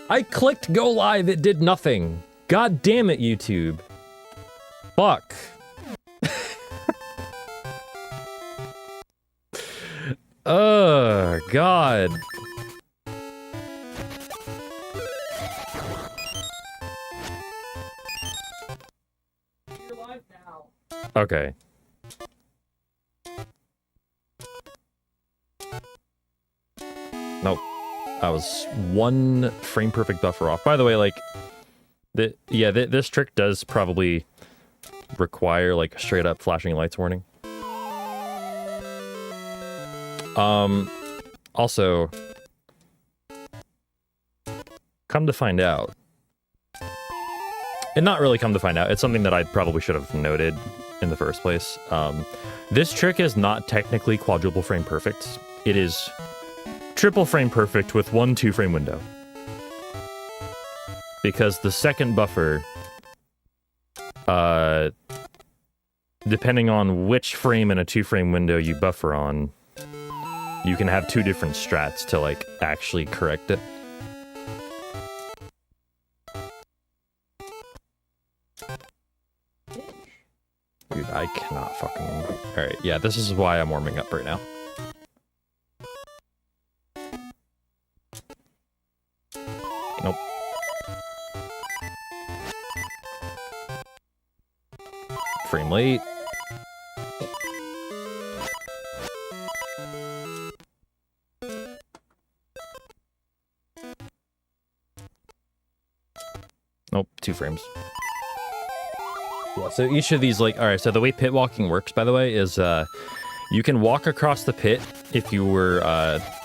I clicked go live, it did nothing. God damn it, YouTube. Fuck. God. You're live now. Okay. Nope. I was one frame perfect buffer off. By the way, like, this trick does probably require like a straight up flashing lights warning. Also, come to find out, and not really come to find out, it's something that I probably should have noted in the first place. This trick is not technically quadruple frame perfect. It is triple frame perfect with 1 2-frame window. Because the second buffer, depending on which frame in a 2-frame window you buffer on, you can have 2 different strats to, like, actually correct it. Dude, I cannot fucking... Alright, yeah, this is why I'm warming up right now. Nope. Frame late. Nope, 2 frames. Yeah, so each of these, like, alright, so the way pit walking works, by the way, is, you can walk across the pit if you were,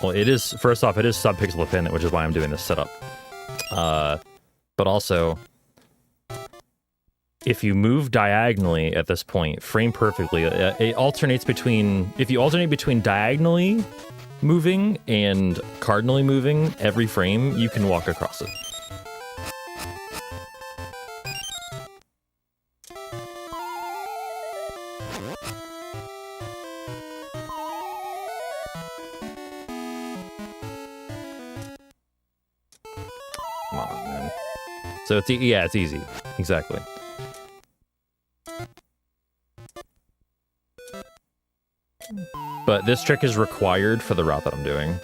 well, it is, first off, it is sub-pixel dependent, which is why I'm doing this setup. But also, if you move diagonally at this point, frame perfectly, it alternates between, if you alternate between diagonally moving and cardinally moving every frame, you can walk across it. Come on, man. So it's, yeah, it's easy. Exactly. But this trick is required for the route that I'm doing.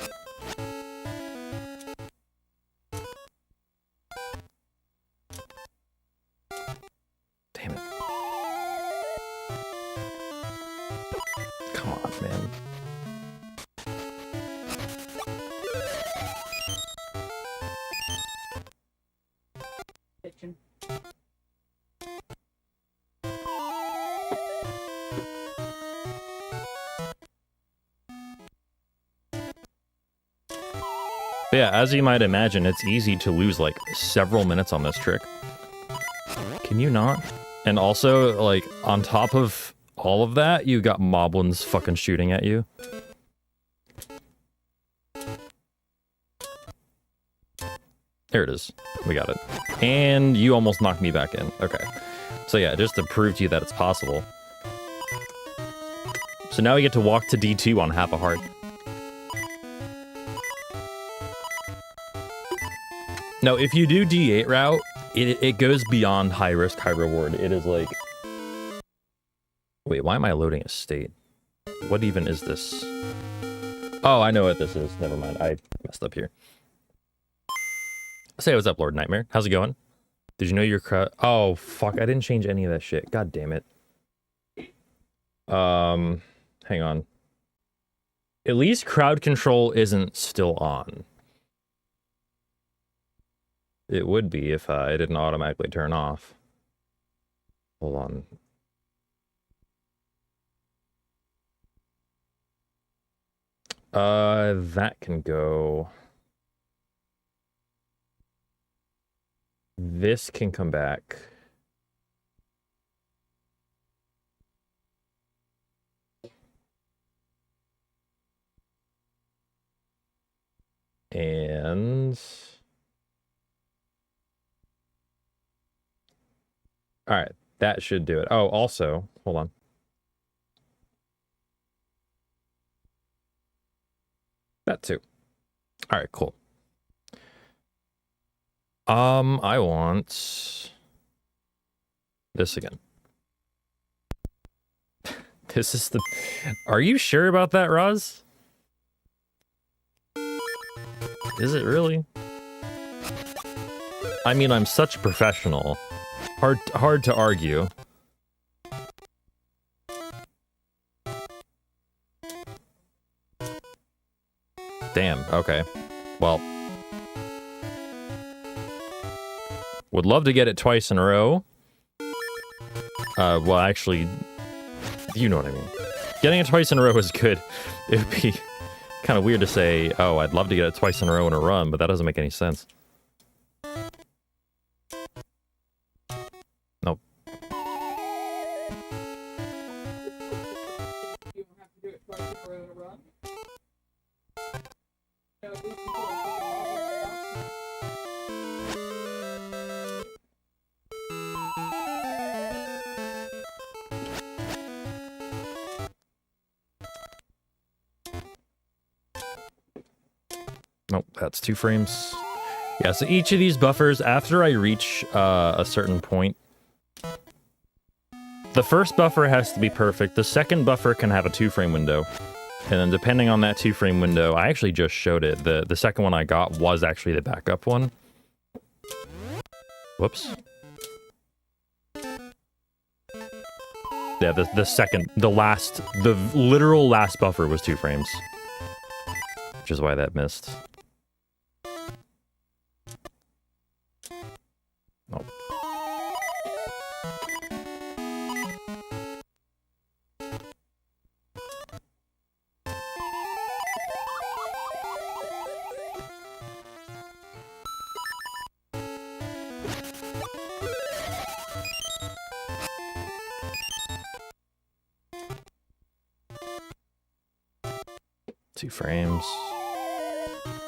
Damn it. Come on, man. Kitchen. But yeah, as you might imagine, it's easy to lose, like, several minutes on this trick. Can you not? And also, like, on top of all of that, you got moblins fucking shooting at you. There it is. We got it. And you almost knocked me back in. Okay. So yeah, just to prove to you that it's possible. So now we get to walk to D2 on half a heart. No, if you do D8 route, it goes beyond high risk, high reward. It is like... Wait, why am I loading a state? What even is this? Oh, I know what this is. Never mind. I messed up here. Say what's up, Lord Nightmare. How's it going? Did you know your crowd? Oh, fuck. I didn't change any of that shit. God damn it. Hang on. At least crowd control isn't still on. It would be if it didn't automatically turn off. Hold on. That can go. This can come back. And... Alright, that should do it. Oh, also, hold on. That too. Alright, cool. I want this again. This is the... Are you sure about that, Roz? Is it really? I mean, I'm such a professional. Hard to argue. Damn, okay. Well. Would love to get it twice in a row. Well, actually... You know what I mean. Getting it twice in a row is good. It would be kind of weird to say, oh, I'd love to get it twice in a row in a run, but that doesn't make any sense. Nope. You don't have to do it twice in a row in a run. No, these people are fucking Nope, that's 2 frames. Yeah, so each of these buffers, after I reach a certain point, the first buffer has to be perfect. The second buffer can have a 2-frame window. And then depending on that 2-frame window, I actually just showed it. The second one I got was actually the backup one. Whoops. Yeah, the literal last buffer was 2 frames. Which is why that missed. Nope. Two frames.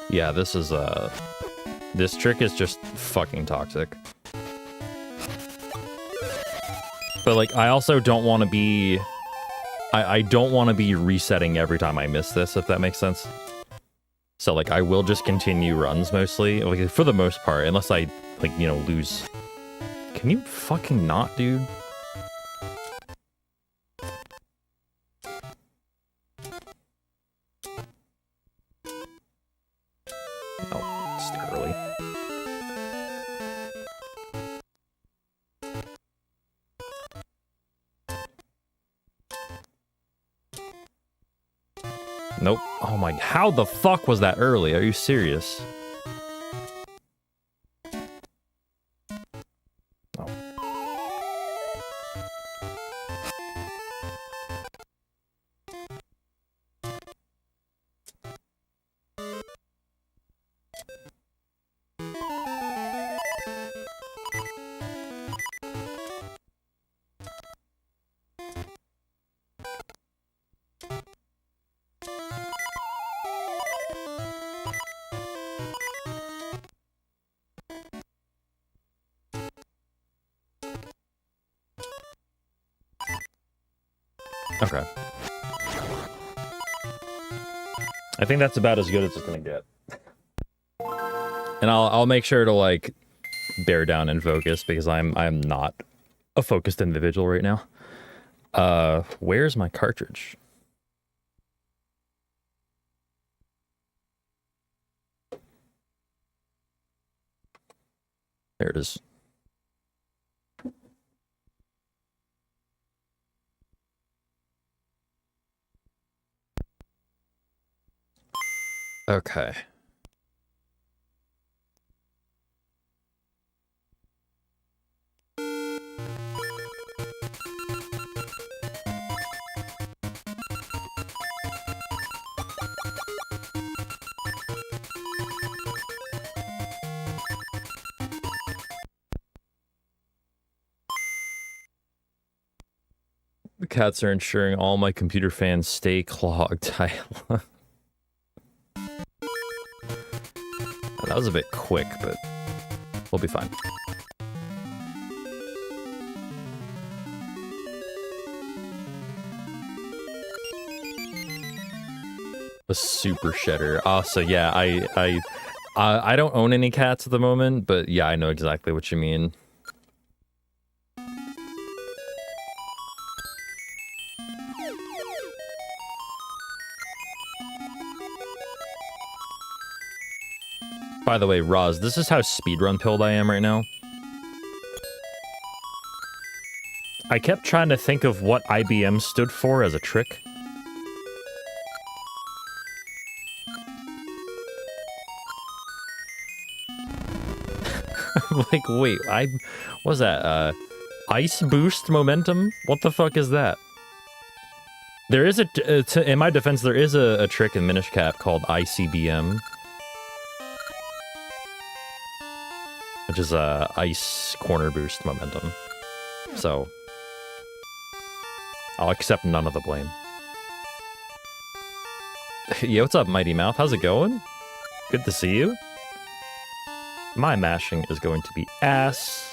Yeah, this is this trick is just fucking toxic. But like, I also don't want to be... I don't want to be resetting every time I miss this, if that makes sense. So like, I will just continue runs mostly, like for the most part, unless I, like, you know, lose. Can you fucking not, dude? Oh, it's too early. Nope. Oh my, how the fuck was that early? Are you serious? Oh. Okay. I think that's about as good as it's gonna get. And I'll make sure to like bear down and focus because I'm not a focused individual right now. Where's my cartridge? There it is. Okay. The cats are ensuring all my computer fans stay clogged. That was a bit quick, but we'll be fine. A super shedder. Oh, so yeah, I don't own any cats at the moment, but yeah, I know exactly what you mean. By the way, Roz, this is how speedrun pilled I am right now. I kept trying to think of what IBM stood for as a trick. Like, wait, what's that? Ice boost momentum? What the fuck is that? There is in my defense, there is a trick in Minish Cap called ICBM. Which is ice corner boost momentum. So, I'll accept none of the blame. Yo, what's up, Mighty Mouth? How's it going? Good to see you. My mashing is going to be ass.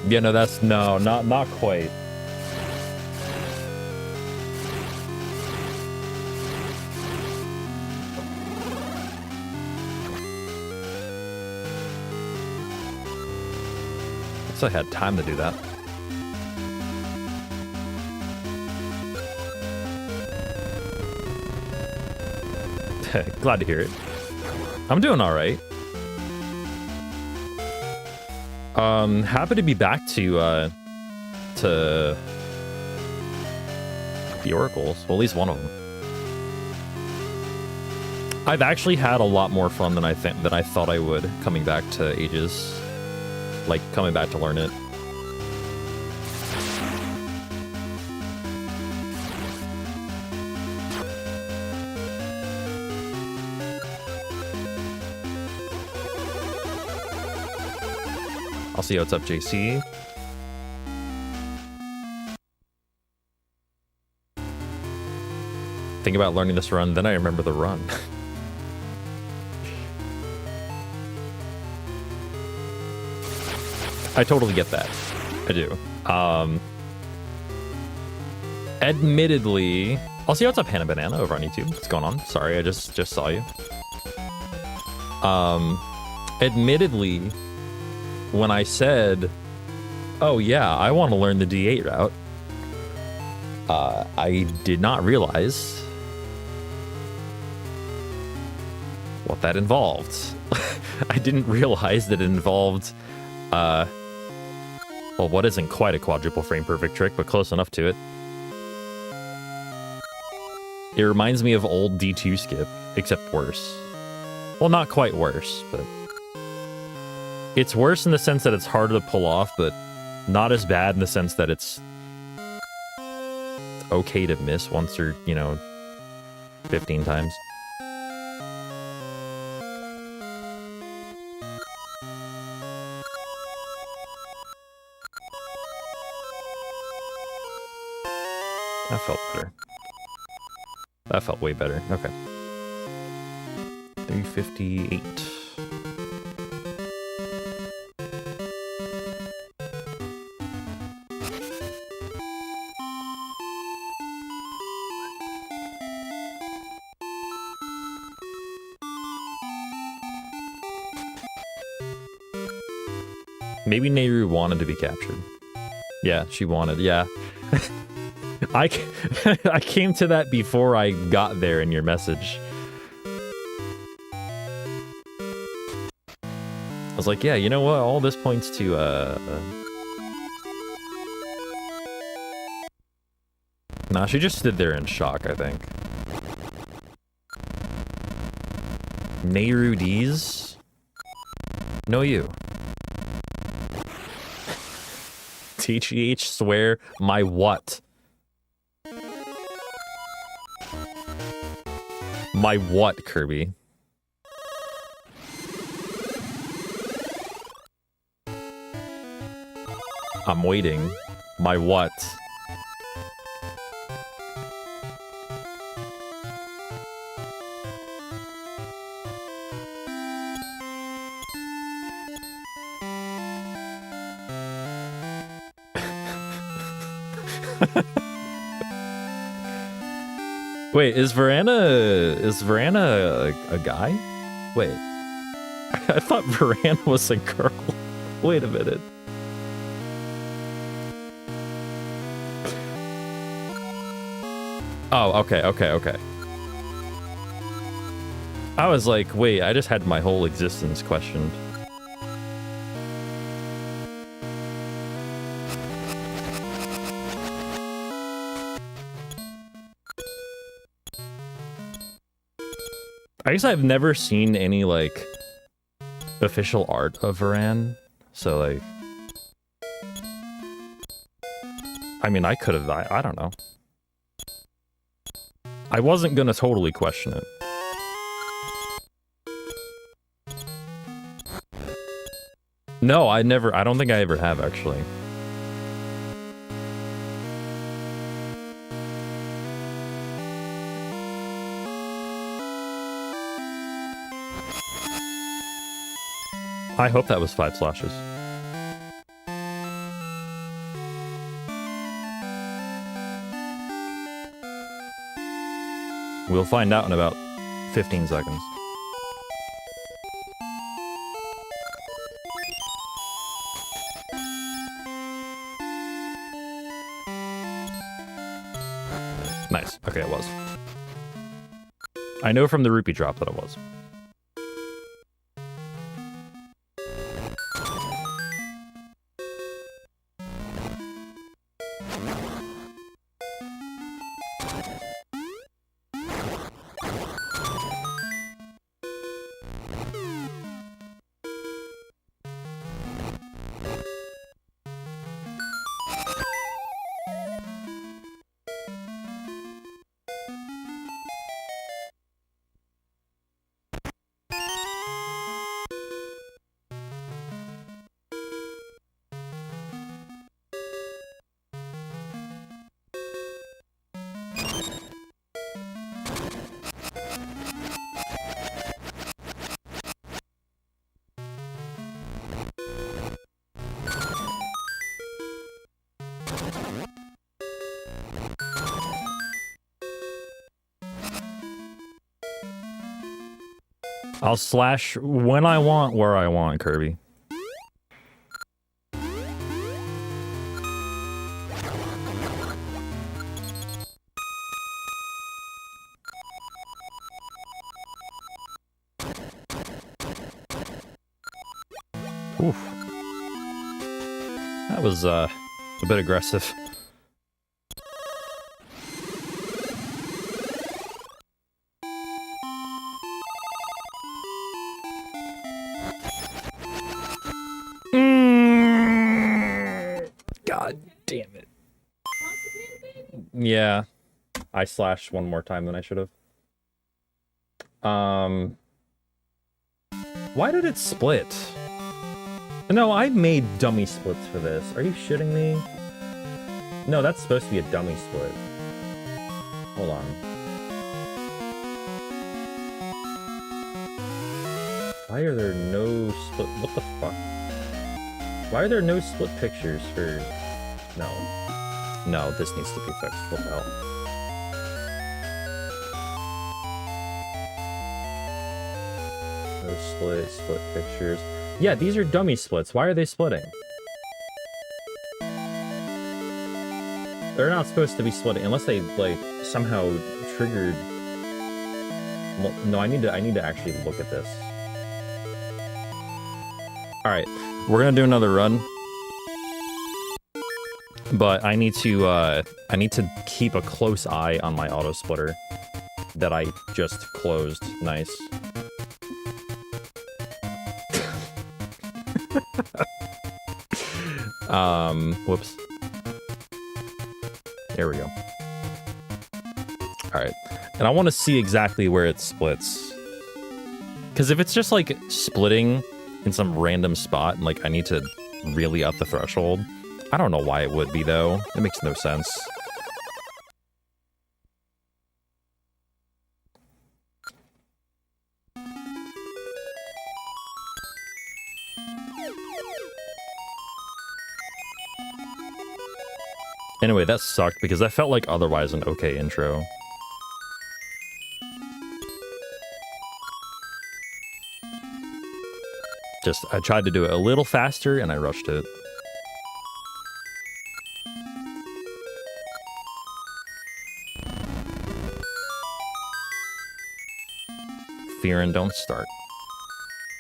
Yeah, no, that's not quite. I had time to do that. Glad to hear it. I'm doing all right. Happy to be back to the oracles. Well, at least one of them. I've actually had a lot more fun than I thought I would coming back to Ages. Like, coming back to learn it. I'll see what's up, JC. Think about learning this run, then I remember the run. I totally get that. I do. Admittedly, I'll see what's up, Hannah Banana, over on YouTube. What's going on? Sorry, I just saw you. Admittedly, when I said, oh yeah, I want to learn the D8 route, I did not realize what that involved. I didn't realize that it involved, well, what isn't quite a quadruple frame perfect trick, but close enough to it. It reminds me of old D2 skip, except worse. Well, not quite worse, but it's worse in the sense that it's harder to pull off, but not as bad in the sense that it's okay to miss once or, 15 times. That felt better. That felt way better. Okay. 358. Maybe Nehru wanted to be captured. Yeah, she wanted. Yeah. I came to that before I got there in your message. I was like, yeah, you know what? All this points to, Nah, she just stood there in shock, I think. Nehru D's? No, you. TGH, swear, my what? My what, Kirby? I'm waiting. My what? Wait, is Varana a guy? Wait. I thought Varana was a girl. Wait a minute. Oh, okay. I was like, wait, I just had my whole existence questioned. I guess I've never seen any, like, official art of Varan, so, like... I mean, I could have... I don't know. I wasn't gonna totally question it. No, I don't think I ever have, actually. I hope that was 5 slashes. We'll find out in about 15 seconds. Nice. Okay, it was. I know from the rupee drop that it was. I'll slash when I want, where I want, Kirby. Oof. That was a bit aggressive. God damn it. Yeah. I slashed one more time than I should have. Why did it split? No, I made dummy splits for this. Are you shitting me? No, that's supposed to be a dummy split. Hold on. Why are there no split... What the fuck? Why are there no split pictures for... No. No, this needs to be fixed. What the hell? No split pictures. Yeah, these are dummy splits. Why are they splitting? They're not supposed to be splitting unless they, like, somehow triggered... Well, no, I need to actually look at this. Alright, we're gonna do another run. But I need to keep a close eye on my auto splitter that I just closed. Nice. Whoops. There we go. Alright. And I want to see exactly where it splits. Because if it's just, like, splitting in some random spot, and, like, I need to really up the threshold, I don't know why it would be, though. It makes no sense. Anyway, that sucked because that felt like otherwise an okay intro. Just, I tried to do it a little faster and I rushed it. Fearin', don't start.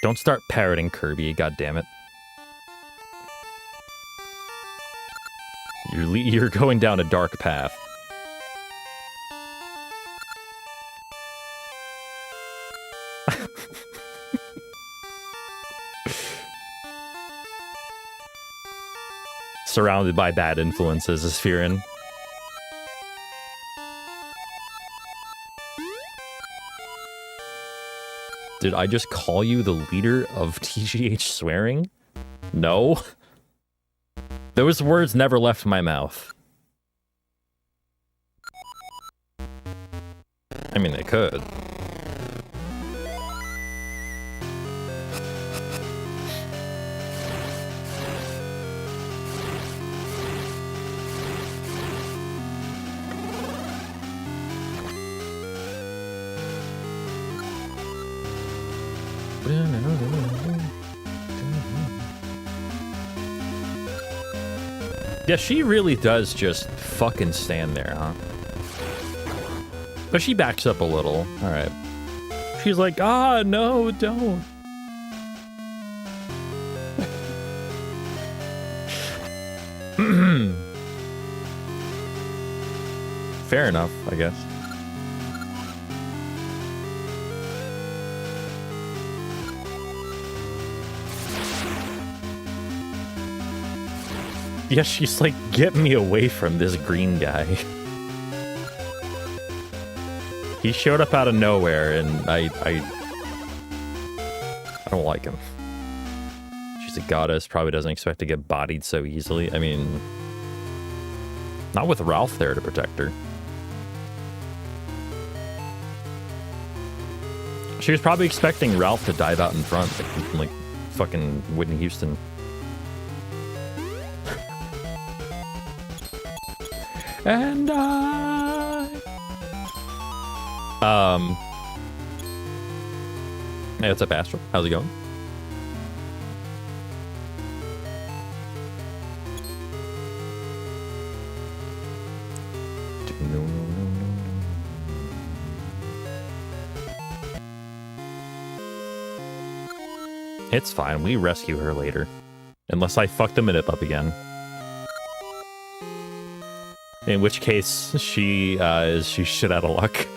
Don't start parroting Kirby, god damn it. You're going down a dark path. Surrounded by bad influences is Fearin'. Did I just call you the leader of TGH swearing? No. Those words never left my mouth. I mean, they could. Yeah, she really does just fucking stand there, huh? But she backs up a little. All right. She's like, ah, no, don't. Fair enough, I guess. Yeah, she's like, get me away from this green guy. He showed up out of nowhere, and I don't like him. She's a goddess, probably doesn't expect to get bodied so easily. I mean, not with Ralph there to protect her. She was probably expecting Ralph to dive out in front, like fucking Whitney Houston. And hey, what's up, Astral? How's it going? It's fine. We rescue her later. Unless I fuck the minute up again. In which case, she's shit out of luck.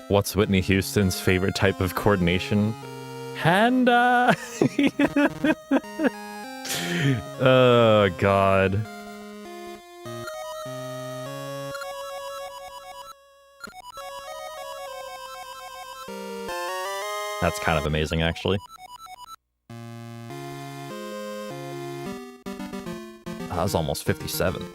What's Whitney Houston's favorite type of coordination? Hand. Oh, God. That's kind of amazing, actually. That was almost 57.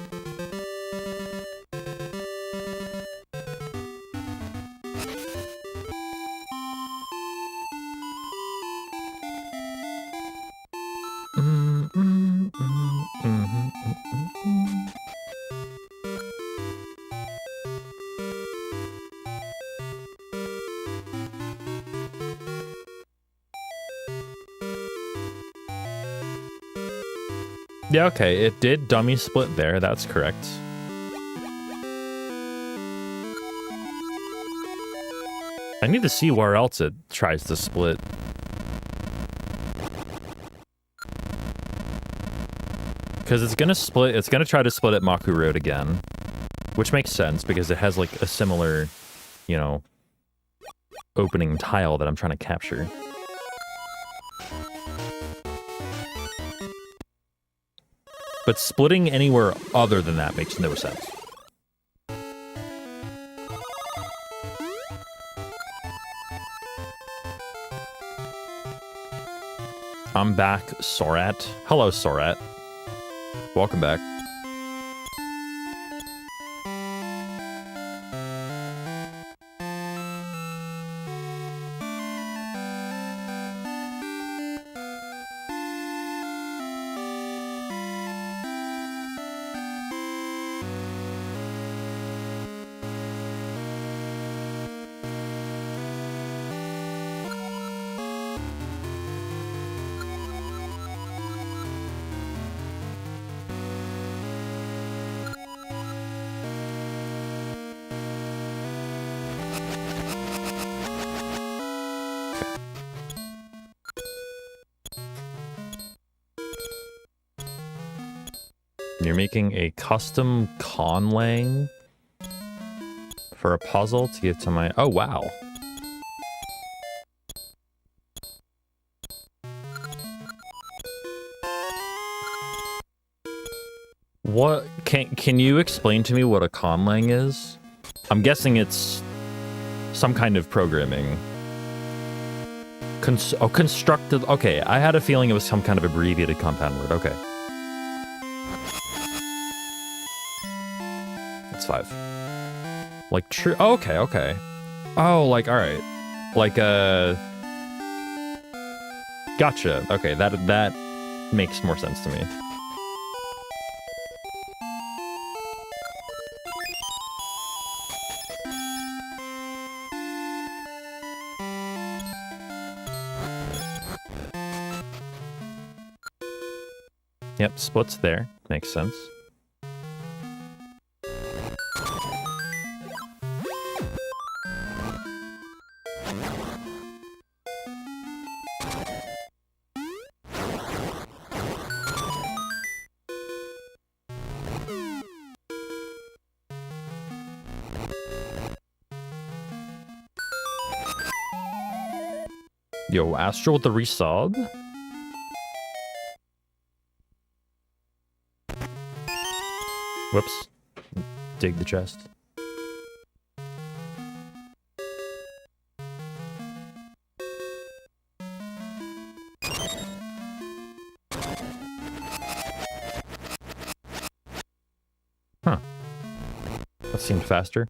Yeah, okay, it did dummy split there, that's correct. I need to see where else it tries to split. Because it's gonna try to split at Maku Road again. Which makes sense, because it has like a similar, you know, opening tile that I'm trying to capture. But splitting anywhere other than that makes no sense. I'm back, Sorat. Hello, Sorat. Welcome back. You're making a custom conlang for a puzzle to give to my... Oh, wow. What... Can you explain to me what a conlang is? I'm guessing it's some kind of programming. Constructed... Okay, I had a feeling it was some kind of abbreviated compound word. Okay. That's 5. Like true... Oh, okay, okay. Oh, like, alright. Like, Gotcha. Okay, that makes more sense to me. Yep, splits there. Makes sense. Yo, Astral with the resub? Whoops. Dig the chest. Huh. That seemed faster.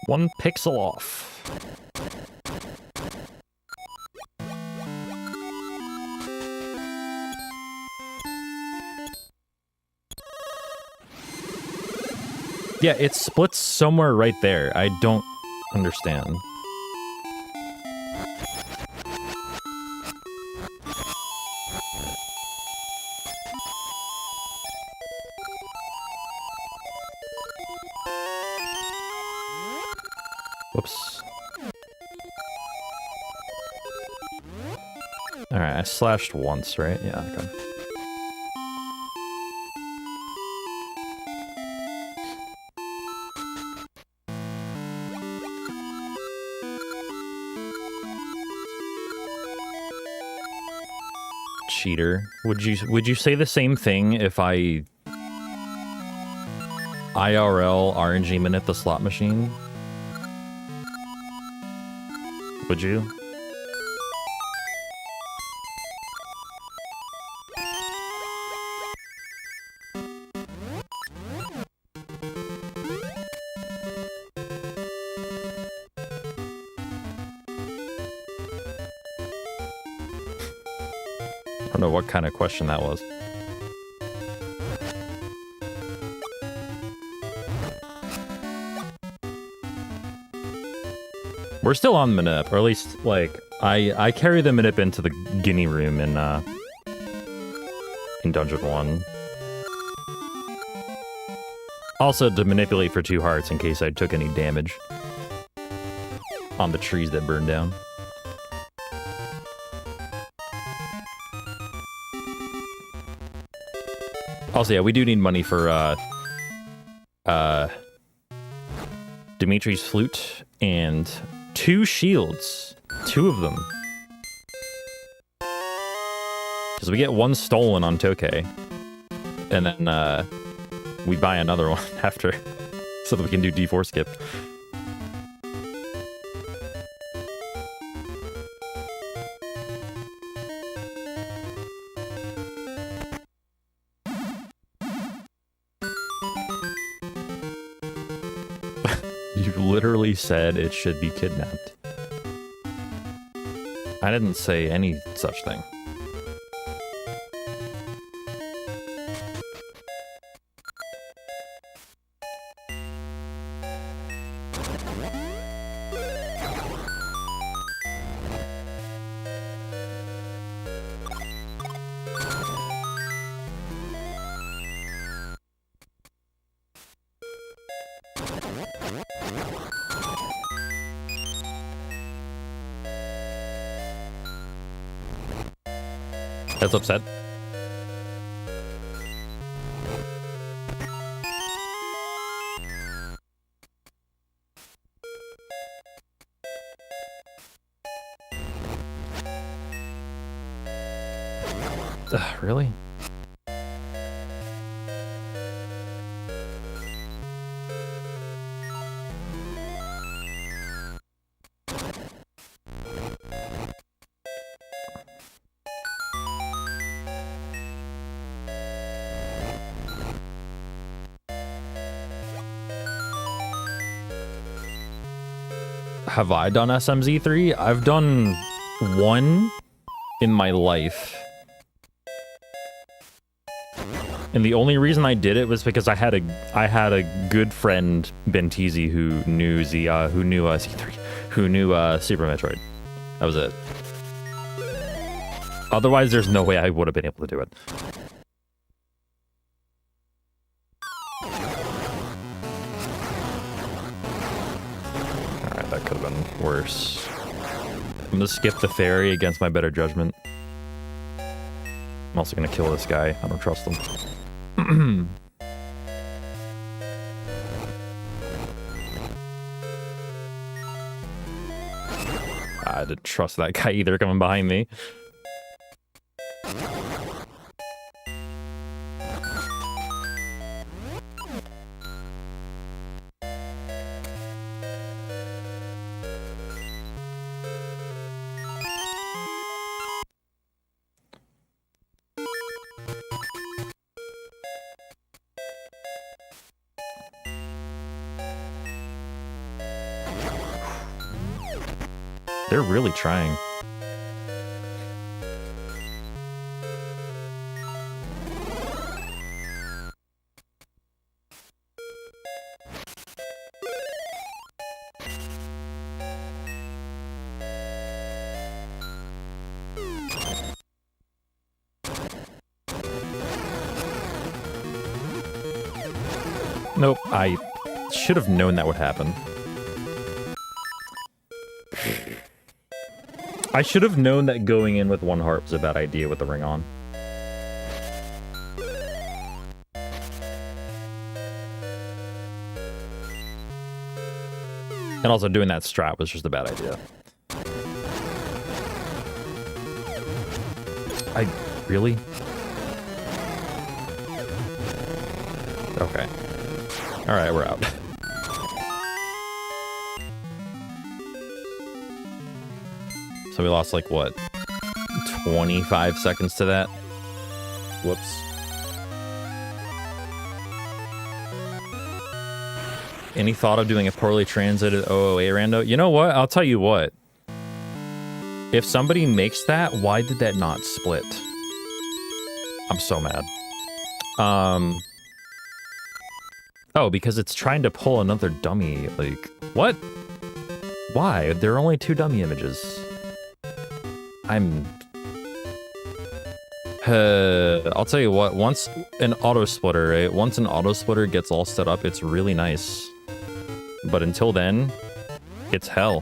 One pixel off. Yeah, it splits somewhere right there. I don't understand. Whoops. Alright, I slashed once, right? Yeah, okay. Cheater. Would you say the same thing if I IRL RNG minute the slot machine? Would you? I don't know what kind of question that was. We're still on Manip, or at least, like, I carry the Manip into the Guinea room in Dungeon 1. Also to manipulate for 2 hearts in case I took any damage on the trees that burned down. Also, yeah, we do need money for, Dimitri's flute and 2 shields. 2 of them. Because we get 1 stolen on Tokay. And then, we buy another one after. So that we can do D4 skip. You literally said it should be kidnapped. I didn't say any such thing. That's upset. Ugh, really? Have I done SMZ3? I've done one in my life. And the only reason I did it was because I had a good friend, Bentizi, who knew C3, who knew Super Metroid. That was it. Otherwise, there's no way I would have been able to do it. Alright, that could have been worse. I'm gonna skip the fairy against my better judgment. I'm also gonna kill this guy. I don't trust him. I didn't trust that guy either coming behind me. They're really trying. Nope, I should have known that would happen. I should have known that going in with one heart was a bad idea with the ring on. And also doing that strat was just a bad idea. Really? Okay. Alright, we're out. So we lost, like, what? 25 seconds to that? Whoops. Any thought of doing a poorly translated OOA rando? You know what? I'll tell you what. If somebody makes that, why did that not split? I'm so mad. Oh, because it's trying to pull another dummy. Like, what? Why? There are only 2 dummy images. I'll tell you what, once an auto splitter, right? Once an auto splitter gets all set up, it's really nice. But until then, it's hell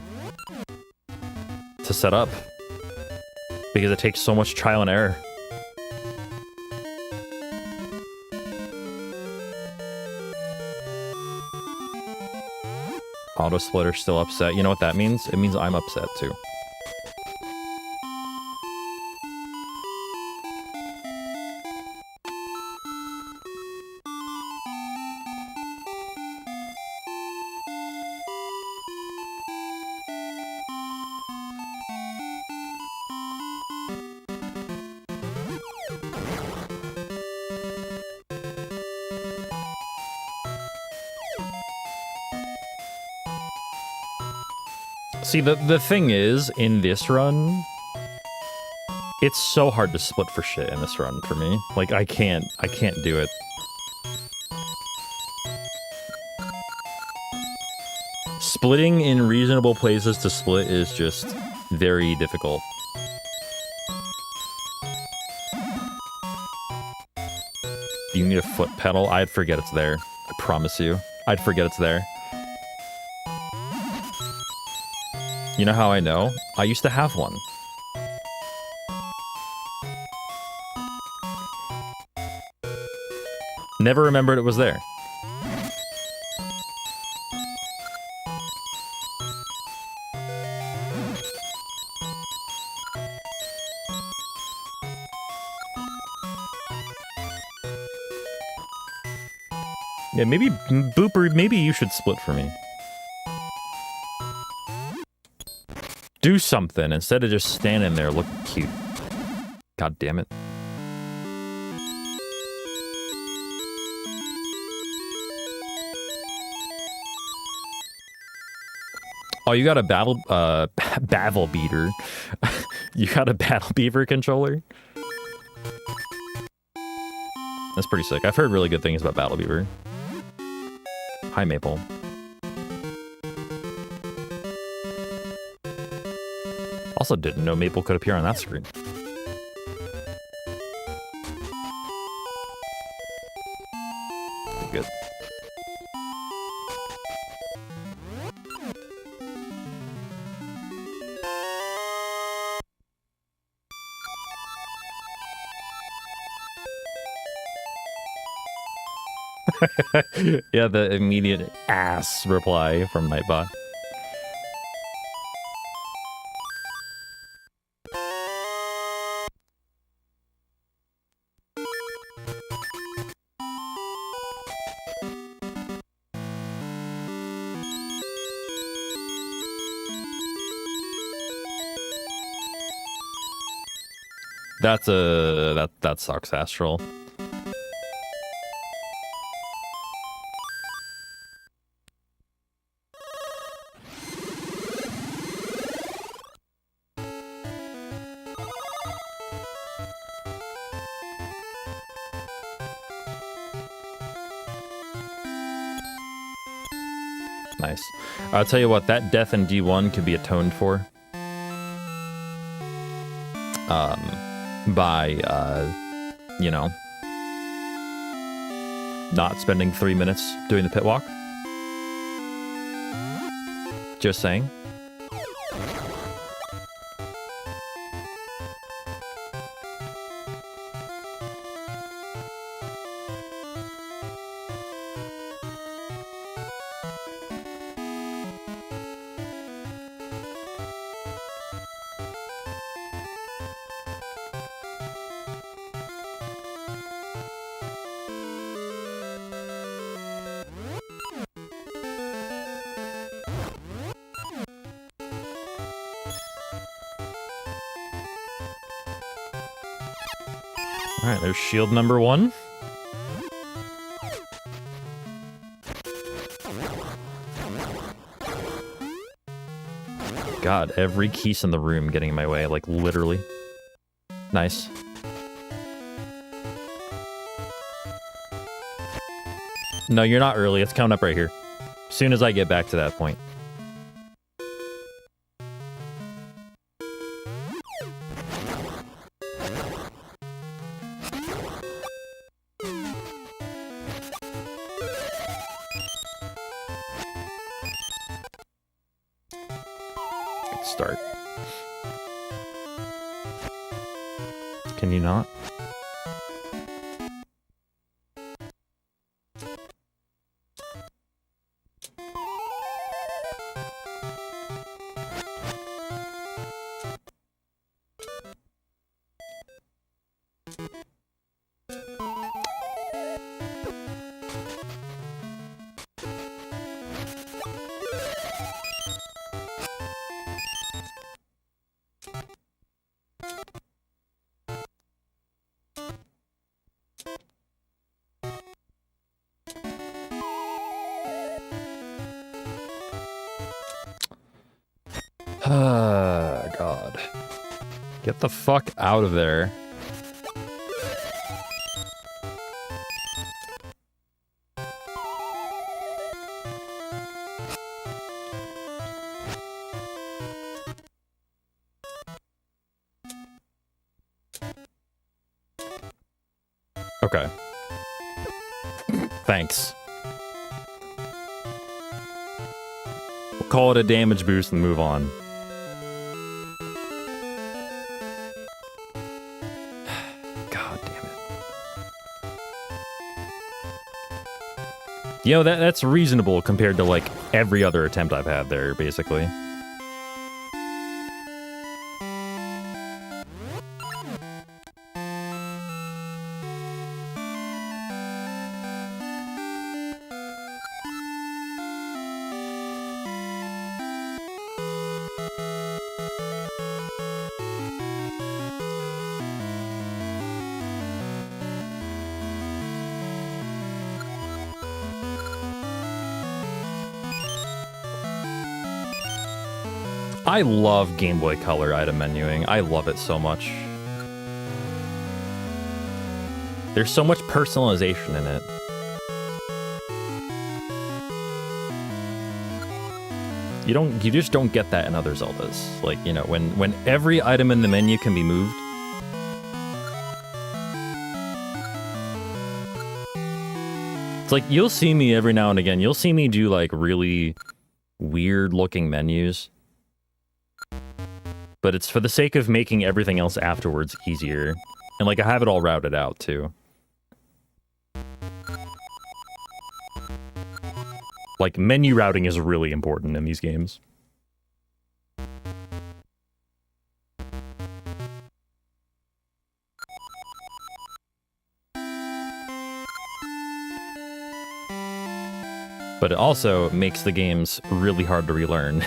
to set up because it takes so much trial and error. Auto splitter still upset. You know what that means? It means I'm upset too. See, the thing is, in this run, it's so hard to split for shit in this run for me. Like, I can't do it. Splitting in reasonable places to split is just very difficult. Do you need a foot pedal? I'd forget it's there. I promise you. I'd forget it's there. You know how I know? I used to have one. Never remembered it was there. Yeah, maybe, Booper, maybe you should split for me. Do something instead of just standing there looking cute. God damn it. Oh, you got a Battle Beater. You got a Battle Beaver controller? That's pretty sick. I've heard really good things about Battle Beaver. Hi, Maple. Also didn't know Maple could appear on that screen. Good. Yeah, the immediate ass reply from Nightbot. That's that sucks, Astral. Nice. I'll tell you what, that death in D1 could be atoned for. By, you know, not spending 3 minutes doing the pit walk. Just saying. Alright, there's shield number 1. God, every keys in the room getting in my way, like literally. Nice. No, you're not early. It's coming up right here. As soon as I get back to that point. Good start. Can you not? God. Get the fuck out of there. Okay. Thanks. We'll call it a damage boost and move on. God damn it. You know, that's reasonable compared to, like, every other attempt I've had there, basically. I love Game Boy Color item menuing. I love it so much. There's so much personalization in it. You just don't get that in other Zeldas. Like, you know, when every item in the menu can be moved. It's like, you'll see me every now and again. You'll see me do, like, really weird looking menus. But it's for the sake of making everything else afterwards easier. And, like, I have it all routed out, too. Like, menu routing is really important in these games. But it also makes the games really hard to relearn.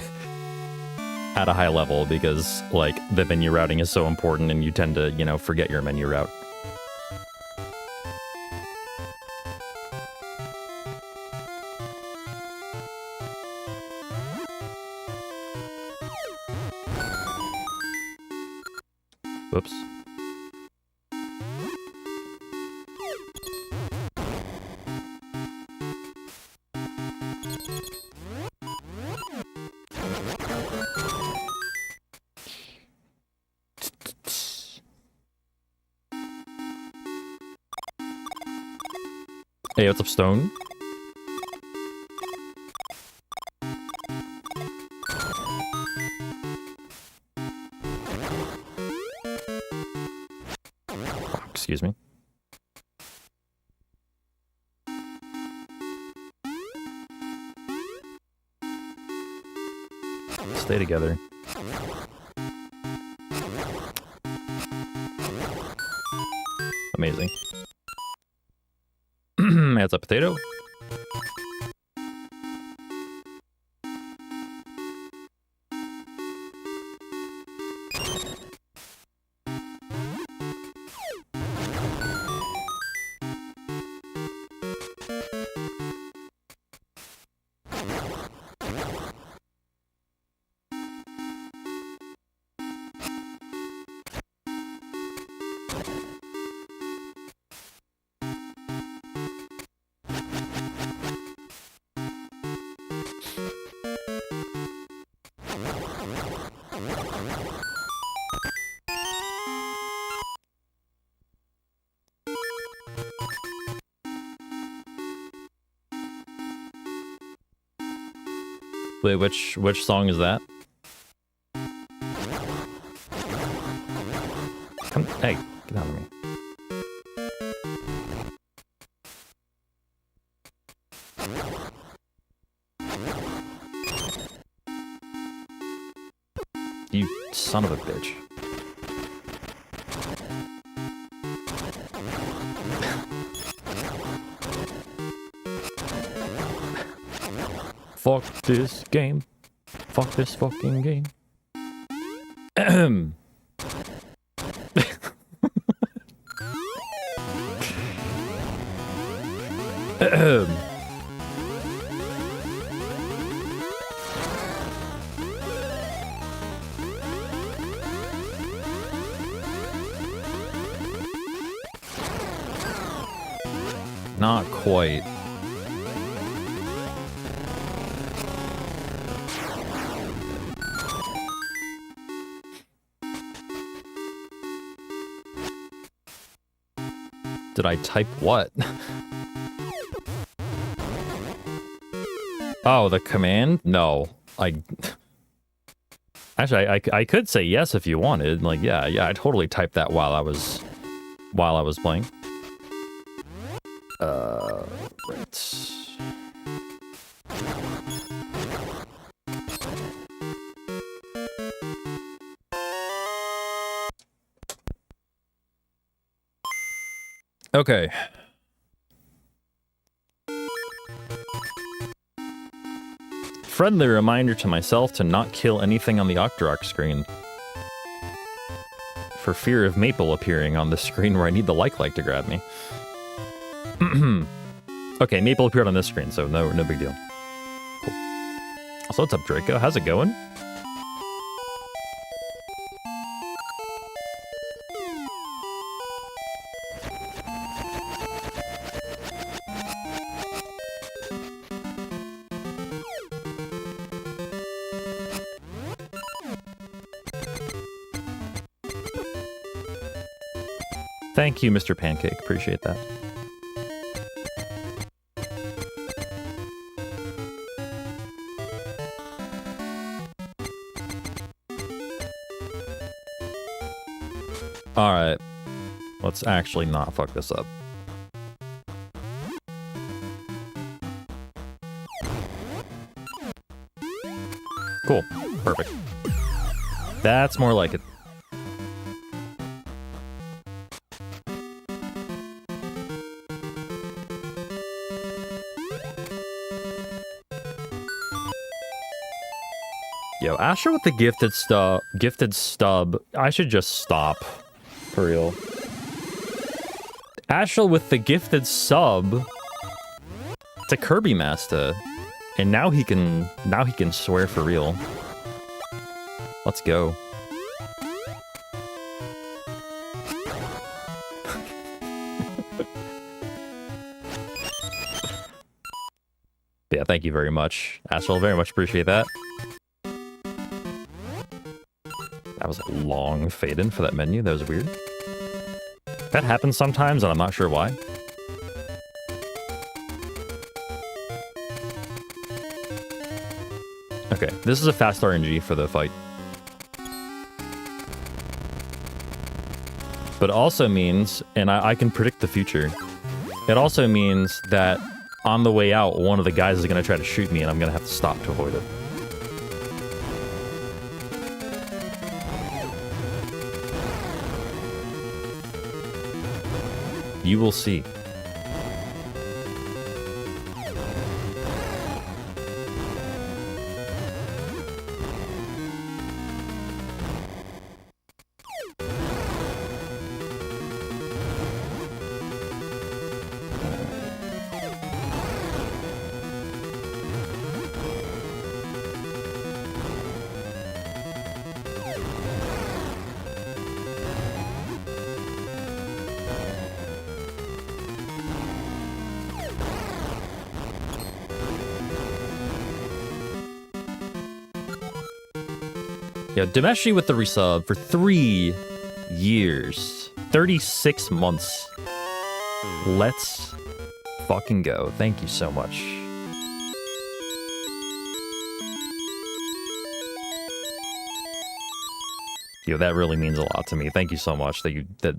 At a high level, because, like, the menu routing is so important and you tend to, you know, forget your menu route. Whoops. Hey, what's up, Stone? Oh, excuse me. Stay together. Amazing. That's a potato. Wait, which song is that? Come, hey, get out of me. You son of a bitch. Fuck this game. Fuck this fucking game. Ahem. Ahem. Not quite. Did I type what? Oh, the command? No. Actually, I could say yes if you wanted. Like, yeah, I totally typed that while I was playing. Right. Okay. Friendly reminder to myself to not kill anything on the Octorok screen, for fear of Maple appearing on the screen where I need the like to grab me. Okay, Maple appeared on this screen, so no big deal. Cool. Also, what's up, Draco? How's it going? Thank you, Mr. Pancake. Appreciate that. Alright. Let's actually not fuck this up. Cool. Perfect. That's more like it. Yo, Asher with the gifted stub. I should just stop. For real. Asher with the gifted sub. It's a Kirby master. And now he can swear for real. Let's go. Yeah, thank you very much, Astral. Very much appreciate that. That was a long fade-in for that menu. That was weird. That happens sometimes, and I'm not sure why. Okay, this is a fast RNG for the fight. But it also means, and I can predict the future, it also means that on the way out, one of the guys is going to try to shoot me, and I'm going to have to stop to avoid it. You will see. Yeah, Dimeshi with the resub for 3 years. 36 months. Let's fucking go. Thank you so much. Yo, that really means a lot to me. Thank you so much that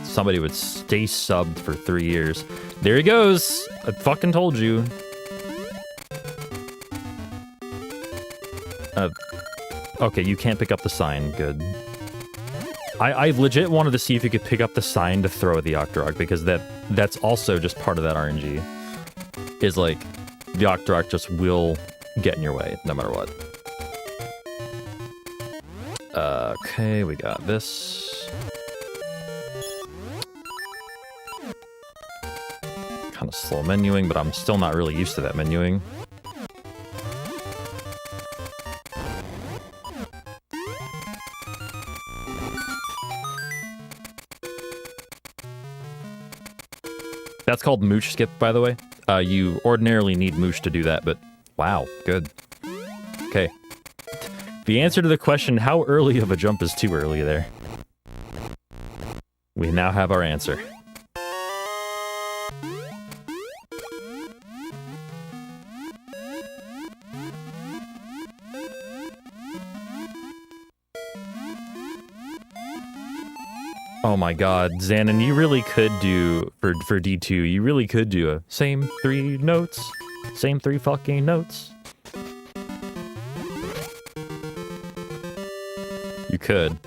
somebody would stay subbed for 3 years. There he goes. I fucking told you. Okay, you can't pick up the sign. Good. I legit wanted to see if you could pick up the sign to throw at the Octorok, because that's also just part of that RNG. Is like, the Octorok just will get in your way, no matter what. Okay, we got this. Kind of slow menuing, but I'm still not really used to that menuing. That's called mooch skip, by the way. You ordinarily need mooch to do that, but wow, good. Okay. The answer to the question, how early of a jump is too early there? We now have our answer. Oh my god, Xanon, you really could do, for D2, you really could do a same 3 notes. Same 3 fucking notes. You could.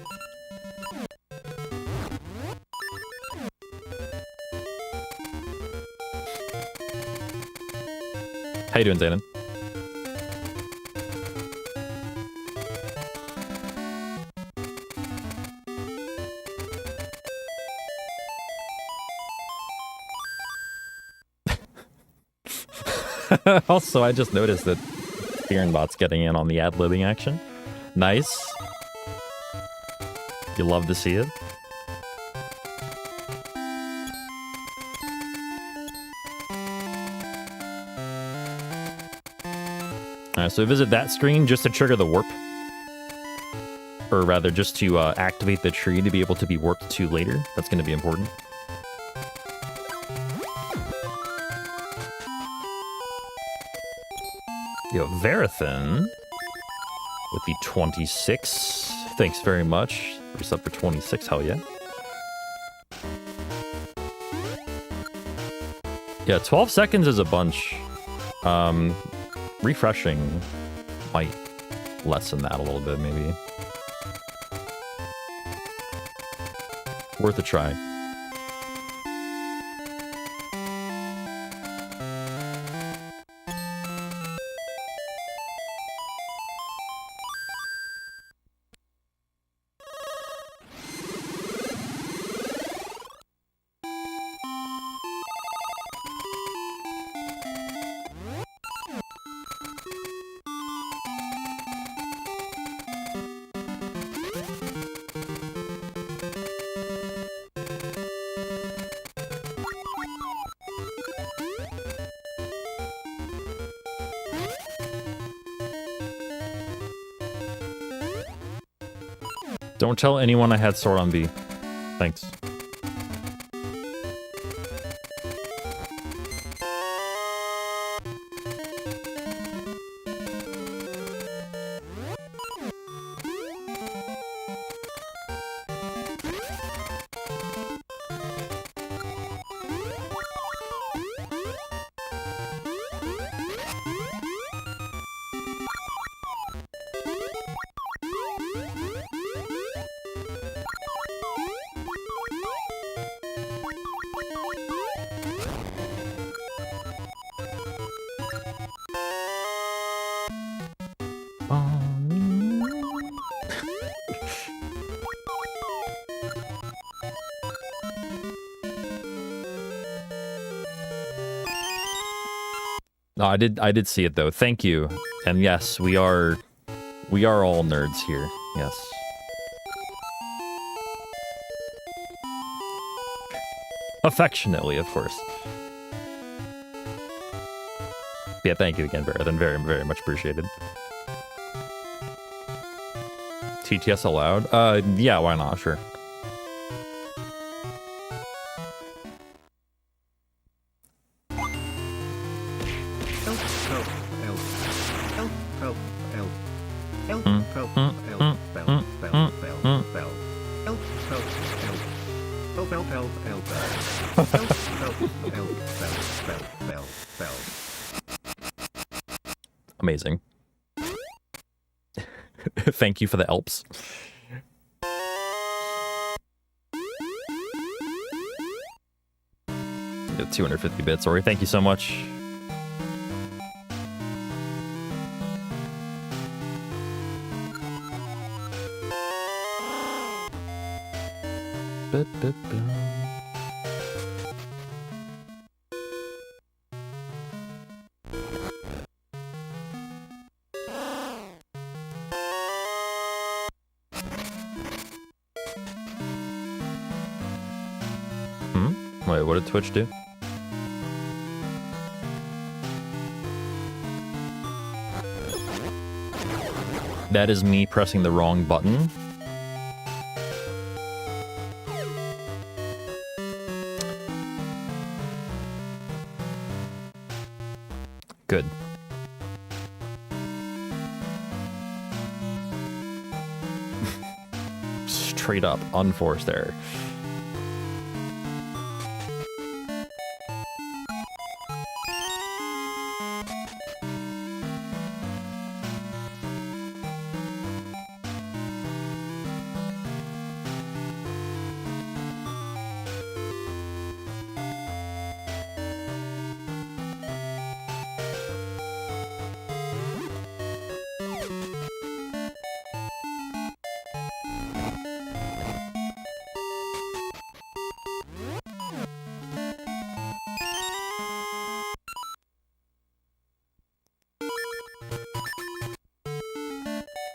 How you doing, Zayden? Also, I just noticed that Fearonbot's getting in on the ad-libbing action. Nice. You love to see it. Alright, so visit that screen just to trigger the warp. Or rather, just to activate the tree to be able to be warped to later. That's going to be important. Yo, Verathan with the 26. Thanks very much. We're up for 26, hell yeah. Yeah, 12 seconds is a bunch. Refreshing might lessen that a little bit, maybe. Worth a try. Don't tell anyone I had sword on B. Thanks. No, I did see it though. Thank you. And yes, we are all nerds here. Yes. Affectionately, of course. Yeah, thank you again, Verathan. Very, very much appreciated. TTS allowed? Yeah, why not? Sure. Amazing. Thank you for the Elps. Yeah, 250 bits, Ori. Thank you so much. Wait, what did Twitch do? That is me pressing the wrong button. Good. Straight up unforced error.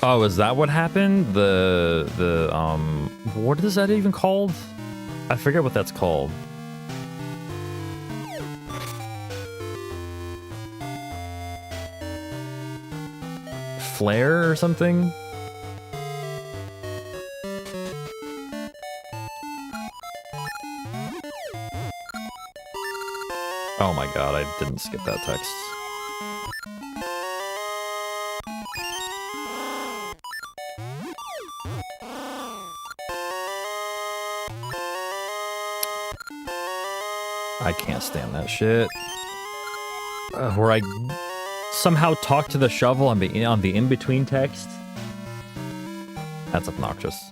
Oh, is that what happened? What is that even called? I forget what that's called. Flare or something? Oh my god, I didn't skip that text. I can't stand that shit. Where I somehow talk to the shovel on the in-between text. That's obnoxious.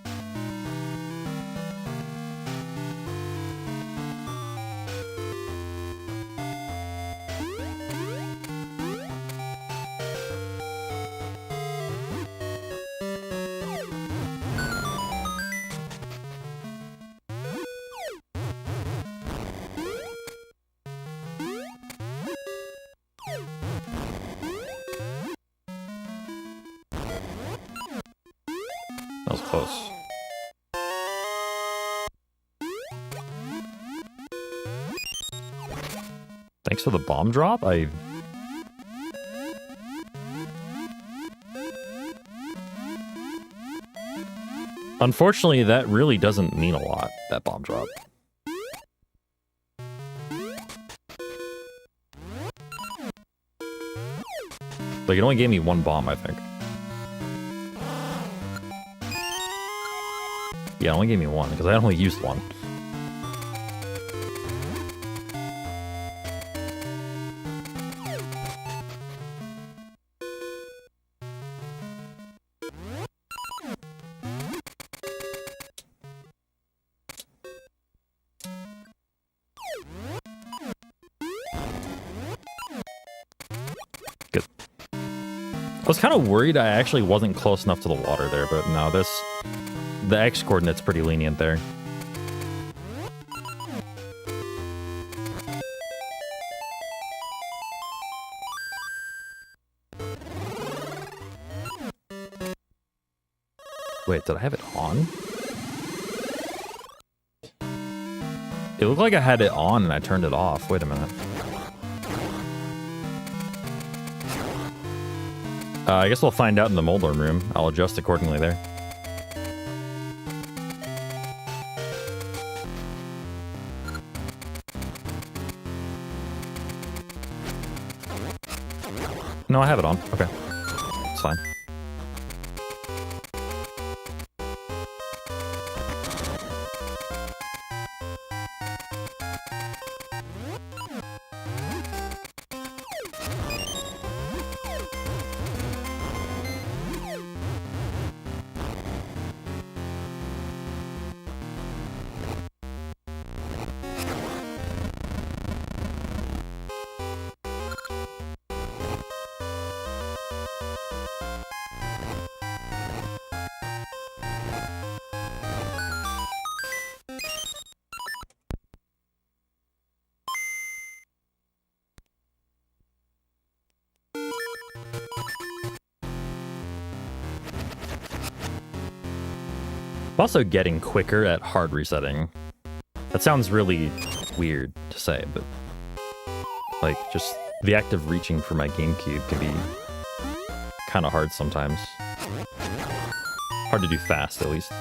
That was close. Thanks for the bomb drop. Unfortunately, that really doesn't mean a lot, that bomb drop. Like, it only gave me one bomb, I think. Yeah, it only gave me one, because I only used one. Good. I was kind of worried I actually wasn't close enough to the water there, but no, the X coordinate's pretty lenient there. Wait, did I have it on? It looked like I had it on and I turned it off. Wait a minute. I guess we'll find out in the Molder room. I'll adjust accordingly there. No, I have it on. Okay. It's fine. I'm also getting quicker at hard resetting. That sounds really weird to say, but like just the act of reaching for my GameCube can be kind of hard sometimes. Hard to do fast, at least.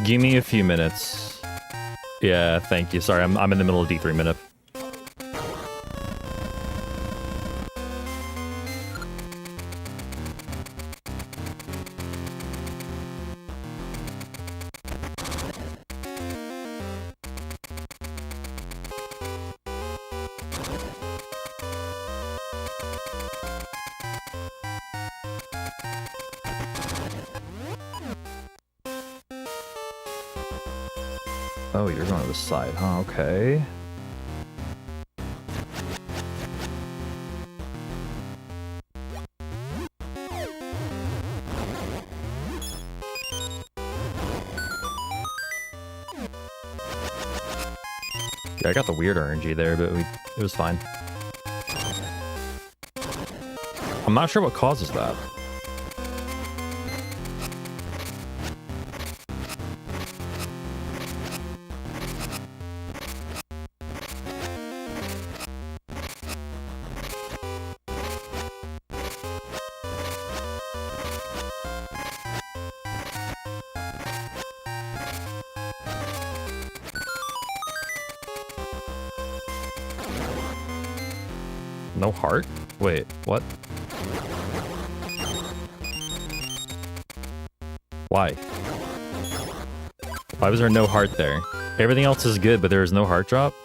Give me a few minutes. Yeah, thank you. Sorry, I'm in the middle of D3 minute. Oh, you're going to the side, huh? Okay. Yeah, I got the weird RNG there, but it was fine. I'm not sure what causes that. No heart? Wait, what? Why? Why was there no heart there? Everything else is good, but there is no heart drop?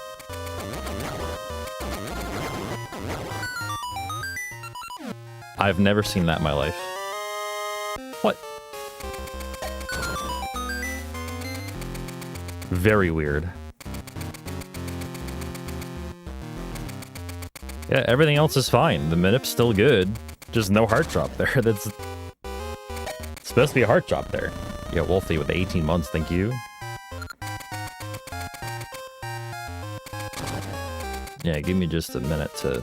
I've never seen that in my life. What? Very weird. Yeah, everything else is fine. The minip's still good. Just no heart drop there. That's supposed to be a heart drop there. Yeah, Wolfie with 18 months, thank you. Yeah, give me just a minute to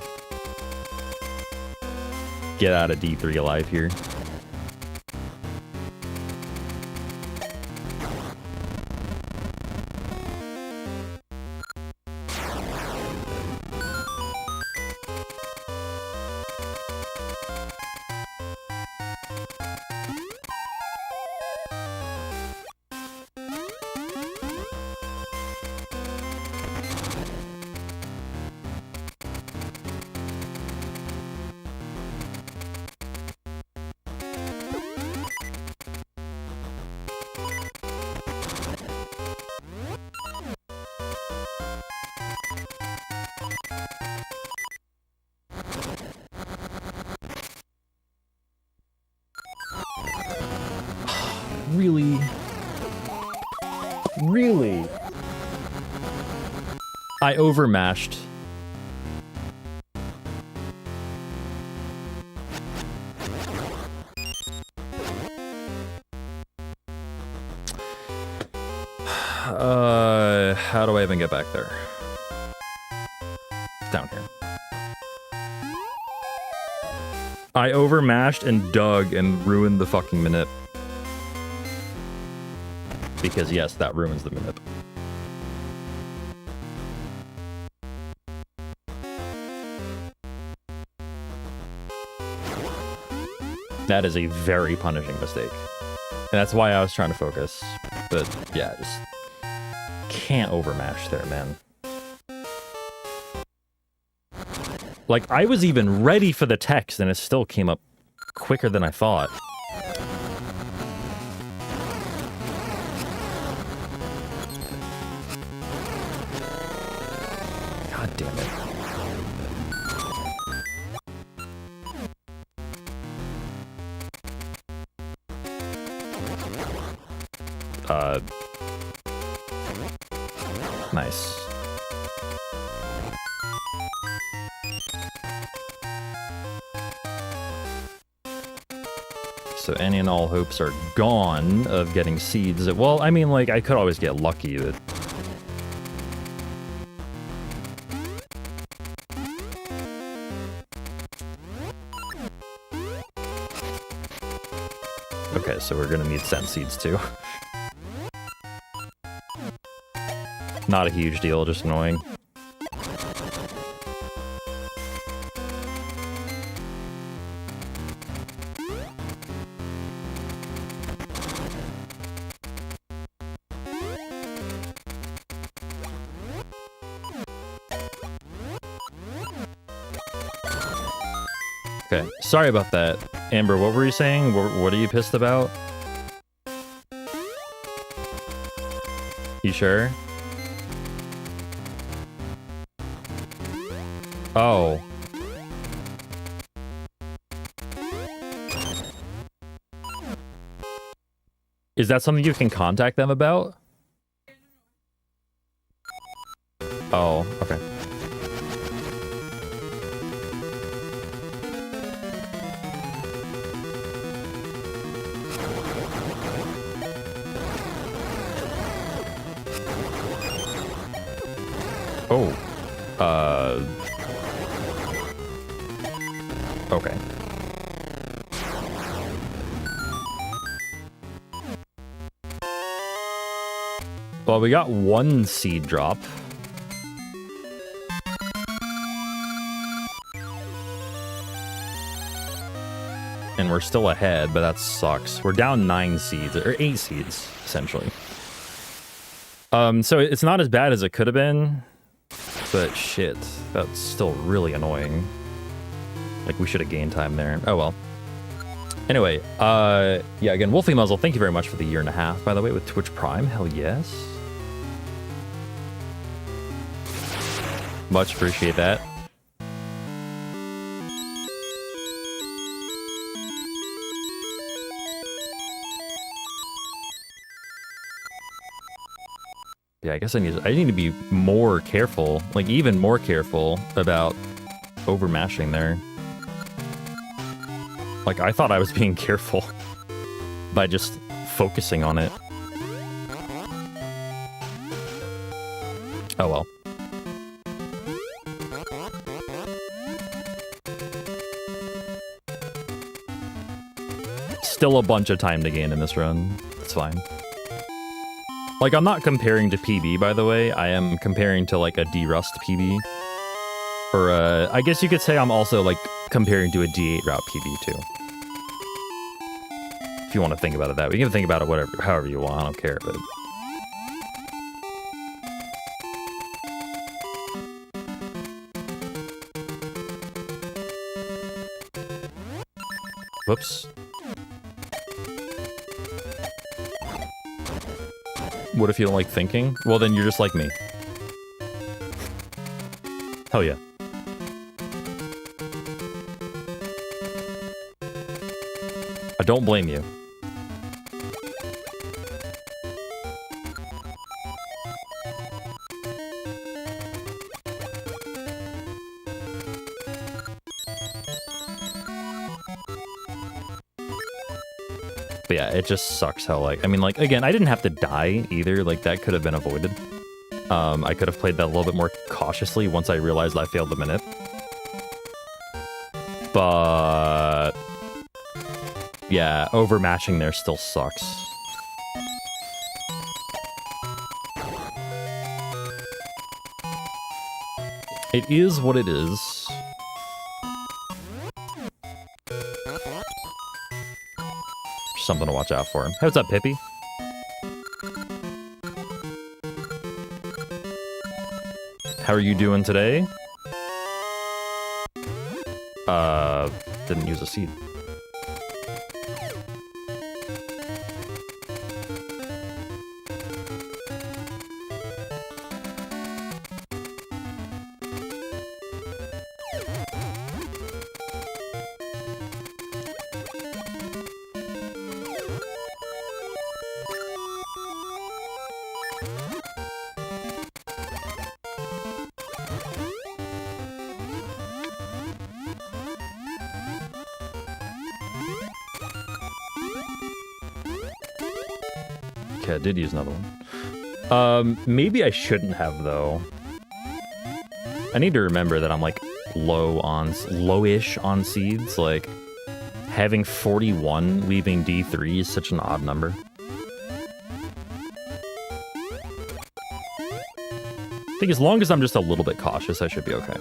get out of D3 alive here. Really? Really? I overmashed. How do I even get back there? Down here. I overmashed and dug and ruined the fucking manip. Because yes, that ruins the manip. That is a very punishing mistake. And that's why I was trying to focus. But yeah, just can't overmash there, man. Like, I was even ready for the text and it still came up quicker than I thought. God damn it. Nice. So any and all hopes are gone of getting seeds. Well, I mean, like, I could always get lucky, but... Okay, so we're gonna need scent seeds too. Not a huge deal, just annoying. Okay, sorry about that. Amber, what were you saying? What are you pissed about? You sure? Oh. Is that something you can contact them about? Oh, okay. Oh. Okay. Well, we got one seed drop. And we're still ahead, but that sucks. We're down 9 seeds, or 8 seeds, essentially. So it's not as bad as it could have been, but shit, that's still really annoying. Like, we should have gained time there. Oh, well. Anyway, yeah, again, Wolfie Muzzle, thank you very much for the 1.5 years, by the way, with Twitch Prime. Hell yes. Much appreciate that. Yeah, I guess I need to be more careful, like even more careful about overmashing there. Like, I thought I was being careful by just focusing on it. Oh well. Still a bunch of time to gain in this run. It's fine. Like, I'm not comparing to PB, by the way. I am comparing to, like, a D-Rust PB. Or, I guess you could say I'm also, like, comparing to a D8 route PB, too. If you want to think about it that way. You can think about it whatever, however you want. I don't care, but... Whoops. What if you don't like thinking? Well, then you're just like me. Hell yeah. I don't blame you. But yeah, it just sucks how, like, I mean, like, again, I didn't have to die either. Like, that could have been avoided. I could have played that a little bit more cautiously once I realized I failed the minute. But... yeah, overmatching there still sucks. It is what it is. Something to watch out for. Hey, what's up, Pippi? How are you doing today? Didn't use a seed. I did use another one. Maybe I shouldn't have, though. I need to remember that I'm, like, lowish on seeds. Like, having 41 leaving D3 is such an odd number. I think as long as I'm just a little bit cautious, I should be okay.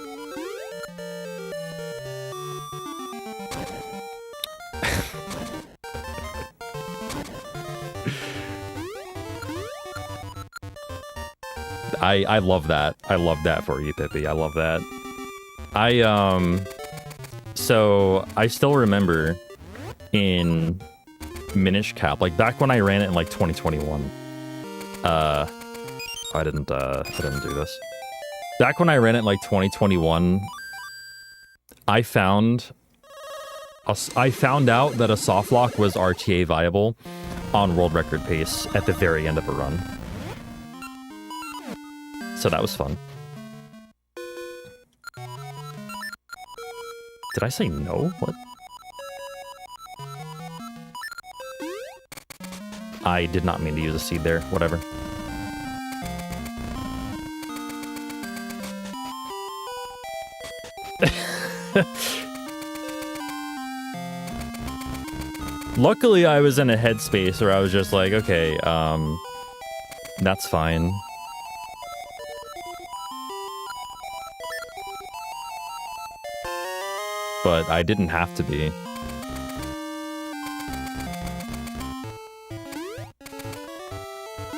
I love that. I love that for you, Pippi. I love that. So I still remember in Minish Cap, like back when I ran it in like 2021. I didn't do this. Back when I ran it in like 2021, I found out that a soft lock was RTA viable on world record pace at the very end of a run. So that was fun. Did I say no? What? I did not mean to use a seed there. Whatever. Luckily, I was in a headspace where I was just like, okay, that's fine. But I didn't have to be.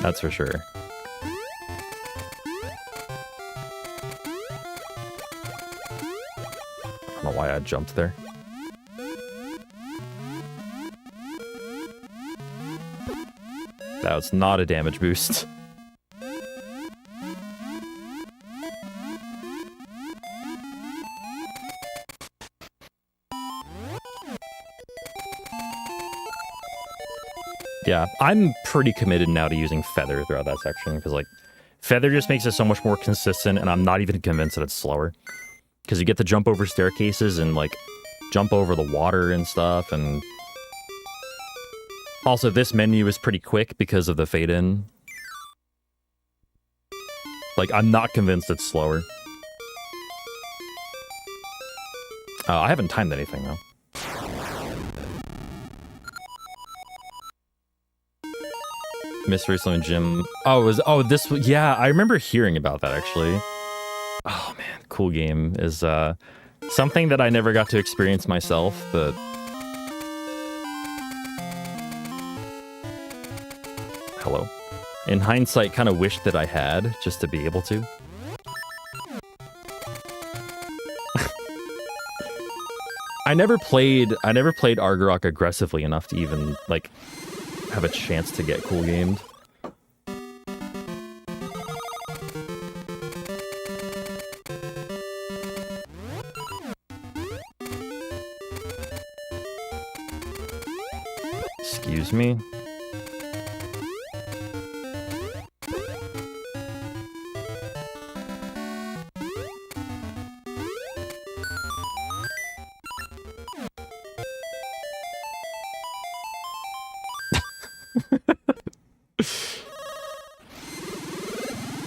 That's for sure. I don't know why I jumped there. That was not a damage boost. Yeah, I'm pretty committed now to using Feather throughout that section, because, like, Feather just makes it so much more consistent, and I'm not even convinced that it's slower. Because you get to jump over staircases and, like, jump over the water and stuff, and... Also, this menu is pretty quick because of the fade-in. Like, I'm not convinced it's slower. I haven't timed anything, though. Mystery Saloon Gym. Yeah, I remember hearing about that, actually. Oh, man, cool game is something that I never got to experience myself, but... Hello. In hindsight, kind of wished that I had, just to be able to. I never played Argarok aggressively enough to even, like, have a chance to get cool gamed. Excuse me?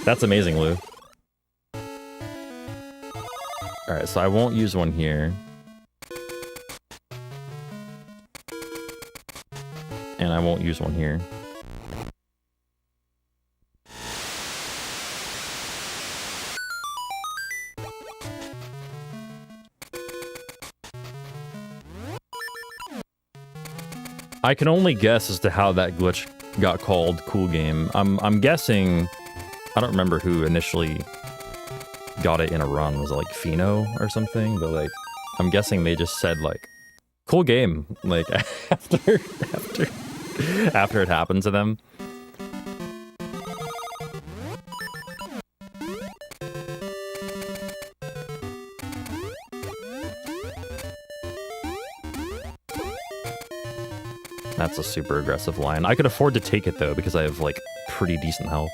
That's amazing, Lou. Alright, so I won't use one here. And I won't use one here. I can only guess as to how that glitch got called Cool Game. I'm guessing... I don't remember who initially got it in a run. Was it like Fino or something? But like, I'm guessing they just said like, cool game, like after it happened to them. That's a super aggressive line. I could afford to take it though, because I have like pretty decent health.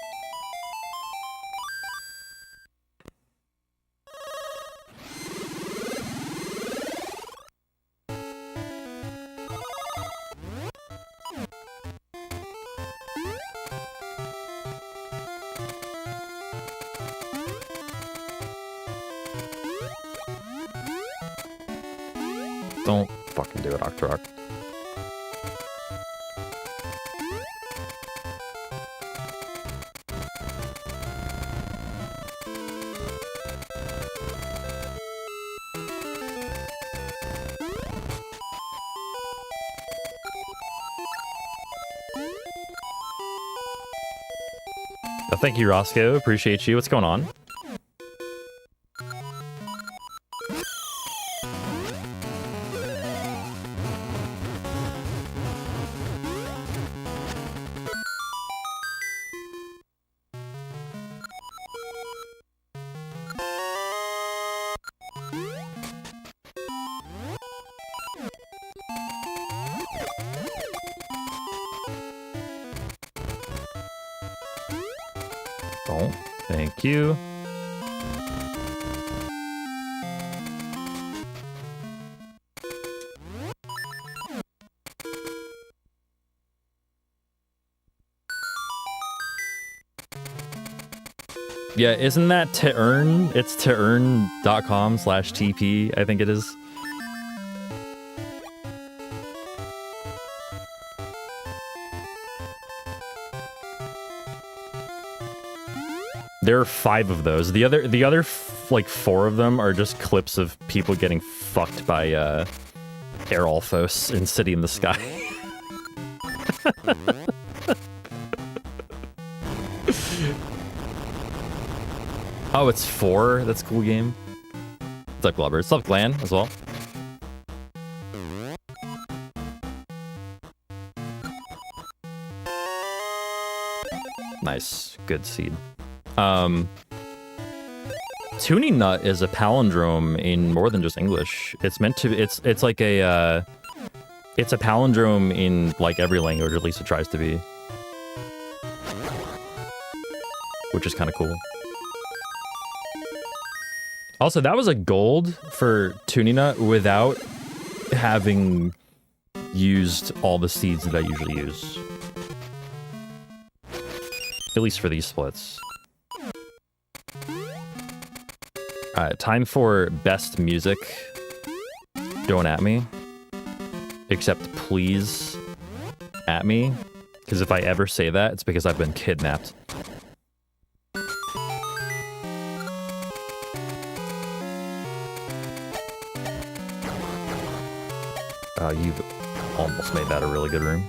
Don't fucking do it, Octorok. Thank you, Roscoe. Appreciate you. What's going on? Oh, thank you. Yeah, isn't that to earn? It's to earn.com/TP, I think it is. There are 5 of those. The other like 4 of them are just clips of people getting fucked by Aerolphos in City in the Sky. Oh, it's 4? That's a cool game. What's up, Glubber? What's up, Glan, as well? Nice. Good seed. Tuning Nut is a palindrome in more than just English. It's meant to... It's like a... it's a palindrome in, like, every language, or at least it tries to be. Which is kind of cool. Also, that was a gold for Tuning Nut without having used all the seeds that I usually use. At least for these splits. Alright, time for best music. Don't at me. Except please at me. Because if I ever say that, it's because I've been kidnapped. You've almost made that a really good room.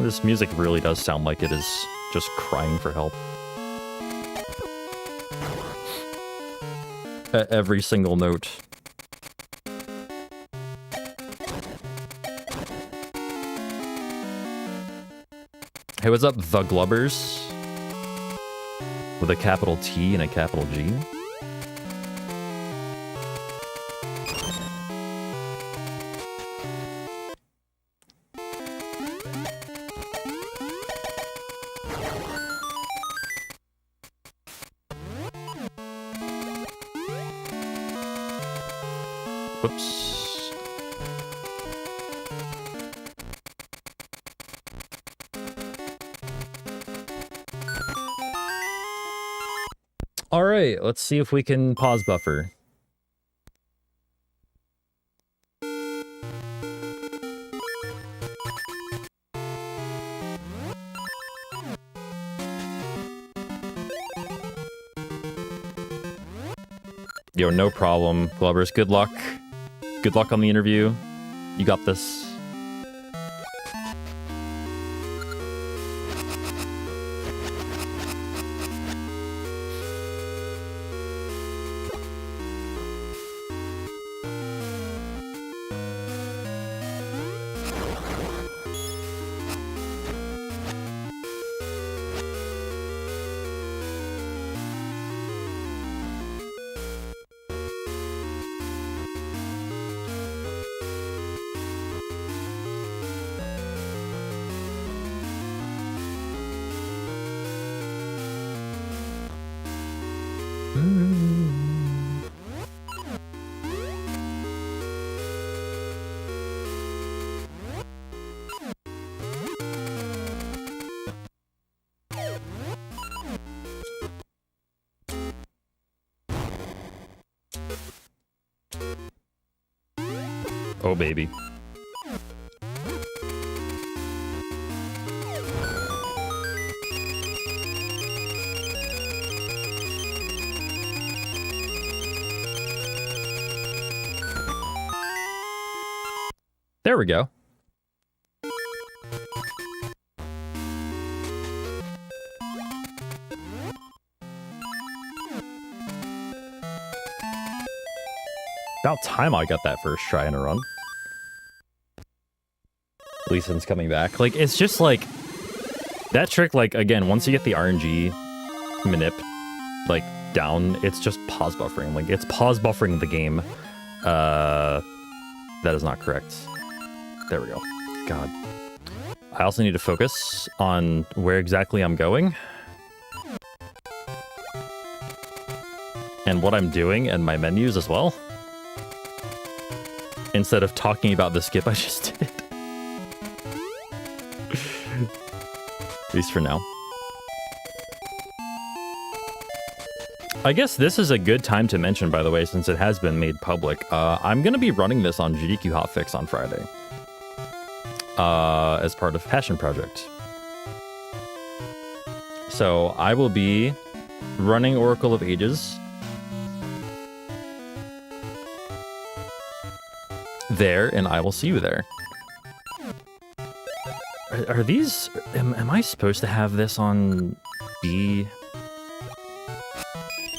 This music really does sound like it is just crying for help. At every single note. Hey, what's up, the Glubbers? With a capital T and a capital G. Whoops. All right, let's see if we can pause buffer. Yo, no problem, Glubbers. Good luck. Good luck on the interview. You got this. Oh, baby. There we go. About time I got that first try in a run. Leeson's coming back. Like, it's just like... That trick, like, again, once you get the RNG manip, like, down, it's just pause buffering. Like, it's pause buffering the game. That is not correct. There we go. God. I also need to focus on where exactly I'm going. And what I'm doing and my menus as well. Instead of talking about the skip I just did. At least for now. I guess this is a good time to mention, by the way, since it has been made public. I'm going to be running this on GDQ Hotfix on Friday. As part of Passion Project. So I will be running Oracle of Ages there, and I will see you there. Are these... Am I supposed to have this on B?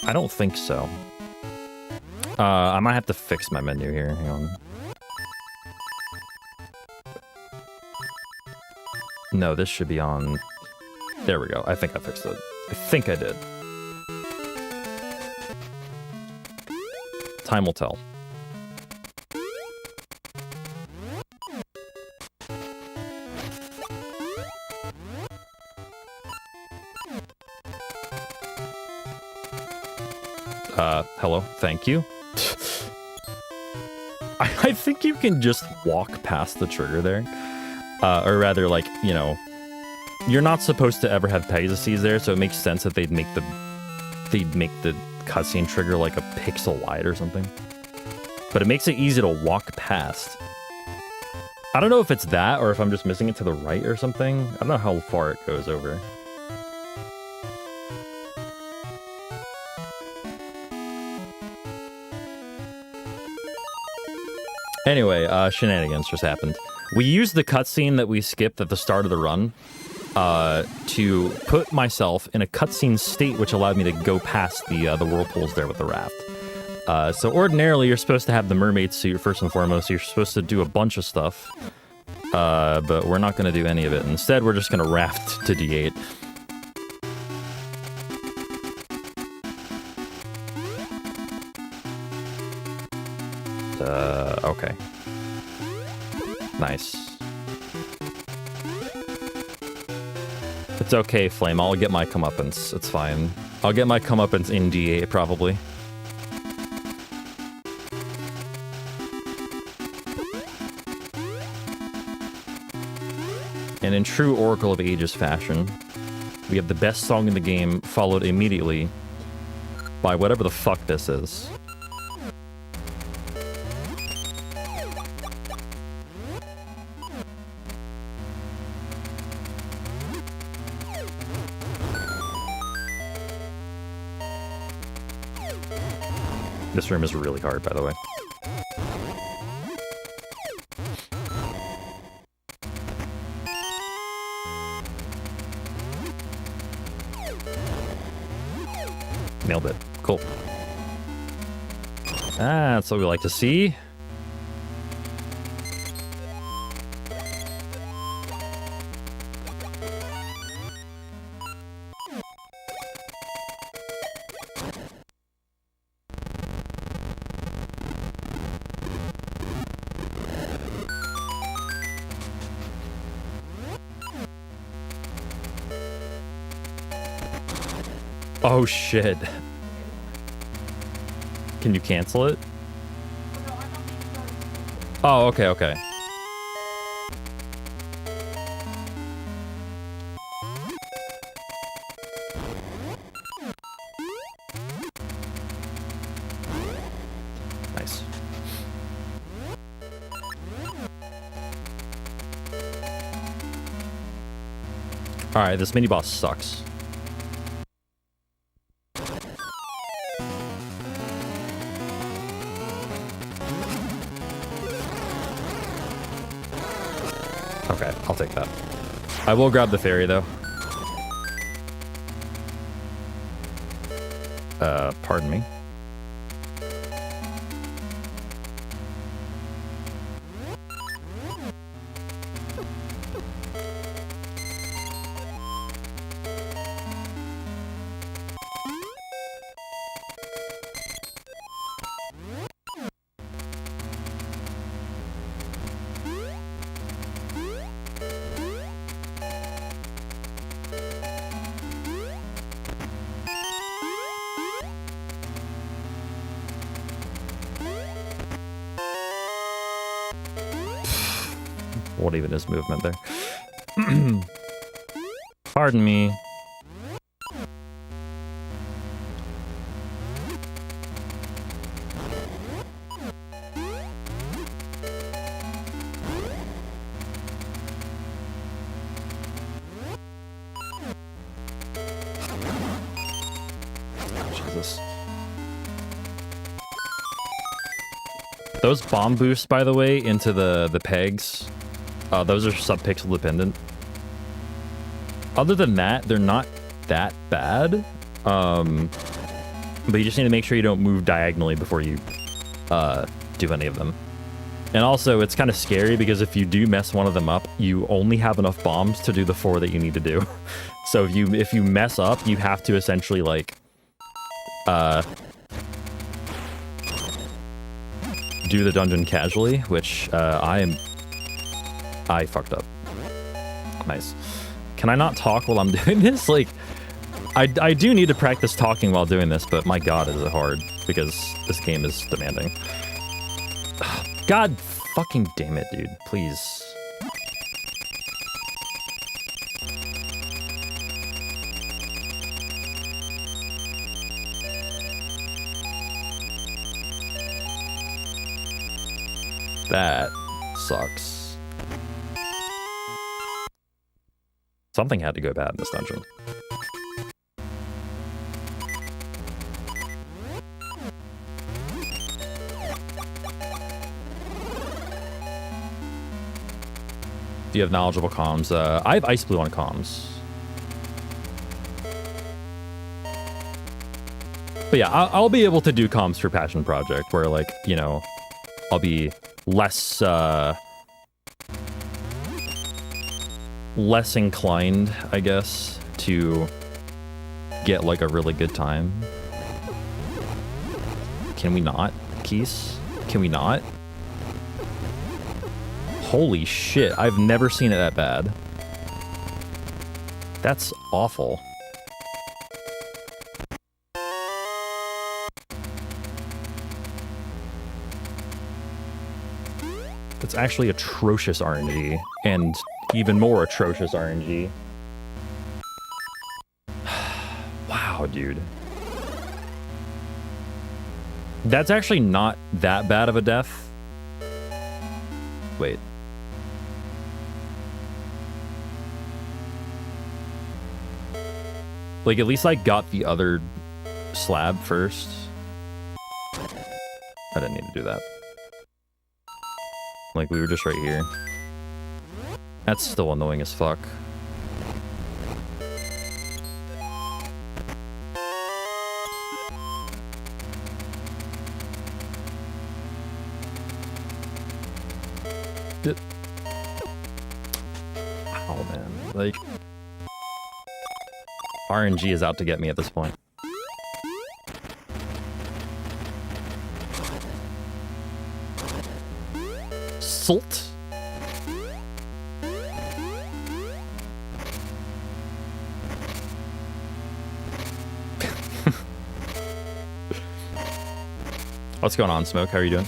I don't think so. I might have to fix my menu here. Hang on. No, this should be on... There we go. I think I fixed it. I think I did. Time will tell. Hello. Thank you. I think you can just walk past the trigger there. Or rather, like, you know, you're not supposed to ever have Pegasies there, so it makes sense that they'd make the cutscene trigger like a pixel wide or something. But it makes it easy to walk past. I don't know if it's that or if I'm just missing it to the right or something. I don't know how far it goes over. Anyway, shenanigans just happened. We used the cutscene that we skipped at the start of the run to put myself in a cutscene state, which allowed me to go past the whirlpools there with the raft. So ordinarily, you're supposed to have the mermaid suit first and foremost. You're supposed to do a bunch of stuff, but we're not going to do any of it. Instead, we're just going to raft to D8. Okay. Nice. It's okay, Flame. I'll get my comeuppance. It's fine. I'll get my comeuppance in D8, probably. And in true Oracle of Ages fashion, we have the best song in the game, followed immediately by whatever the fuck this is. This room is really hard, by the way. Nailed it. Cool. That's what we like to see. Oh shit. Can you cancel it? Oh, okay, okay. Nice. Alright, this mini-boss sucks. Okay, I'll take that. I will grab the fairy, though. Pardon me. what even is movement there. Pardon me. Jesus. Those bomb boosts, by the way, into the pegs, those are sub-pixel dependent. Other than that, they're not that bad. But you just need to make sure you don't move diagonally before you do any of them. And also, it's kind of scary because if you do mess one of them up, you only have enough bombs to do the 4 that you need to do. So if you mess up, you have to essentially like do the dungeon casually, which I fucked up. Nice. Can I not talk while I'm doing this? Like, I do need to practice talking while doing this, but my god, is it hard because this game is demanding. God fucking damn it, dude. Please. That sucks. Something had to go bad in this dungeon. Do you have knowledgeable comms? I have Ice Blue on comms. But yeah, I'll be able to do comms for Passion Project, where, like, you know, I'll be less less inclined, I guess, to get like a really good time. Can we not, Keys? Can we not? Holy shit, I've never seen it that bad. That's awful. It's actually atrocious RNG, and even more atrocious RNG. Wow, dude. That's actually not that bad of a death. Wait. Like, at least I got the other slab first. I didn't need to do that. Like, we were just right here. That's still annoying as fuck. Ow, man. Like, RNG is out to get me at this point. Salt? What's going on, Smoke? How are you doing?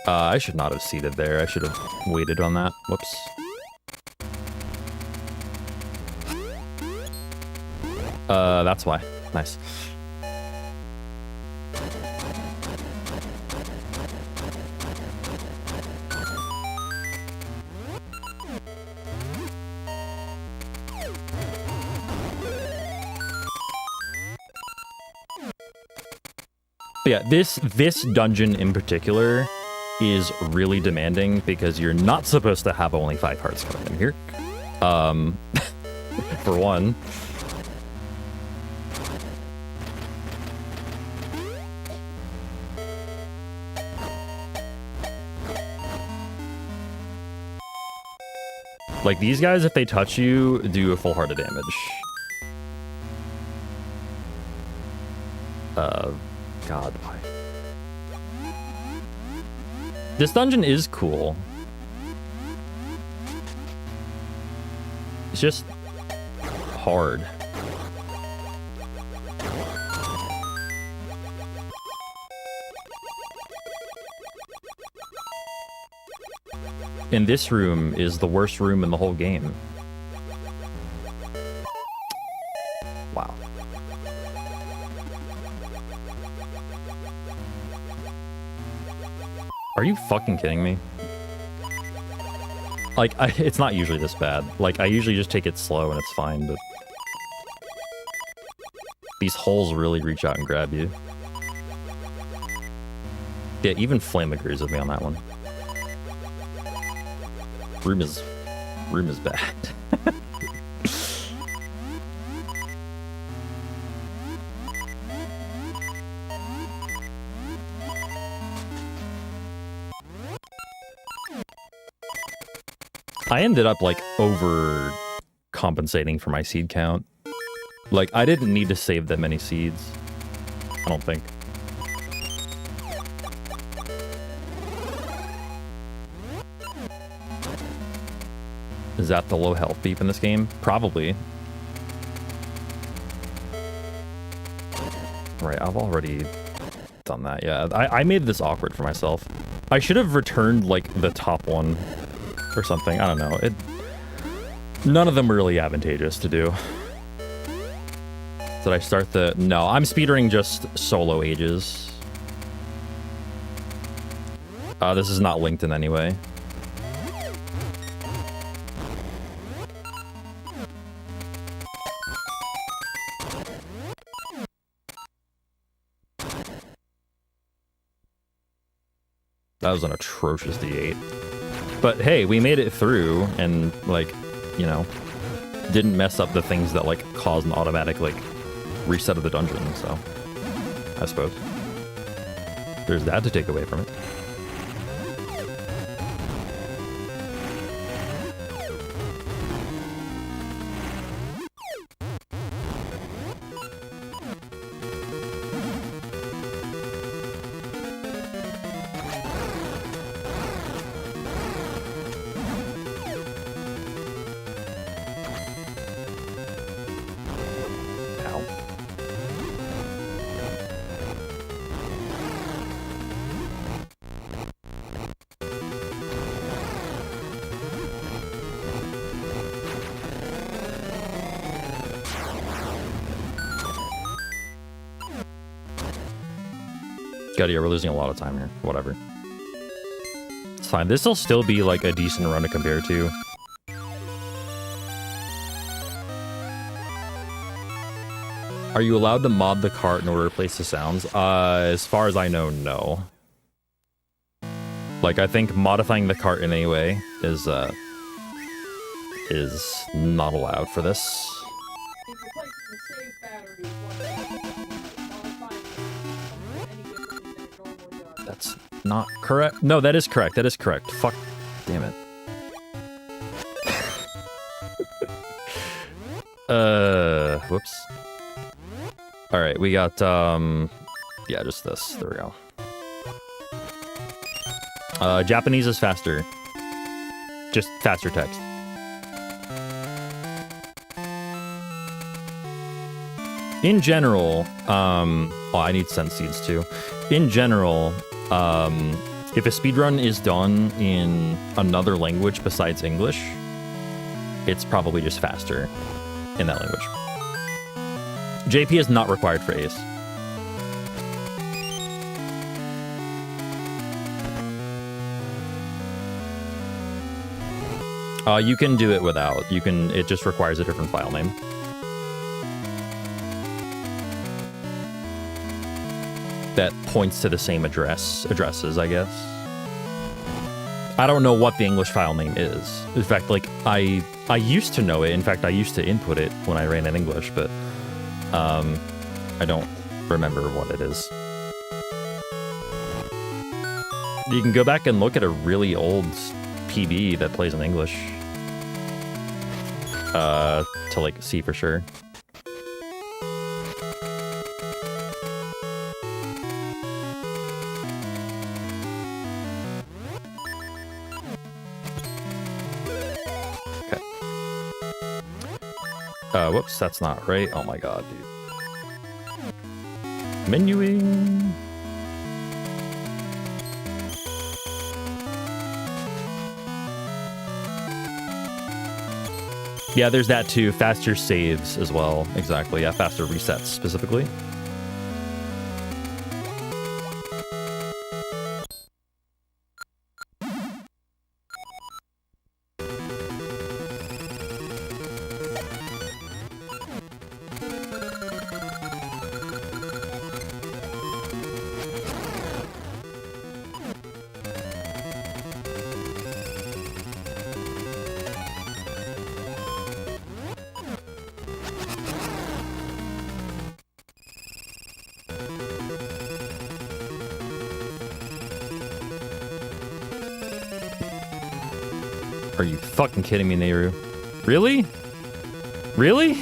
I should not have seated there. I should have waited on that. Whoops. That's why. Nice. But yeah, this dungeon in particular is really demanding because you're not supposed to have only 5 hearts coming in here. For one. Like, these guys, if they touch you, do a full heart of damage. God, why? This dungeon is cool. It's just hard. in this room is the worst room in the whole game. Wow. Are you fucking kidding me? Like, it's not usually this bad. Like, I usually just take it slow and it's fine, but... these holes really reach out and grab you. Yeah, even Flame agrees with me on that one. Room is bad. I ended up, like, overcompensating for my seed count. Like, I didn't need to save that many seeds. I don't think. Is that the low health beep in this game? Probably. Right, I've already done that, yeah. I made this awkward for myself. I should have returned, like, the top one or something. I don't know. None of them were really advantageous to do. Did I start the... No, I'm speedrunning just solo ages. This is not linked in any way. That was an atrocious D8. But hey, we made it through and, like, you know, didn't mess up the things that, like, cause an automatic, like, reset of the dungeon, so I suppose. There's that to take away from it. God, yeah, we're losing a lot of time here. Whatever. It's fine. This'll still be, like, a decent run to compare to. Are you allowed to mod the cart in order to replace the sounds? As far as I know, no. Like, I think modifying the cart in any way is not allowed for this. That's not correct. No, that is correct. That is correct. Fuck. Damn it. Whoops. All right, we got, yeah, just this. There we go. Japanese is faster. Just faster text. In general, oh, I need sense seeds too. In general, if a speedrun is done in another language besides English, it's probably just faster in that language. JP is not required for Ace. You can do it without. You can. It just requires a different file name. That points to the same addresses, I guess. I don't know what the English file name is. In fact, like, I used to know it. In fact, I used to input it when I ran in English, but I don't remember what it is. You can go back and look at a really old PB that plays in English to, like, see for sure. Whoops, that's not right. Oh my god, dude. Menuing. Yeah, there's that too. Faster saves as well. Exactly. Yeah, faster resets specifically. Are you fucking kidding me, Nehru? Really? Really?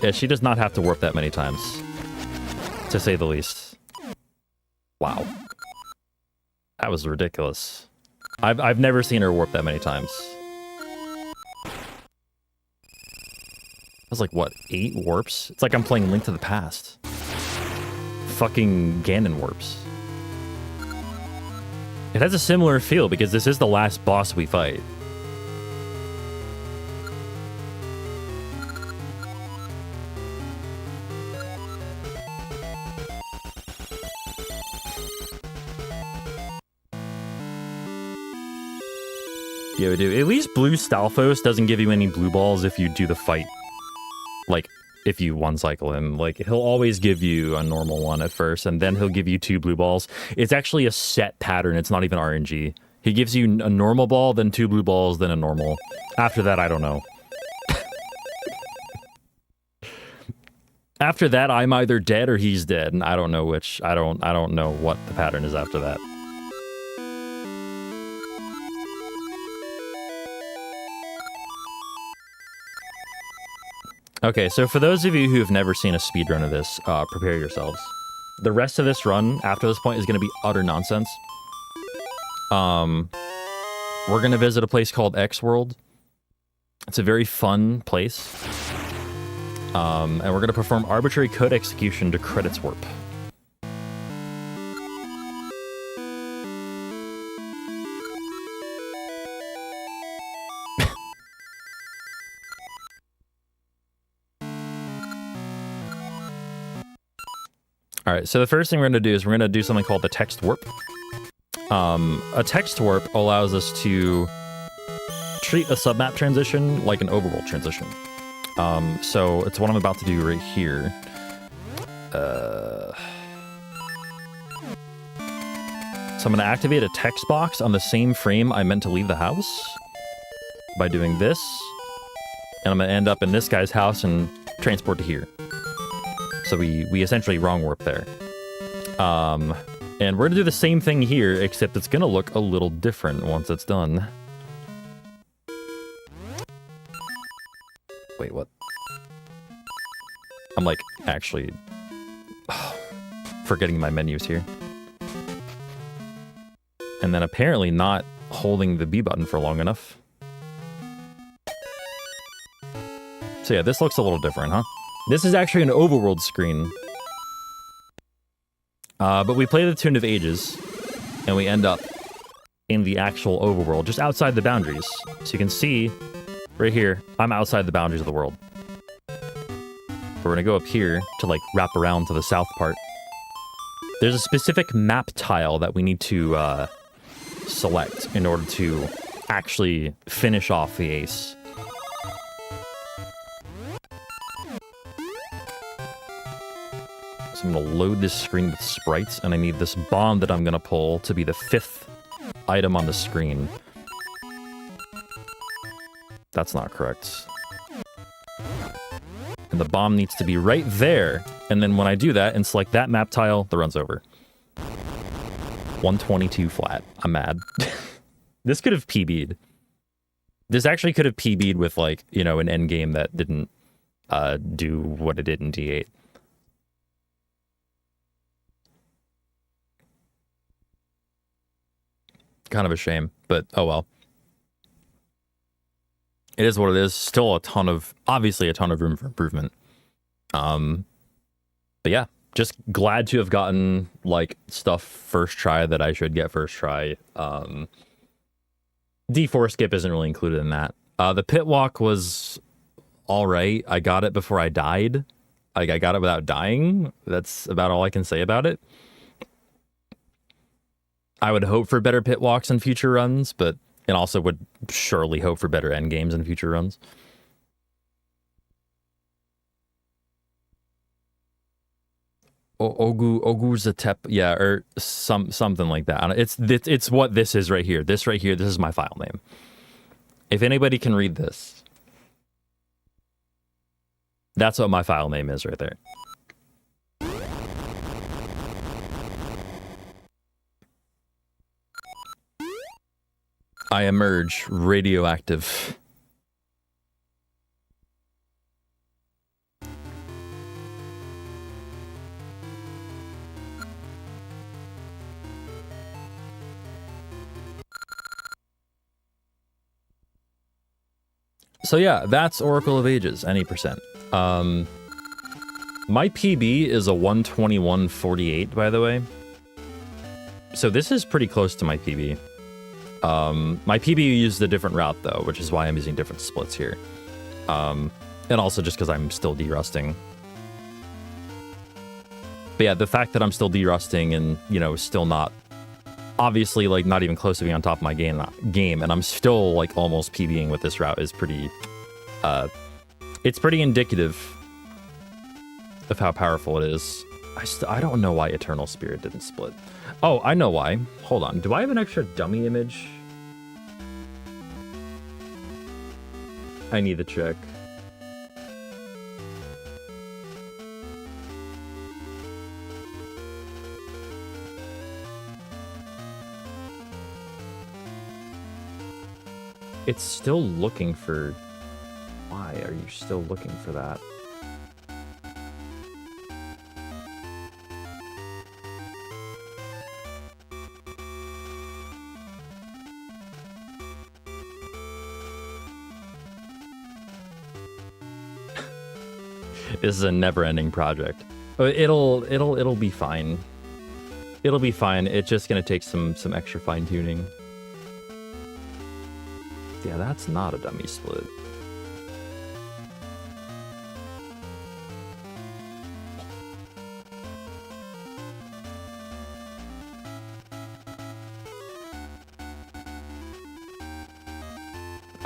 Yeah, she does not have to warp that many times, to say the least. Wow. That was ridiculous. I've never seen her warp that many times. That was like, what, 8 warps? It's like I'm playing Link to the Past. Fucking Ganon warps. It has a similar feel because this is the last boss we fight. Yo, dude, at least Blue Stalfos doesn't give you any blue balls if you do the fight. Like, if you one cycle him. Like, he'll always give you a normal one at first, and then he'll give you 2 blue balls. It's actually a set pattern. It's not even RNG. He gives you a normal ball, then 2 blue balls, then a normal. After that, I don't know. After that, I'm either dead or he's dead, and I don't know which. I don't know what the pattern is after that. Okay, so for those of you who have never seen a speedrun of this, prepare yourselves. The rest of this run, after this point, is going to be utter nonsense. We're going to visit a place called X World. It's a very fun place. And we're going to perform arbitrary code execution to credits warp. All right, so the first thing we're going to do is we're going to do something called the text warp. A text warp allows us to treat a submap transition like an overworld transition. So it's what I'm about to do right here. So I'm going to activate a text box on the same frame I meant to leave the house by doing this. And I'm going to end up in this guy's house and transport to here. So we essentially wrong warp there. And we're gonna do the same thing here, except it's gonna look a little different once it's done. Wait, what? I'm like, actually forgetting my menus here. And then apparently not holding the B button for long enough. So yeah, this looks a little different, huh? This is actually an overworld screen. But we play the Tune of Ages, and we end up in the actual overworld, just outside the boundaries. So you can see, right here, I'm outside the boundaries of the world. We're gonna go up here to, like, wrap around to the south part. There's a specific map tile that we need to select in order to actually finish off the ace. I'm going to load this screen with sprites, and I need this bomb that I'm going to pull to be the 5th item on the screen. That's not correct. And the bomb needs to be right there, and then when I do that and select that map tile, the run's over. 122 flat. I'm mad. This could have PB'd. This actually could have PB'd with, like, you know, an endgame that didn't do what it did in D8. Kind of a shame, but oh well. It is what it is. Still obviously a ton of room for improvement. But yeah, just glad to have gotten like stuff first try that I should get first try. D4 skip isn't really included in that. The pit walk was all right. I got it before I died. Like, I got it without dying. That's about all I can say about it. I would hope for better pit walks in future runs, but and also would surely hope for better end games in future runs. Oguzatep, yeah, or something like that. It's what this is right here. This right here. This is my file name. If anybody can read this, that's what my file name is right there. I emerge radioactive. So yeah, that's Oracle of Ages, any percent. My PB is a 121.48, by the way. So this is pretty close to my PB. My PB used a different route, though, which is why I'm using different splits here. And also just because I'm still derusting. But yeah, the fact that I'm still derusting and, you know, still not... obviously, like, not even close to being on top of my game, and I'm still, like, almost PBing with this route is pretty... it's pretty indicative of how powerful it is. I don't know why Eternal Spirit didn't split. Oh, I know why. Hold on. Do I have an extra dummy image? I need to check. It's still looking for... Why are you still looking for that? This is a never-ending project. It'll be fine. It'll be fine. It's just gonna take some extra fine-tuning. Yeah, that's not a dummy split.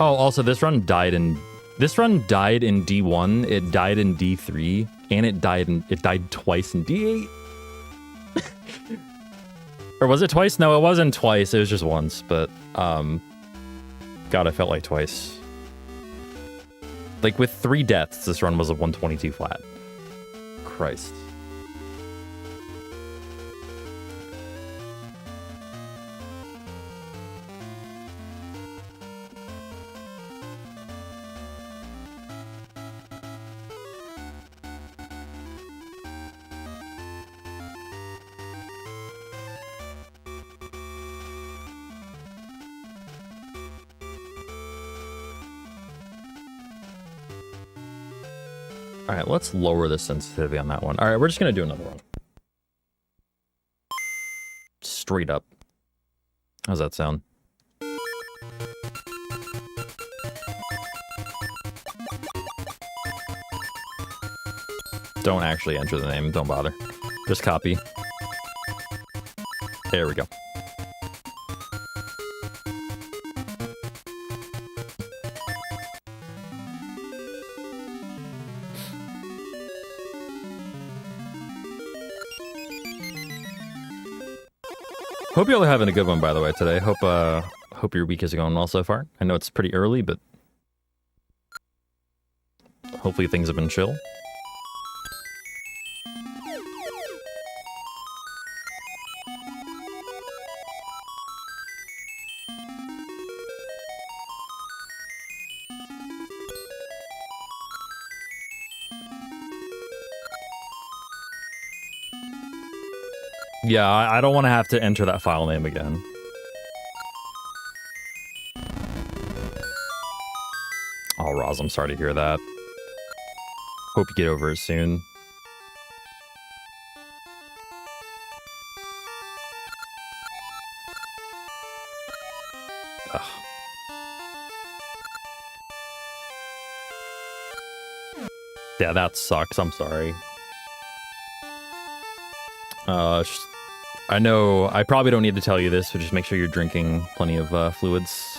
Oh, also this run died in D1, it died in D3, and it died twice in D8. Or was it twice? No, it wasn't twice. It was just once, but God, I felt like twice. Like with 3 deaths, this run was a 122 flat. Christ. All right, let's lower the sensitivity on that one. All right, we're just going to do another one. Straight up. How's that sound? Don't actually enter the name. Don't bother. Just copy. There we go. Hope you're all having a good one, by the way, today. Hope your week is going well so far. I know it's pretty early, but hopefully things have been chill. Yeah, I don't want to have to enter that file name again. Oh, Roz, I'm sorry to hear that. Hope you get over it soon. Ugh. Yeah, that sucks. I'm sorry. I know I probably don't need to tell you this, but just make sure you're drinking plenty of fluids.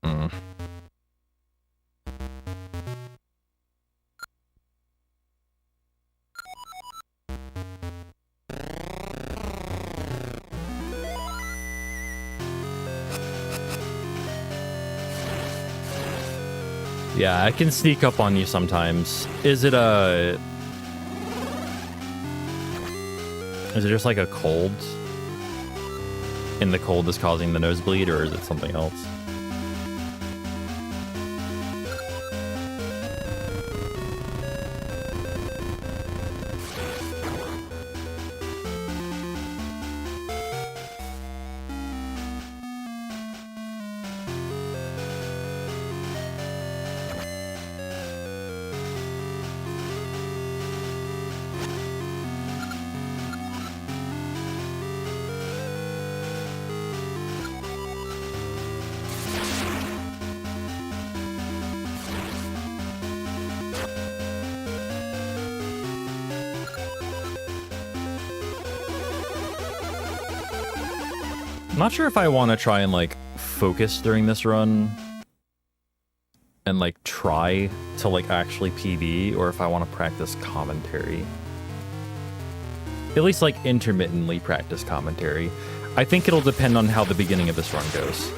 Mm. Yeah, I can sneak up on you sometimes. Is it just like a cold? And the cold is causing the nosebleed, or is it something else? I'm not sure if I want to try and like focus during this run and like try to like actually PB, or if I want to practice commentary. At least like intermittently practice commentary. I think it'll depend on how the beginning of this run goes.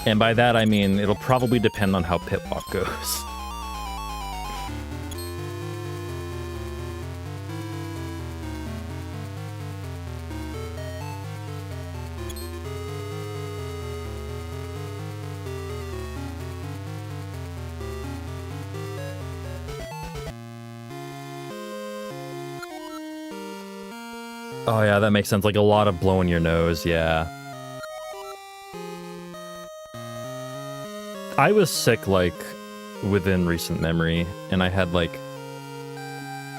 And by that I mean it'll probably depend on how pit walk goes. Oh yeah, that makes sense. Like a lot of blowing your nose, yeah. I was sick like within recent memory, and I had like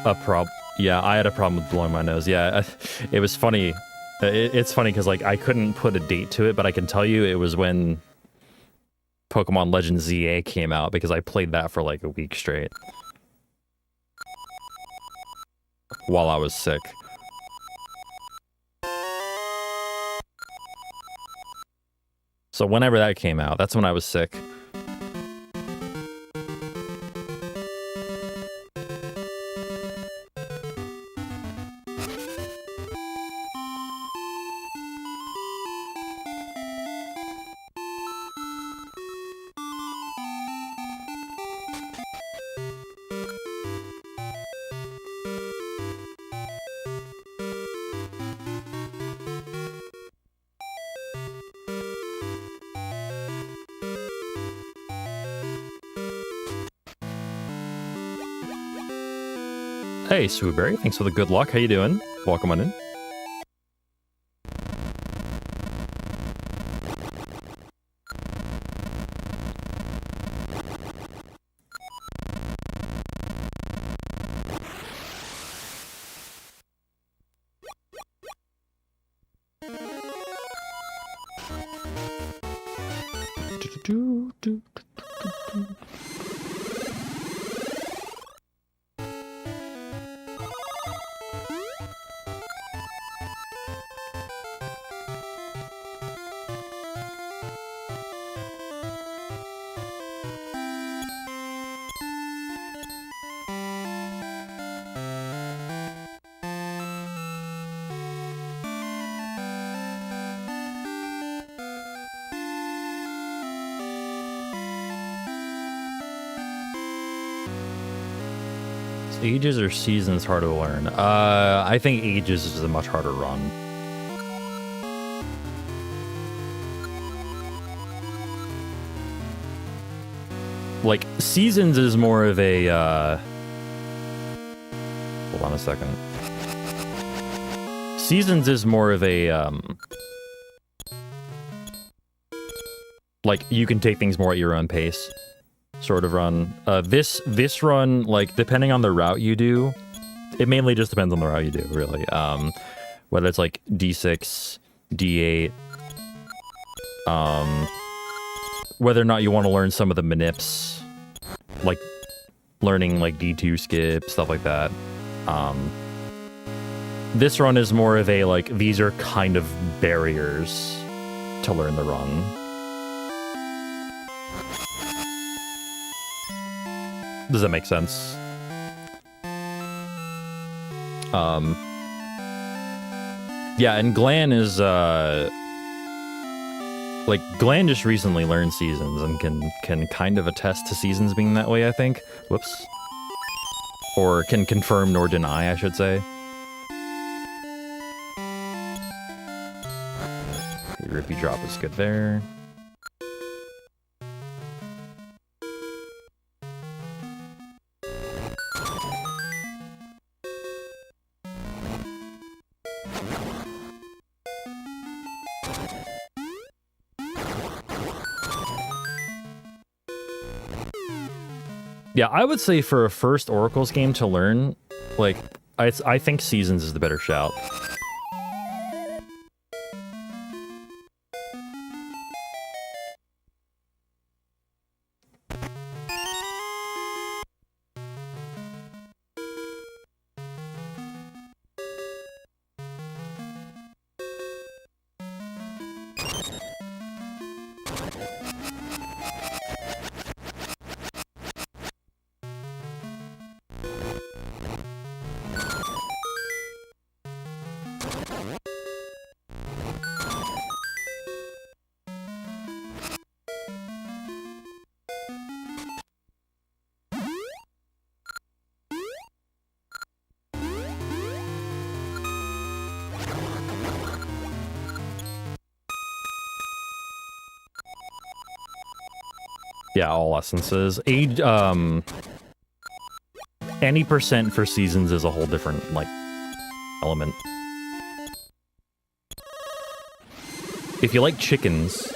a yeah, I had a problem with blowing my nose. Yeah, it was funny. It's funny because like I couldn't put a date to it, but I can tell you it was when Pokemon Legends ZA came out, because I played that for like a week straight while I was sick. So whenever that came out, that's when I was sick. Hey, Swooberry, thanks for the good luck. How you doing? Welcome on in. Ages or seasons harder to learn? I think Ages is a much harder run. Like, Seasons is more of a, hold on a second. Seasons is more of a, like you can take things more at your own pace sort of run. This run, like depending on the route you do, it mainly just depends on the route you do, really. Whether it's like D6, D8, whether or not you want to learn some of the manips, like learning like D2 skip, stuff like that. This run is more of a like, these are kind of barriers to learn the run. Does that make sense? Yeah, and Glan is, like, Glan just recently learned Seasons and can kind of attest to Seasons being that way, I think. Whoops. Or can confirm nor deny, I should say. Rippy drop is good there. Yeah, I would say for a first Oracles game to learn, like, I think Seasons is the better shout. Yeah, all essences. Any percent for Seasons is a whole different, like, element. If you like chickens...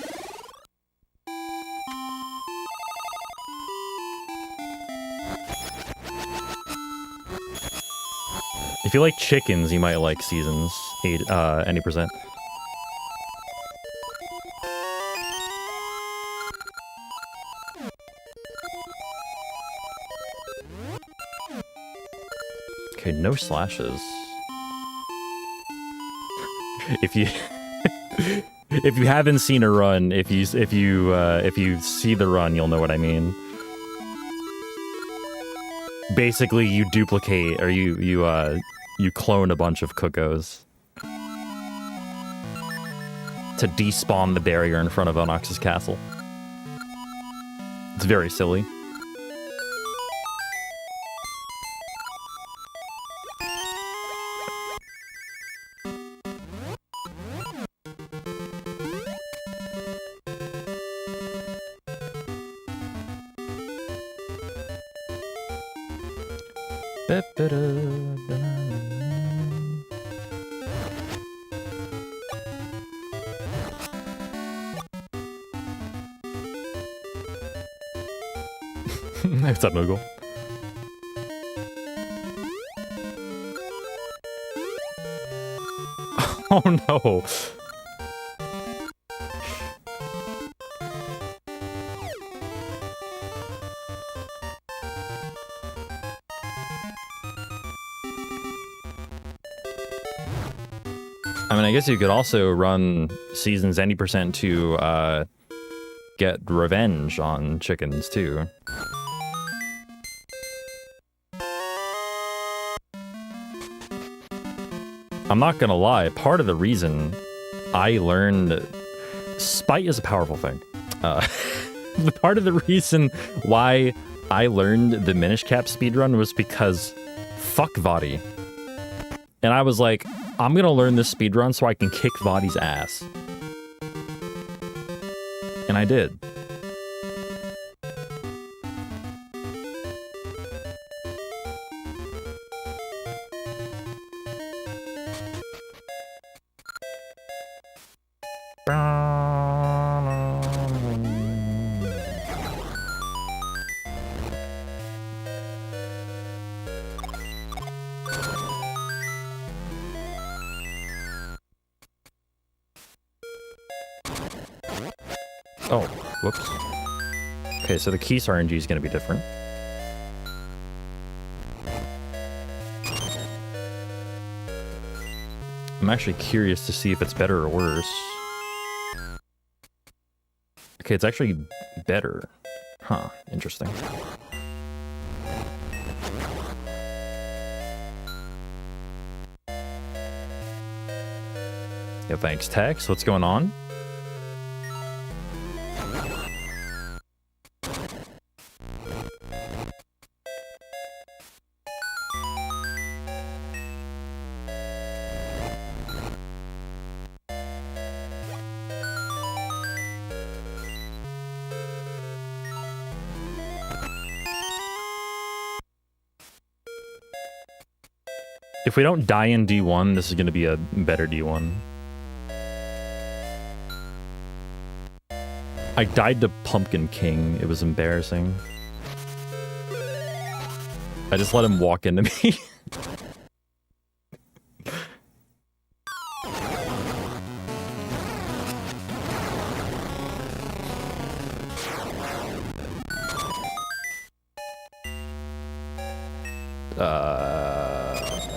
If you like chickens, you might like Seasons, any percent. Okay, no slashes. If you if you haven't seen a run, if you see the run, you'll know what I mean. Basically, you duplicate or you clone a bunch of Cuckoos to despawn the barrier in front of Onox's castle. It's very silly. What's up, Moogle? Oh no! I mean, I guess you could also run Seasons any percent to get revenge on chickens too. I'm not gonna lie, part of the reason I learned... Spite is a powerful thing. The part of the reason why I learned the Minish Cap speedrun was because fuck Vadi. And I was like, I'm gonna learn this speedrun so I can kick Vadi's ass. And I did. Oh, whoops. Okay, so the Keys RNG is going to be different. I'm actually curious to see if it's better or worse. Okay, it's actually better. Huh, interesting. Yeah, thanks, Tex. What's going on? If we don't die in D1, this is going to be a better D1. I died to Pumpkin King. It was embarrassing. I just let him walk into me.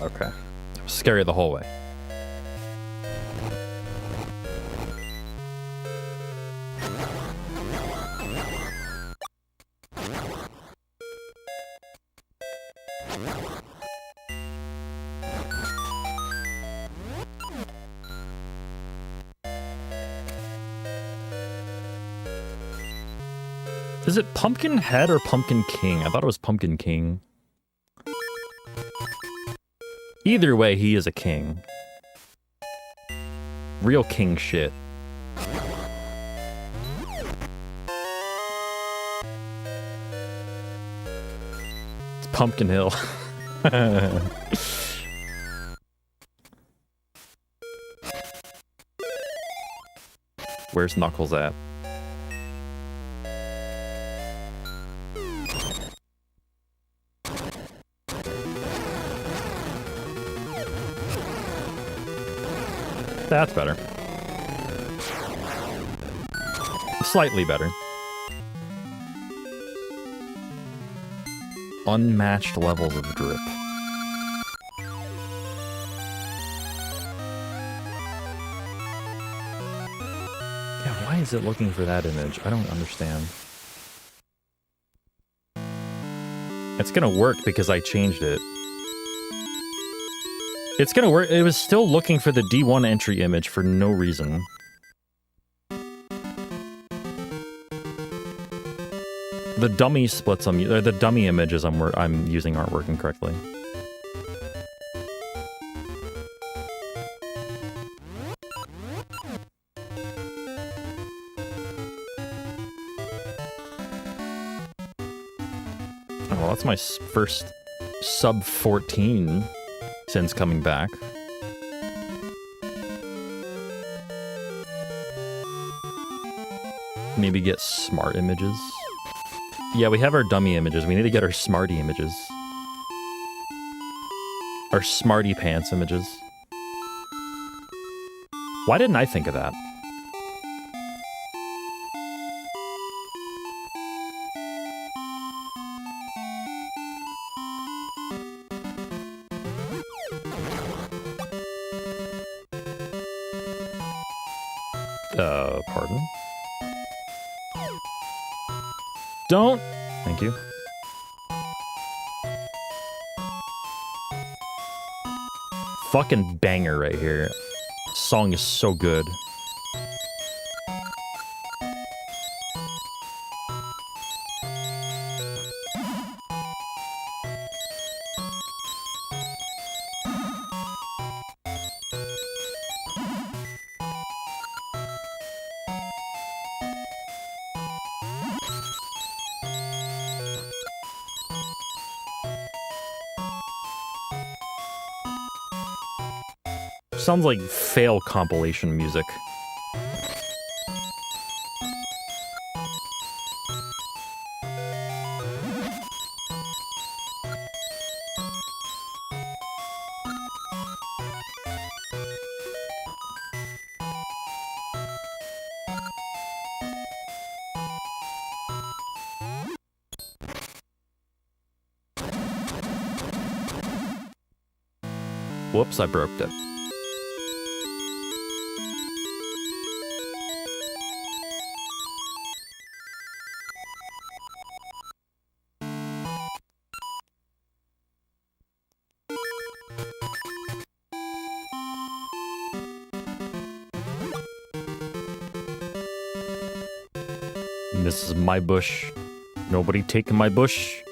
Okay. It was scary the whole way. Is it Pumpkin Head or Pumpkin King? I thought it was Pumpkin King. Either way, he is a king. Real king shit. It's Pumpkin Hill. Where's Knuckles at? That's better. Slightly better. Unmatched levels of drip. Yeah, why is it looking for that image? I don't understand. It's gonna work because I changed it. It's gonna work. It was still looking for the D1 entry image for no reason. The dummy splits or the dummy images I'm using aren't working correctly. Oh, well, that's my first sub 14 since coming back. Maybe get smart images. Yeah, we have our dummy images. We need to get our smarty images. Our smarty pants images. Why didn't I think of that? Pardon? Don't! Thank you. Fucking banger right here. Song is so good. Sounds like fail compilation music. Whoops, I broke it. And this is my bush. Nobody taking my bush.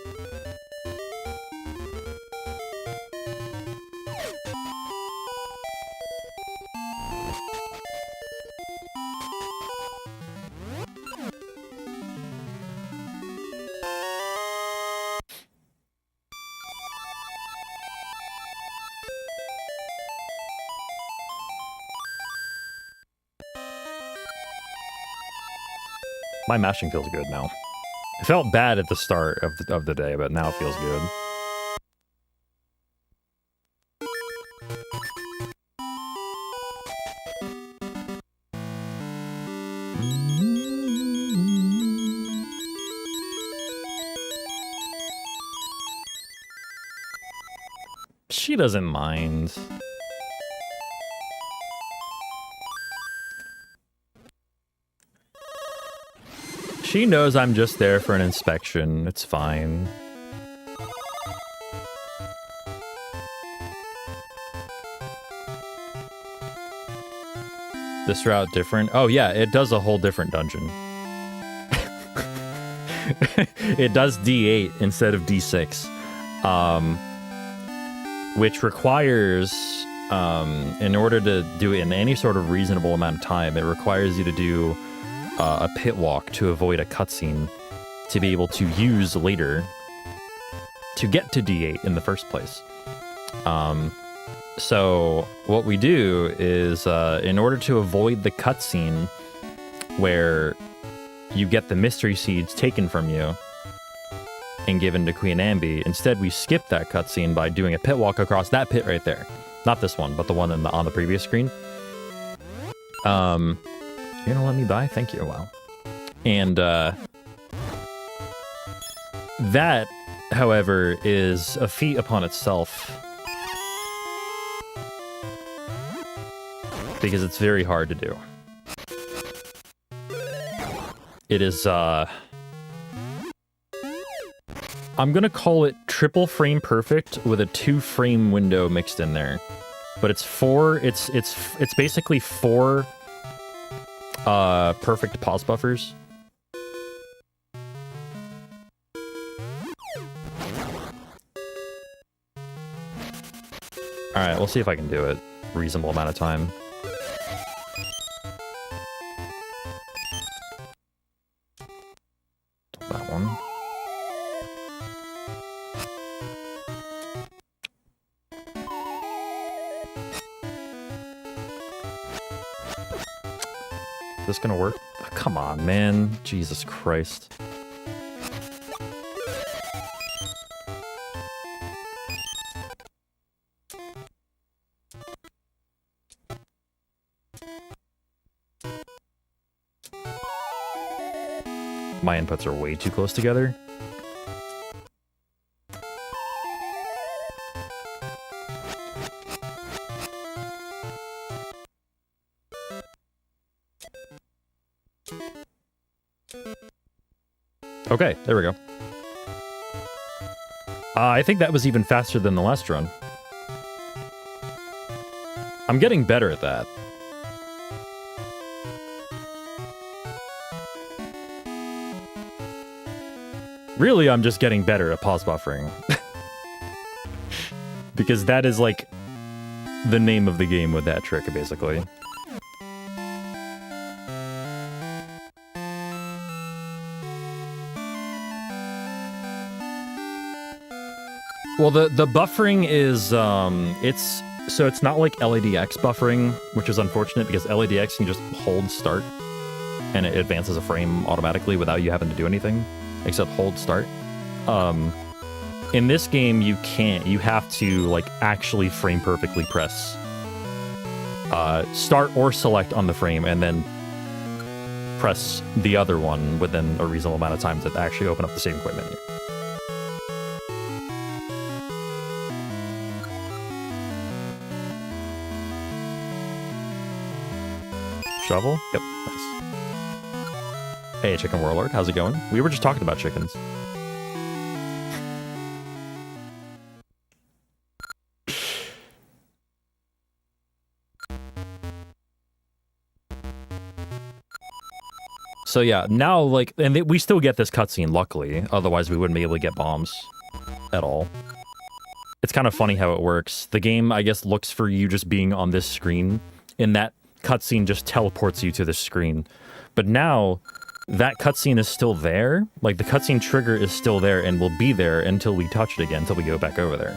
My mashing feels good now. It felt bad at the start of the day, but now it feels good. She doesn't mind. She knows I'm just there for an inspection. It's fine. This route different? Oh yeah, it does a whole different dungeon. It does D8 instead of D6. Which requires, in order to do it in any sort of reasonable amount of time, it requires you to do a pit walk to avoid a cutscene to be able to use later to get to D8 in the first place. So what we do is, in order to avoid the cutscene where you get the mystery seeds taken from you and given to Queen Ambi, instead we skip that cutscene by doing a pit walk across that pit right there. Not this one, but the one on the previous screen. You're gonna let me buy? Thank you. Wow. And that, however, is a feat upon itself. Because it's very hard to do. It is, I'm gonna call it triple frame perfect with a 2-frame window mixed in there. But it's basically 4 perfect pause buffers. Alright, we'll see if I can do it. Reasonable amount of time. That one. Is this gonna work? Oh, come on, man. Jesus Christ. My inputs are way too close together. Okay, there we go. I think that was even faster than the last run. I'm getting better at that. Really, I'm just getting better at pause buffering. Because that is, like, the name of the game with that trick, basically. Well, the buffering is, it's not like LADX buffering, which is unfortunate because LADX can just hold start and it advances a frame automatically without you having to do anything except hold start. In this game, you can't. You have to, like, actually frame perfectly press start or select on the frame and then press the other one within a reasonable amount of time to actually open up the same quick menu. Shovel? Yep, nice. Hey, Chicken Warlord, how's it going? We were just talking about chickens. So yeah, now, like, and we still get this cutscene, luckily. Otherwise, we wouldn't be able to get bombs at all. It's kind of funny how it works. The game, I guess, looks for you just being on this screen, and that cutscene just teleports you to this screen. But now, that cutscene is still there. Like, the cutscene trigger is still there and will be there until we touch it again, until we go back over there.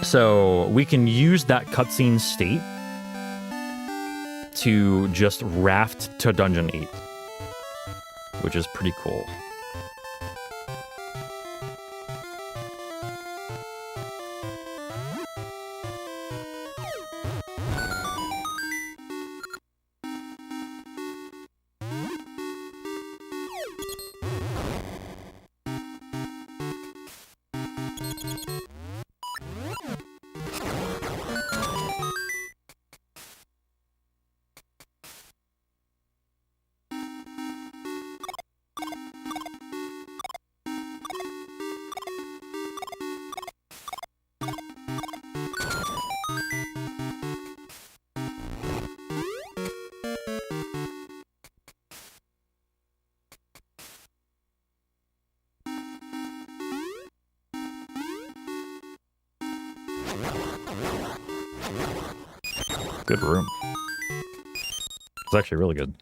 So we can use that cutscene state to just raft to Dungeon 8, which is pretty cool. Good room. It's actually really good.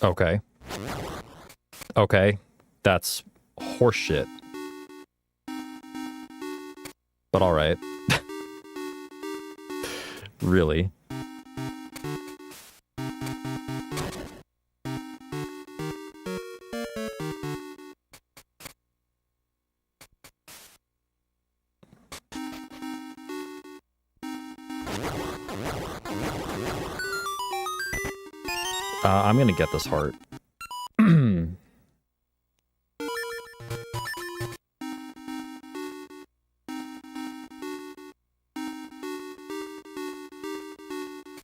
Okay. Okay. That's horseshit. But alright. Really? I'm gonna get this heart.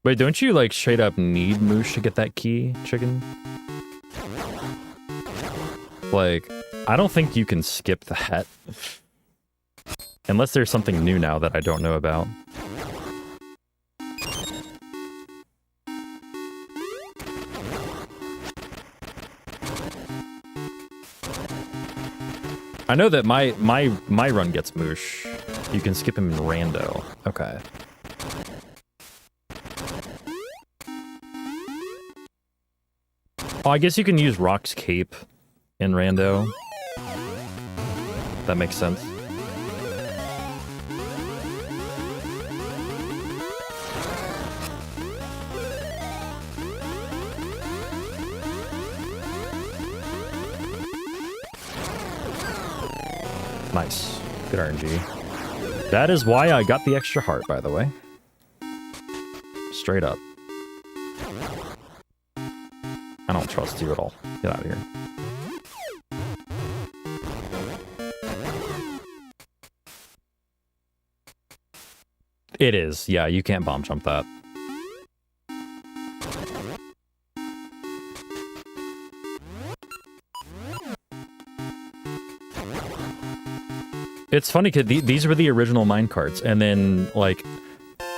Wait, don't you, like, straight up need Moosh to get that key, Chicken? Like, I don't think you can skip that. Unless there's something new now that I don't know about. I know that my run gets Moosh. You can skip him in rando. Okay. Oh, I guess you can use Rock's cape in rando. That makes sense. Nice. Good RNG. That is why I got the extra heart, by the way. Straight up. I don't trust you at all. Get out of here. It is. Yeah, you can't bomb jump that. It's funny because these were the original minecarts, and then, like,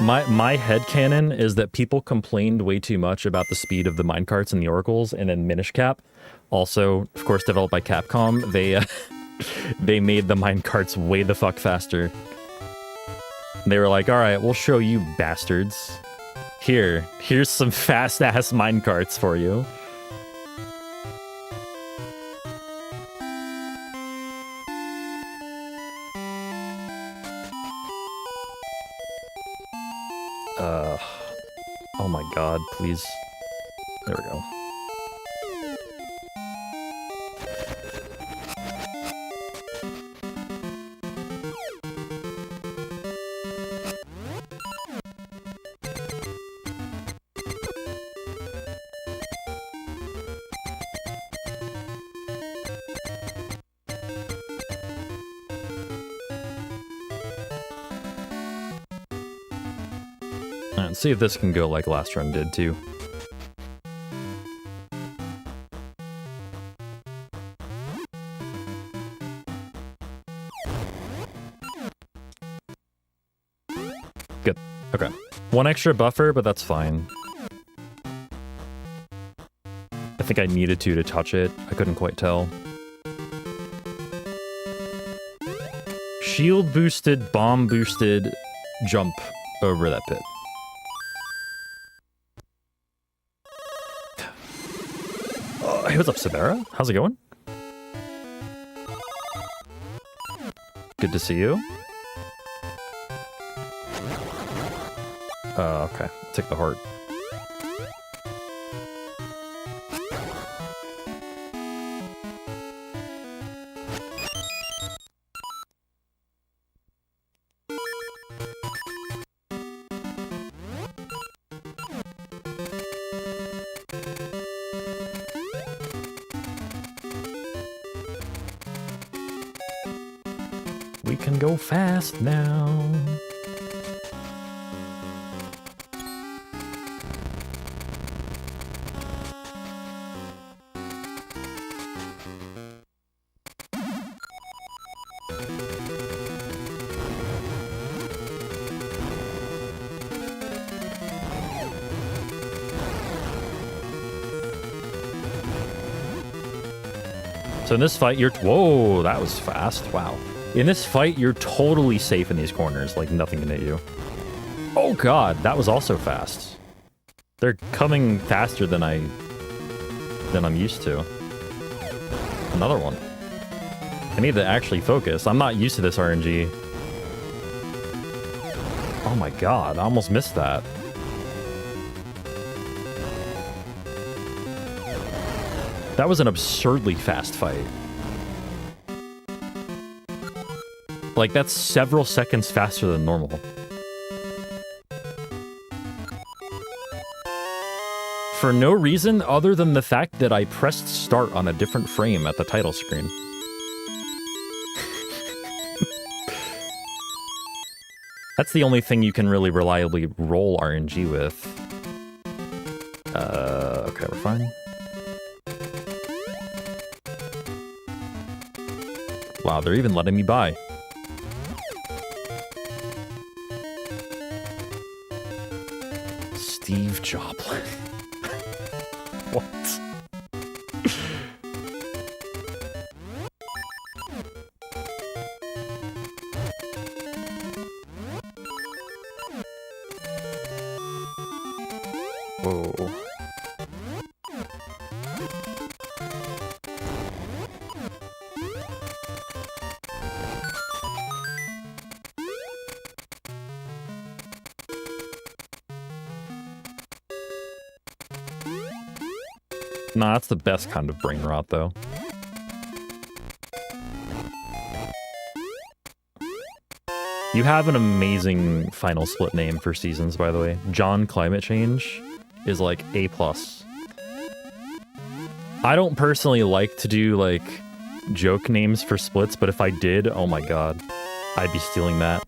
my headcanon is that people complained way too much about the speed of the minecarts and the oracles, and then Minish Cap, also, of course, developed by Capcom, they made the minecarts way the fuck faster. They were like, alright, we'll show you bastards. Here's some fast-ass minecarts for you. Oh my god, please. There we go. Let's see if this can go like last run did too. Good. Okay. One extra buffer, but that's fine. I think I needed to touch it. I couldn't quite tell. Shield boosted, bomb boosted, jump over that pit. Oh, hey, what's up, Sabera? How's it going? Good to see you. Okay. Take the heart. We can go fast now. So in this fight, you're... Whoa, that was fast. Wow. In this fight, you're totally safe in these corners. Like, nothing can hit you. Oh, God. That was also fast. They're coming faster than I'm used to. Another one. I need to actually focus. I'm not used to this RNG. Oh, my God. I almost missed that. That was an absurdly fast fight. Like, that's several seconds faster than normal. For no reason other than the fact that I pressed start on a different frame at the title screen. That's the only thing you can really reliably roll RNG with. Okay, we're fine. Wow, they're even letting me by. Steve Joplin. What? Whoa. Nah, that's the best kind of brain rot, though. You have an amazing final split name for seasons, by the way. John Climate Change is like A+. I don't personally like to do, like, joke names for splits, but if I did, oh my god, I'd be stealing that.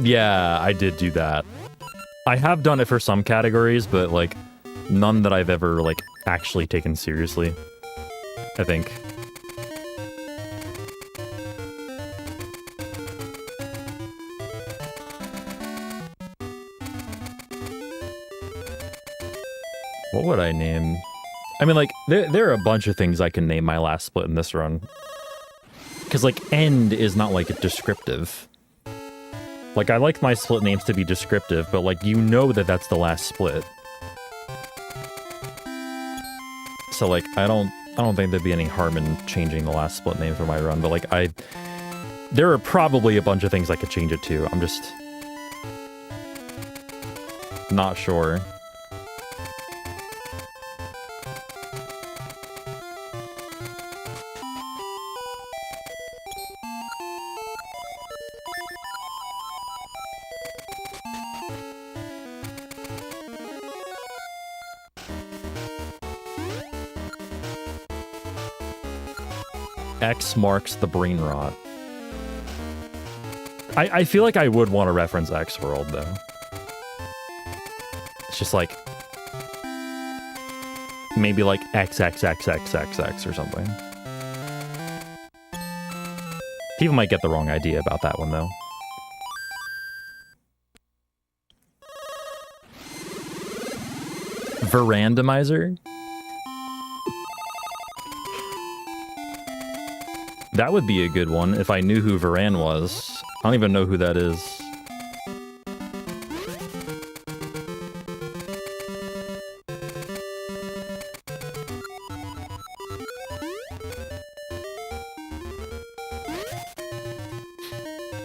Yeah, I did do that. I have done it for some categories, but, like, none that I've ever, like, actually taken seriously, I think. What would I name? I mean, like, there are a bunch of things I can name my last split in this run. Because, like, end is not, like, descriptive. Like, I like my split names to be descriptive, but, like, you know that that's the last split. So, like, I don't think there'd be any harm in changing the last split name for my run, but, like, there are probably a bunch of things I could change it to. I'm just not sure. X marks the brain rot. I feel like I would want to reference X World, though. It's just like... maybe like XXXXXX or something. People might get the wrong idea about that one, though. Verandomizer? That would be a good one if I knew who Varan was. I don't even know who that is.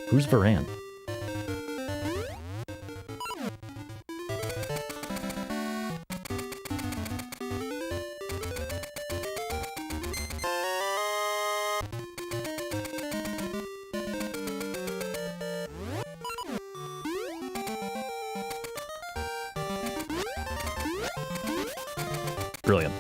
Who's Varan? Brilliant.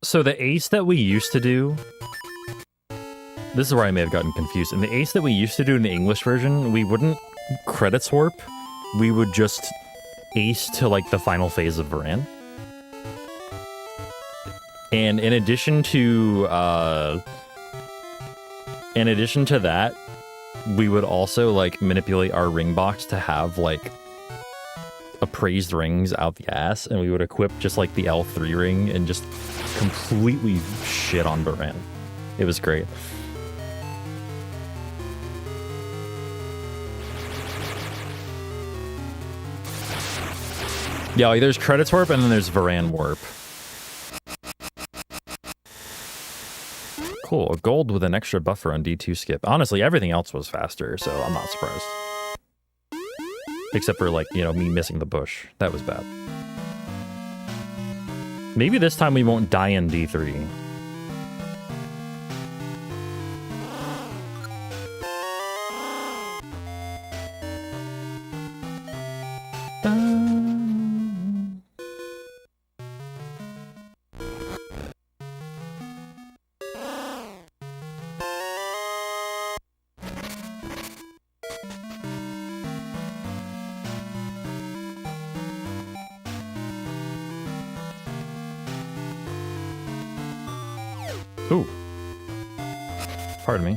So the ace that we used to do... This is where I may have gotten confused. In the ace that we used to do in the English version, we wouldn't credits warp. We would just ace to, like, the final phase of Varan. And in addition to that, we would also, like, manipulate our ring box to have, like, appraised rings out the ass, and we would equip just, like, the L3 ring and just completely shit on Varan. It was great. Yeah, like, there's credits warp and then there's Varan warp. Cool, a gold with an extra buffer on D2 skip. Honestly, everything else was faster, so I'm not surprised. Except for, like, you know, me missing the bush. That was bad. Maybe this time we won't die in D3. Ooh. Pardon me.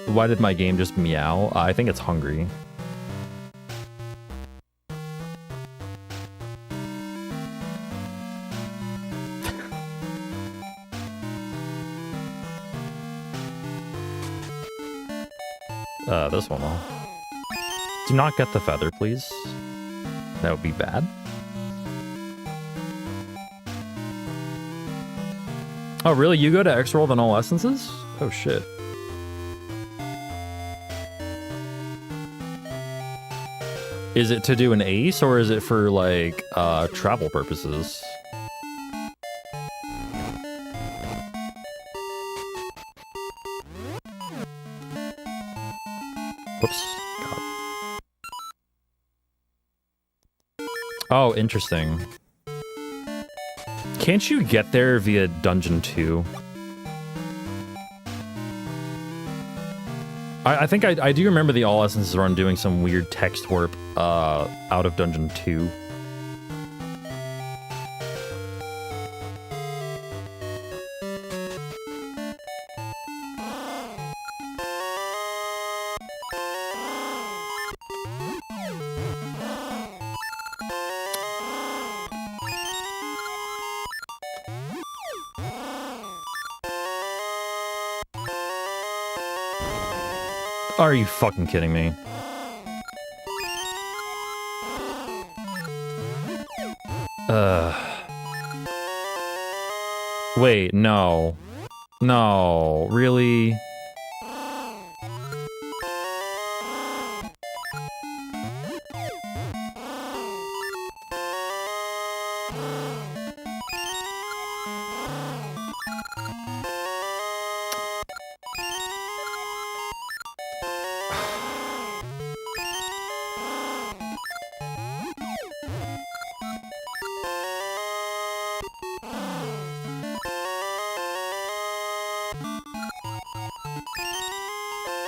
Why did my game just meow? I think it's hungry. This one will. Do not get the feather, please. That would be bad. Oh, really? You go to X-Roll on all essences? Oh, shit. Is it to do an ace, or is it for, like, travel purposes? Whoops. God. Oh, interesting. Can't you get there via Dungeon 2? I think I do remember the All Essences run doing some weird text warp out of Dungeon 2. Are you fucking kidding me? Wait, no. No, really?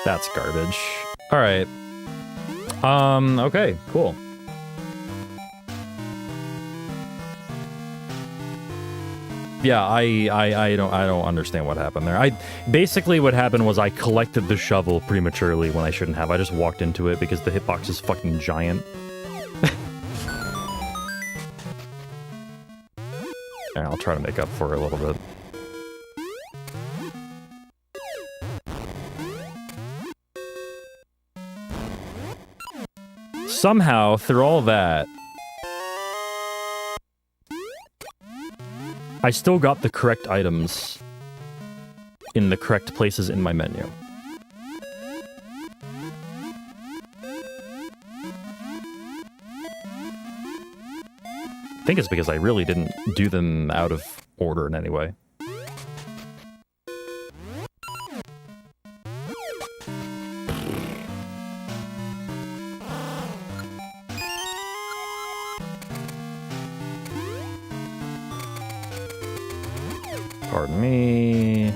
That's garbage. All right. Okay, cool. Yeah, I don't understand what happened there. Basically what happened was I collected the shovel prematurely when I shouldn't have. I just walked into it because the hitbox is fucking giant. And I'll try to make up for it a little bit. Somehow, through all that, I still got the correct items in the correct places in my menu. I think it's because I really didn't do them out of order in any way. Pardon me.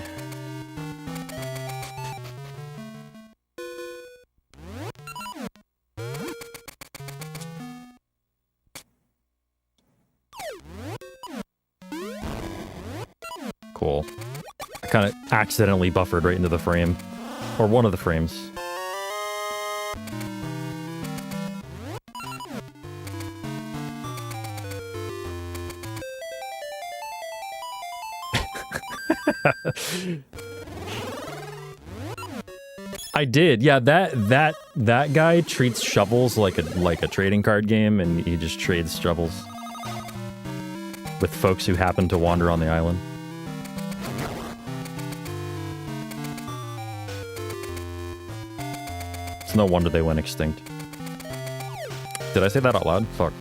Cool. I kind of accidentally buffered right into the frame. Or one of the frames. I did, yeah. That guy treats shovels like a trading card game, and he just trades shovels with folks who happen to wander on the island. It's no wonder they went extinct. Did I say that out loud? Fuck.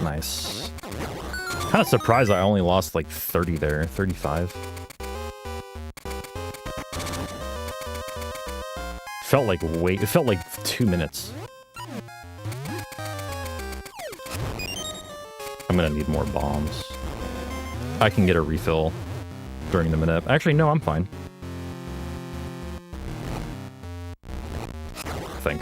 Nice. Kind of surprised I only lost like 30 there, 35. It felt like 2 minutes. I'm gonna need more bombs. I can get a refill during the minute. Actually, no, I'm fine. I think.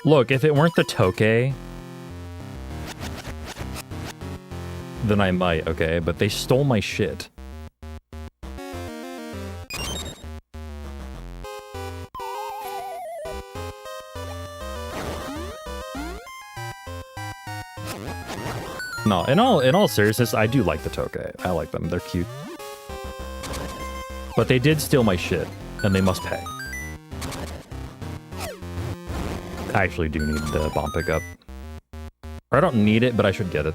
Look, if it weren't the Tokay, then I might, okay? But they stole my shit. No, in all seriousness, I do like the Tokay. I like them. They're cute. But they did steal my shit, and they must pay. I actually do need the bomb pickup. Or I don't need it, but I should get it.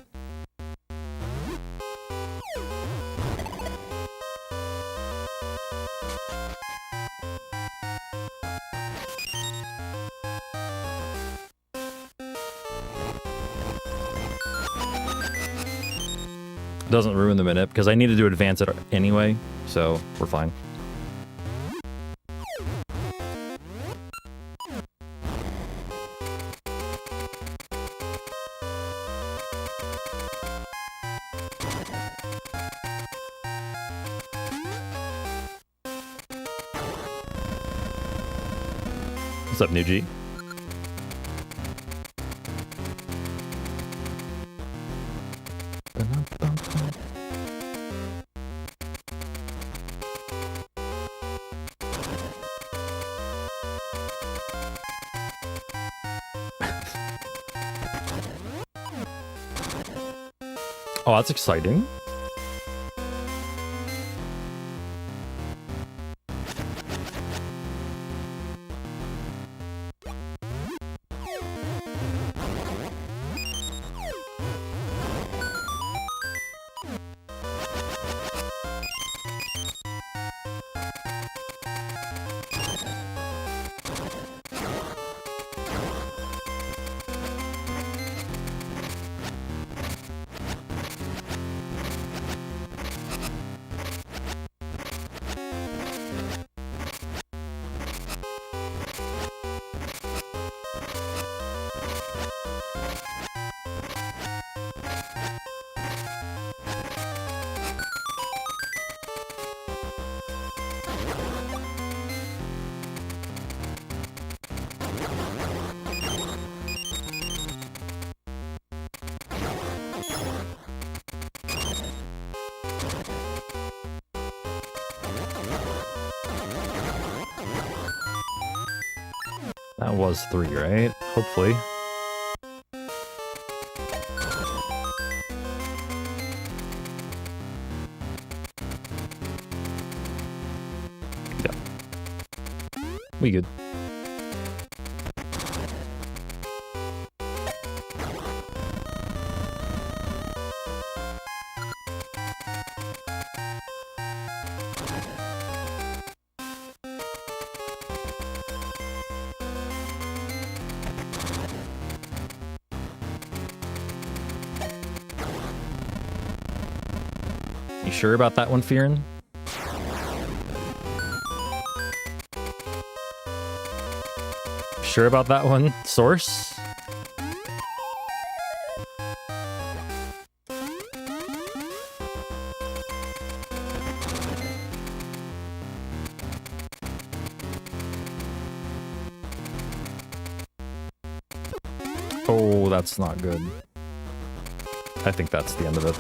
Doesn't ruin the minute, because I needed to advance it anyway, so we're fine. What's up, New G? Oh, that's exciting. That was 3, right? Hopefully. Yeah. We good. You sure about that one, Fearin? Sure about that one, Source? Oh, that's not good. I think that's the end of it.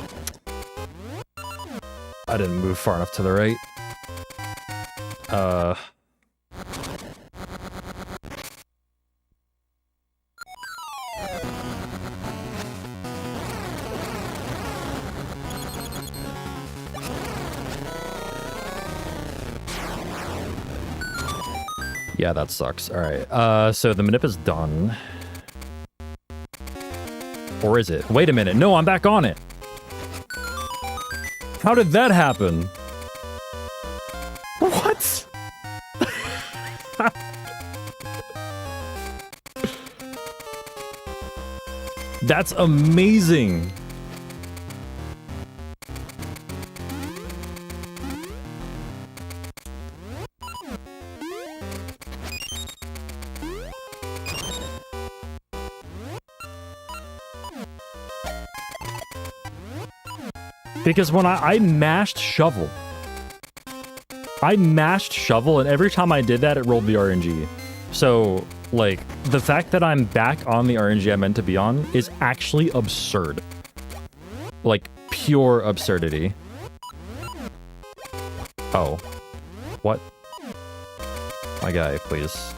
I didn't move far enough to the right. Yeah, that sucks. Alright, so the manip is done. Or is it? Wait a minute. No, I'm back on it. How did that happen? What? That's amazing. Because when I mashed shovel. I mashed shovel, and every time I did that, it rolled the RNG. So, like, the fact that I'm back on the RNG I meant to be on is actually absurd. Like, pure absurdity. Oh. What? My guy, please.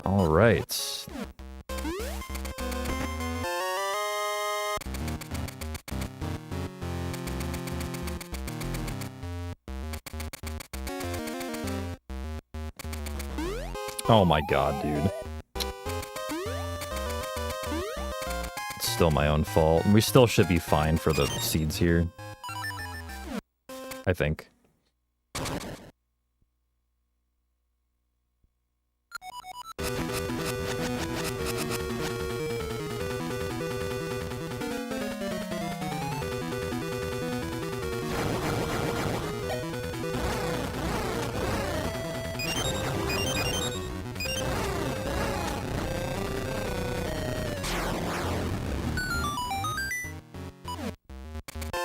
All right. Oh my god, dude. It's still my own fault. We still should be fine for the seeds here. I think.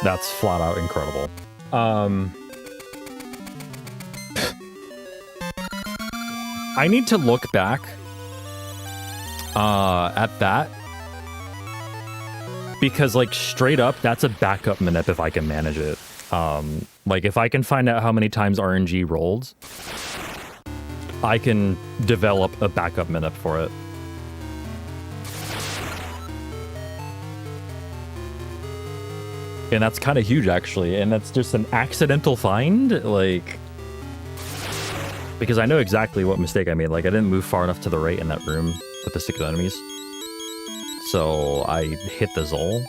That's flat out incredible. I need to look back at that. Because, like, straight up, that's a backup manip if I can manage it. Like, if I can find out how many times RNG rolled, I can develop a backup manip for it. And that's kind of huge, actually. And that's just an accidental find, like... Because I know exactly what mistake I made. Like, I didn't move far enough to the right in that room with the sticky enemies. So I hit the Zol.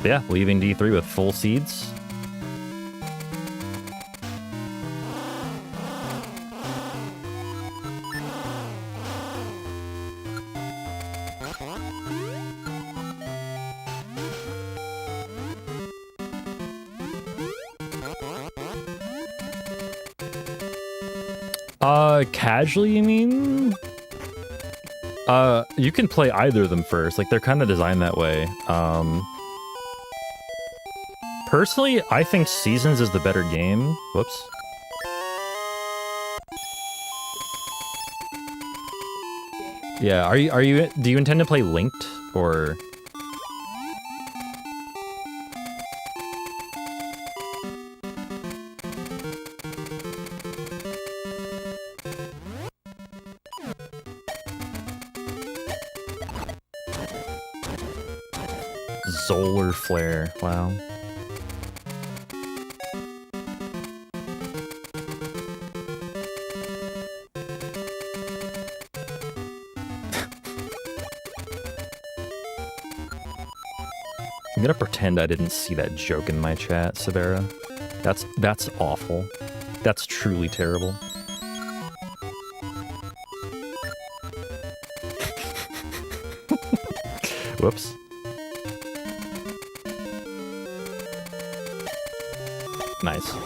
But yeah, leaving D3 with full seeds. Casually, you mean? You can play either of them first. Like, they're kind of designed that way. Personally, I think Seasons is the better game. Whoops. Yeah, do you intend to play Linked, or... Zolar Flare, wow. I'm gonna pretend I didn't see that joke in my chat, Severa. That's awful. That's truly terrible. Whoops. Nice. I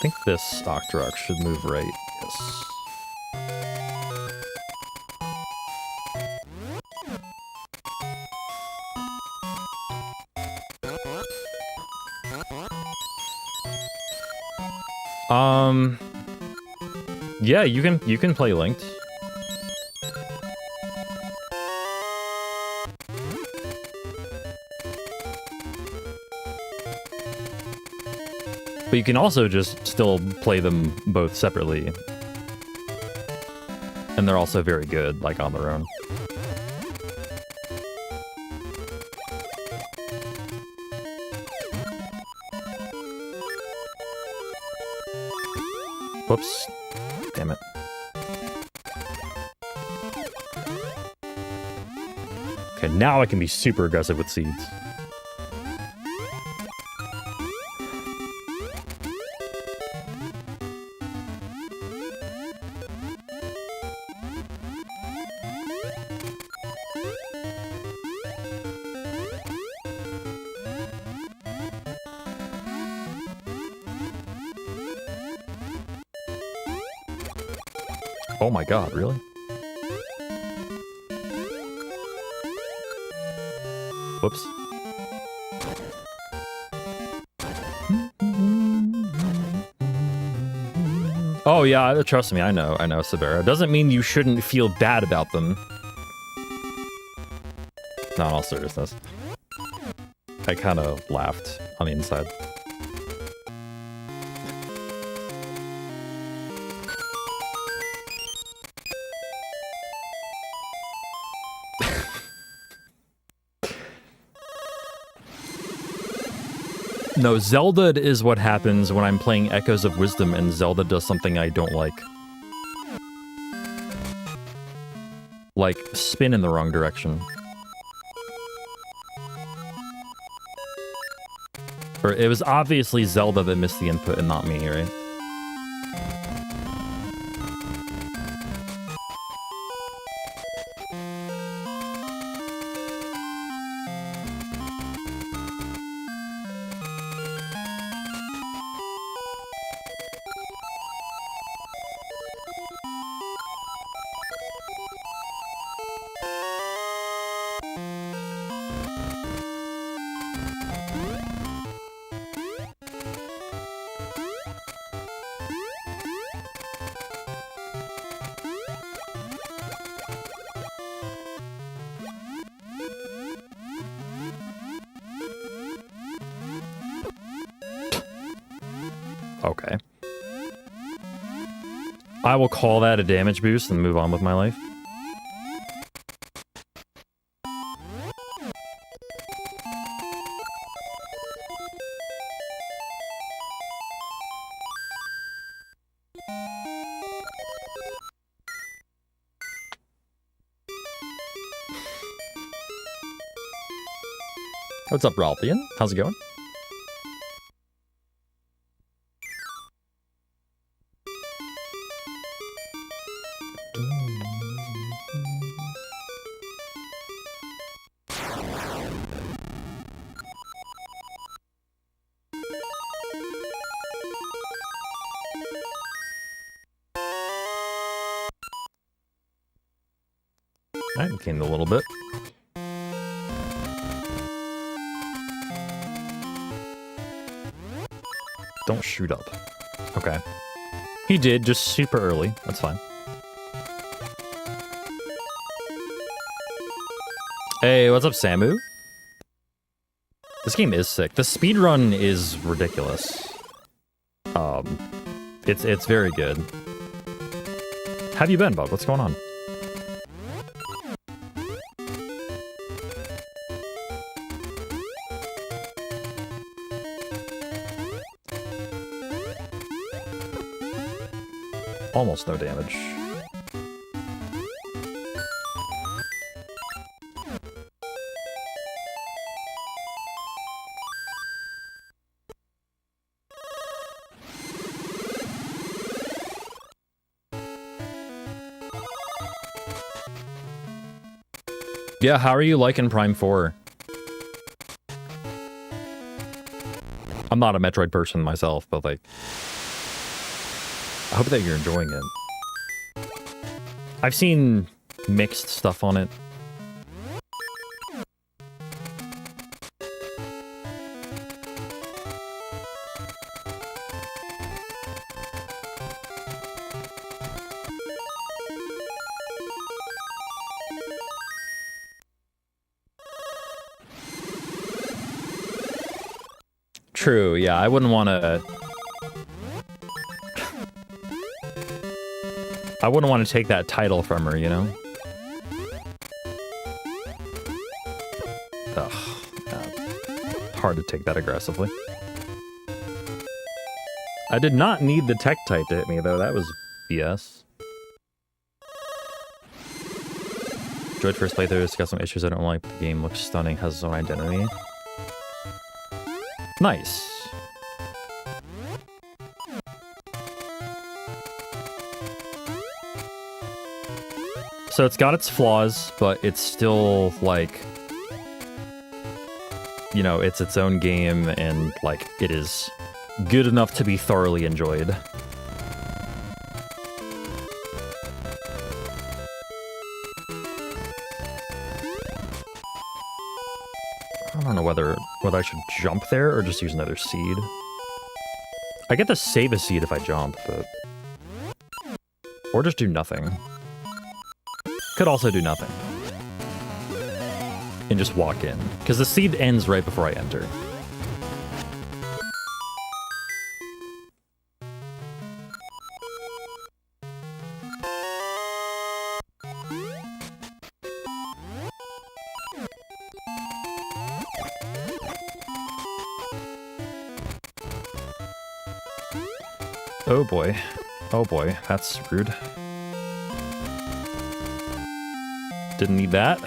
think this Octorok should move right. Yes. Yeah, you can play Linked. But you can also just still play them both separately. And they're also very good, like, on their own. Whoops. Damn it. Okay, now I can be super aggressive with seeds. Oh my god, really? Whoops. Oh yeah, trust me, I know, Sabera. Doesn't mean you shouldn't feel bad about them. Not in all seriousness. I kind of laughed on the inside. No, Zelda is what happens when I'm playing Echoes of Wisdom and Zelda does something I don't like. Like, spin in the wrong direction. Or it was obviously Zelda that missed the input and not me, right? Okay. I will call that a damage boost and move on with my life. What's up, Ralphian? How's it going? Alright, came a little bit. Don't shoot up. Okay. He did, just super early. That's fine. Hey, what's up, Samu? This game is sick. The speedrun is ridiculous. It's very good. How have you been, bud? What's going on? Almost no damage. Yeah, how are you liking Prime 4? I'm not a Metroid person myself, but like, I hope that you're enjoying it. I've seen mixed stuff on it. True, yeah, I wouldn't want to... I wouldn't want to take that title from her, you know? Ugh. Hard to take that aggressively. I did not need the tech type to hit me, though. That was BS. Enjoyed first playthrough. It's got some issues I don't like. The game looks stunning. Has its own identity. Nice. So it's got its flaws, but it's still, like, you know, it's its own game, and, like, it is good enough to be thoroughly enjoyed. I don't know whether I should jump there or just use another seed. I get to save a seed if I jump, but... Or just do nothing. Could also do nothing. And just walk in. Because the seed ends right before I enter. Oh boy. Oh boy, that's rude. Didn't need that.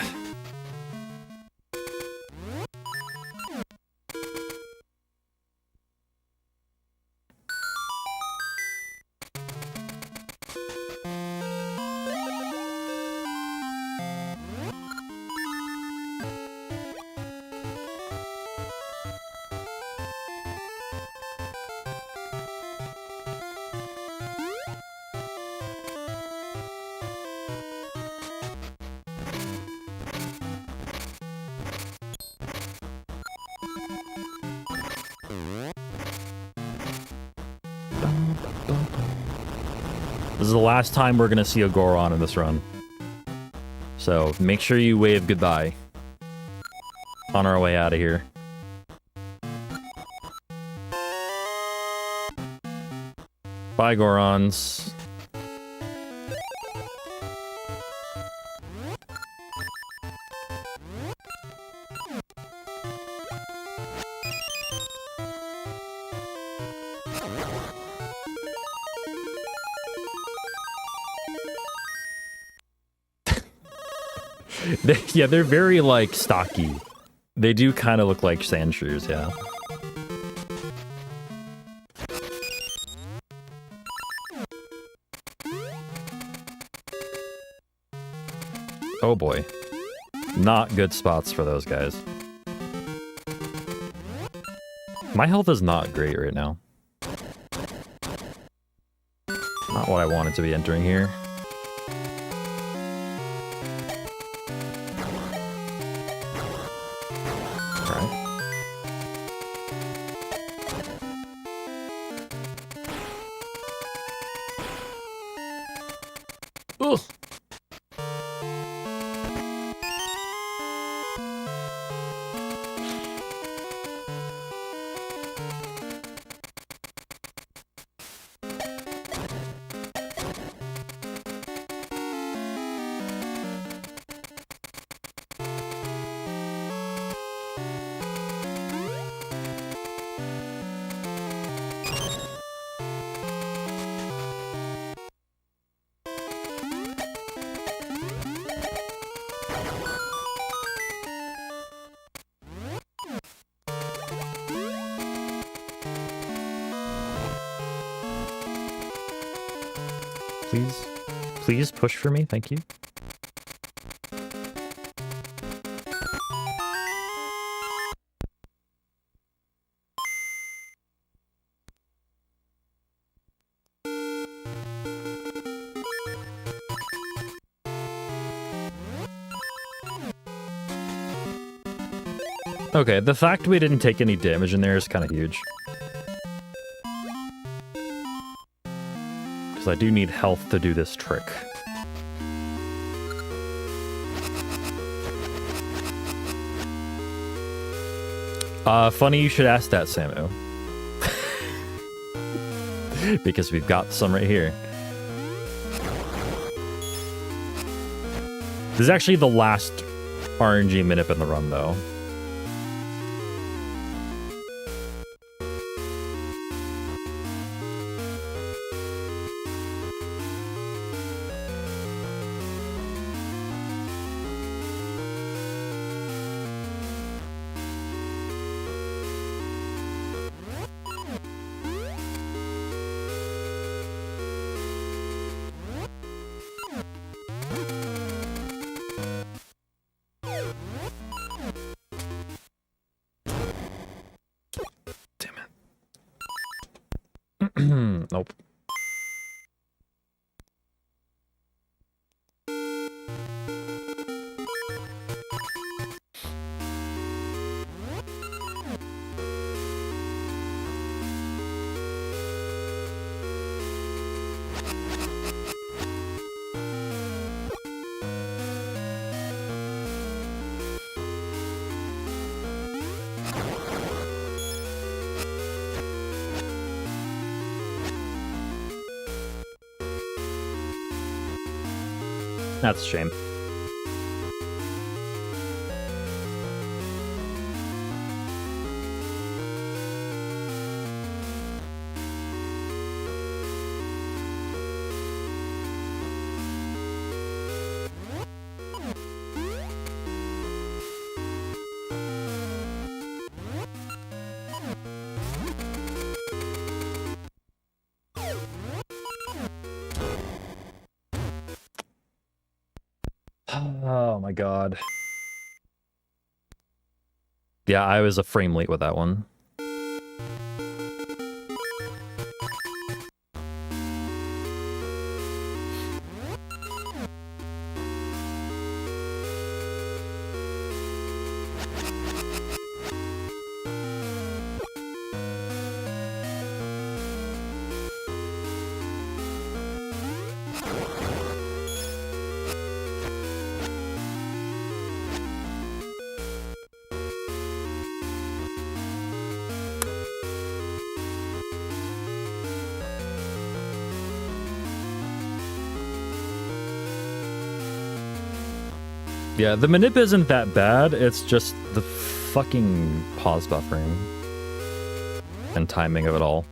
This is the last time we're gonna see a Goron in this run. So make sure you wave goodbye on our way out of here. Bye, Gorons. Yeah, they're very, like, stocky. They do kind of look like sandshrews, yeah. Oh boy. Not good spots for those guys. My health is not great right now. Not what I wanted to be entering here. Ugh. Please push for me, thank you. Okay, the fact we didn't take any damage in there is kind of huge. Because I do need health to do this trick. Funny you should ask that, Samu. Because we've got some right here. This is actually the last RNG minute in the run, though. Nope. That's a shame. Oh my god. Yeah, I was a frame late with that one. Yeah, the manip isn't that bad. It's just the fucking pause buffering and timing of it all.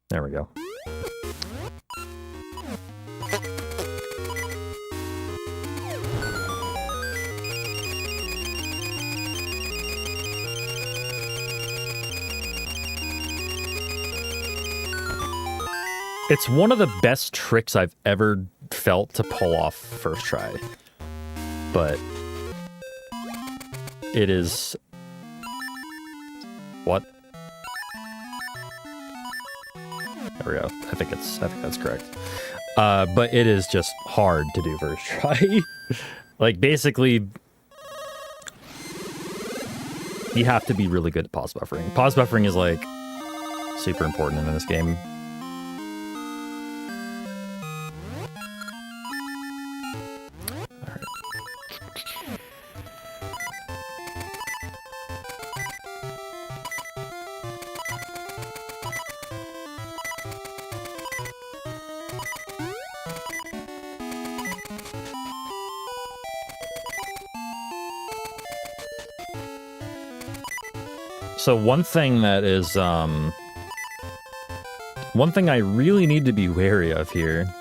There we go. It's one of the best tricks I've ever felt to pull off first try. But it is... What? There we go. I think that's correct. But it is just hard to do first try. Like, basically, you have to be really good at pause buffering. Pause buffering is, like, super important in this game. So one thing that is, one thing I really need to be wary of here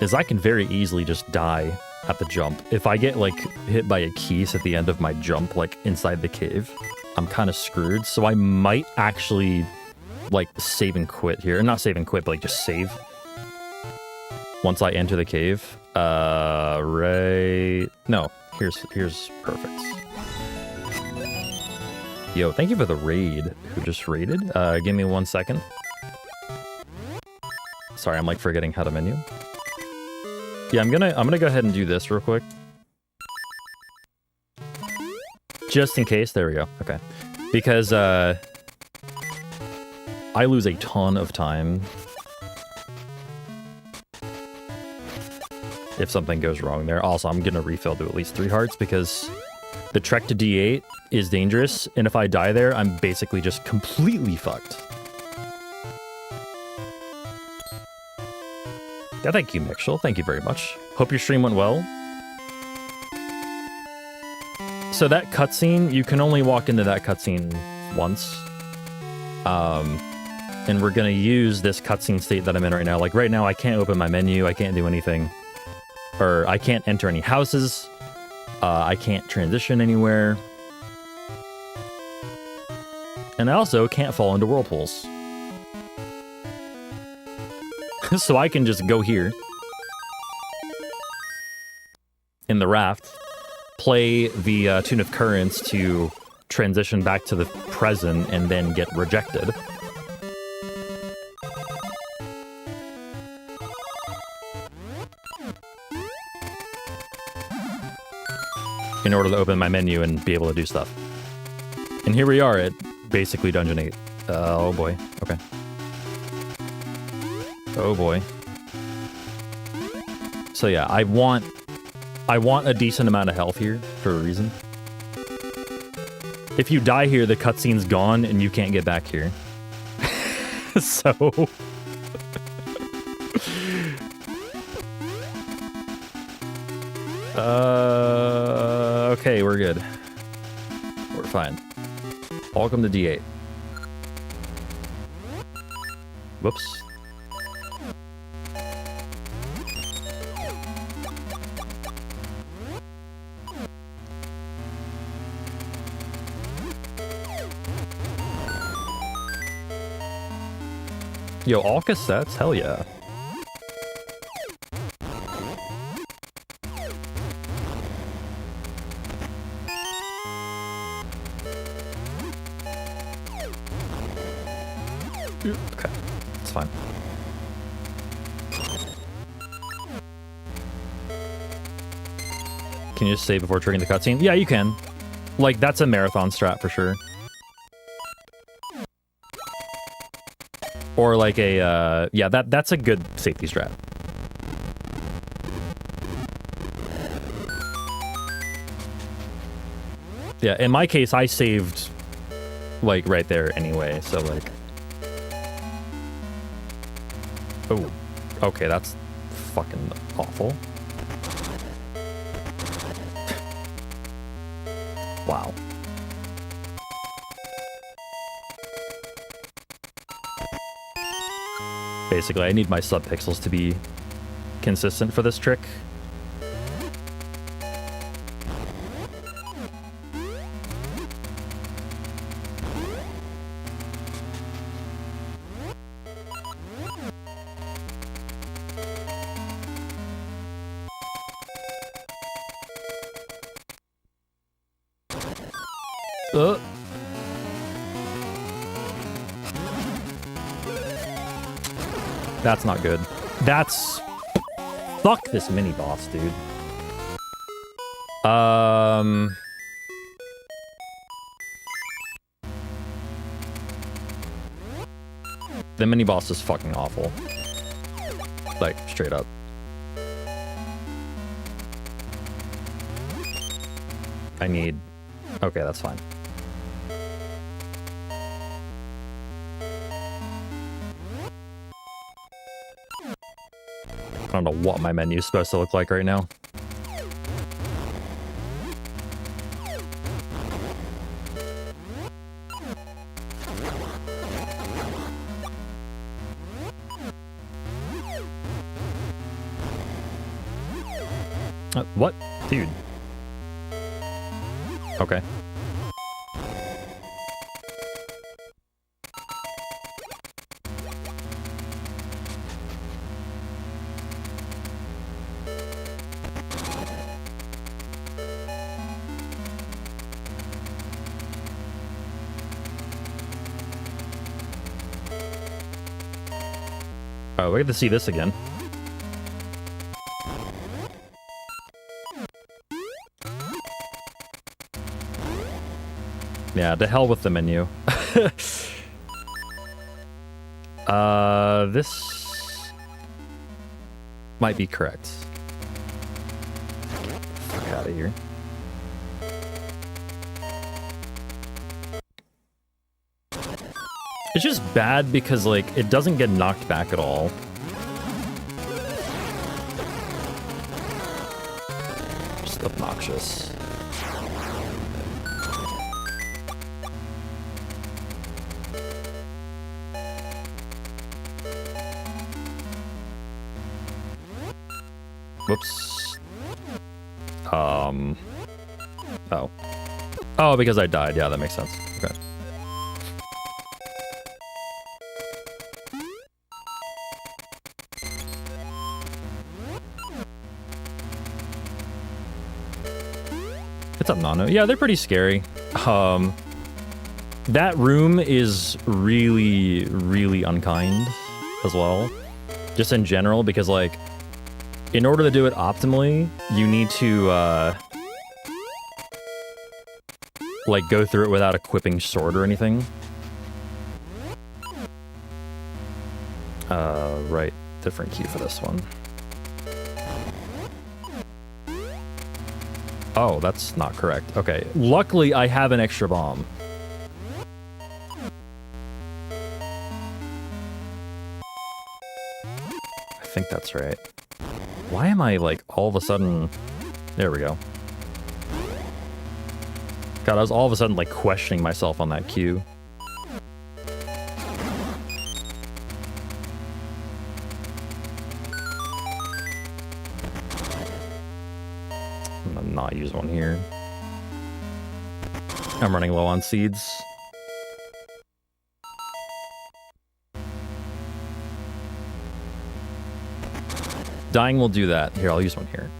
is I can very easily just die at the jump. If I get, like, hit by a keys at the end of my jump, like, inside the cave, I'm kind of screwed. So I might actually, like, save and quit here. Not save and quit, but, like, just save once I enter the cave. Right... No, here's perfect. Yo, thank you for the raid. Who just raided? Give me 1 second. Sorry, I'm like forgetting how to menu. Yeah, I'm gonna go ahead and do this real quick. Just in case. There we go. Okay. Because I lose a ton of time if something goes wrong there. Also, I'm gonna refill to at least 3 hearts because the trek to D8 is dangerous, and if I die there, I'm basically just completely fucked. Yeah, thank you, Mixel. Thank you very much. Hope your stream went well. So that cutscene, you can only walk into that cutscene once. And we're gonna use this cutscene state that I'm in right now. Like right now, I can't open my menu, I can't do anything. Or I can't enter any houses. I can't transition anywhere. And I also can't fall into whirlpools. So I can just go here in the raft, play the Tune of Currents to transition back to the present, and then get rejected. In order to open my menu and be able to do stuff. And here we are at basically Dungeon 8. Oh boy. Okay. Oh boy. So yeah, I want a decent amount of health here for a reason. If you die here, the cutscene's gone and you can't get back here. So... okay, we're good. We're fine. Welcome to D8. Whoops. Yo, all cassettes? Hell yeah. Okay, it's fine. Can you just save before triggering the cutscene? Yeah, you can. Like, that's a marathon strat for sure. Or like a, yeah, that's a good safety strat. Yeah, in my case, I saved, like, right there anyway, so, like... Oh, okay, that's fucking awful. Wow. Basically, I need my subpixels to be consistent for this trick. That's not good. That's... Fuck this mini-boss, dude. The mini-boss is fucking awful. Like, straight up. I need... Okay, that's fine. I don't know what my menu is supposed to look like right now. What? Dude. Okay. Oh, we get to see this again. Yeah, to hell with the menu. This might be correct. Fuck out of here. It's just bad because, like, it doesn't get knocked back at all. Just obnoxious. Whoops. Oh. Oh, because I died. Yeah, that makes sense. Okay. What's up, Nano? Yeah, they're pretty scary. That room is really, really unkind as well. Just in general, because, like, in order to do it optimally, you need to, like, go through it without equipping sword or anything. Right. Different key for this one. Oh, that's not correct. Okay. Luckily, I have an extra bomb. I think that's right. Why am I, like, all of a sudden... There we go. God, I was all of a sudden, like, questioning myself on that cue. I'm gonna not use one here. I'm running low on seeds. Dying will do that. Here, I'll use one here.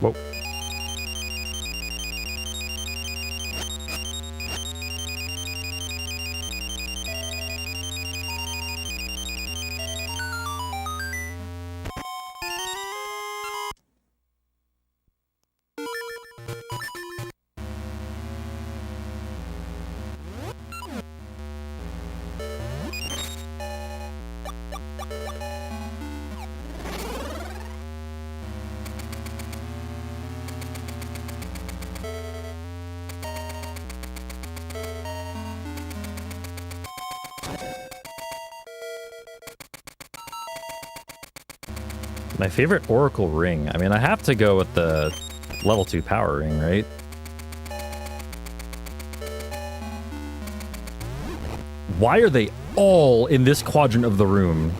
Whoa. My favorite Oracle ring. I mean, I have to go with the level 2 power ring, right? Why are they all in this quadrant of the room?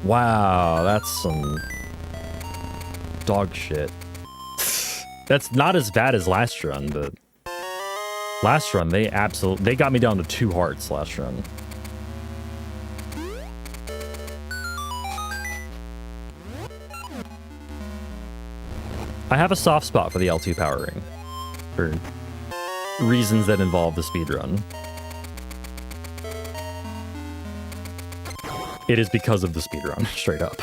Wow, that's some dog shit. That's not as bad as last run, but last run they got me down to 2 hearts last run. I have a soft spot for the L2 power ring for reasons that involve the speedrun. It is because of the speedrun, straight up.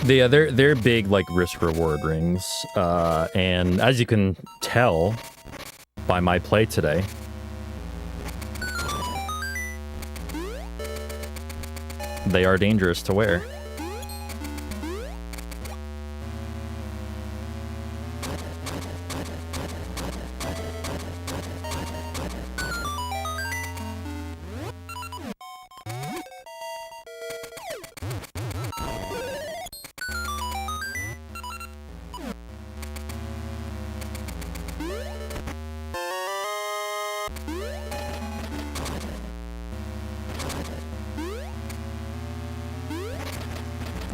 Yeah, they're big like risk reward rings, and as you can tell by my play today, they are dangerous to wear.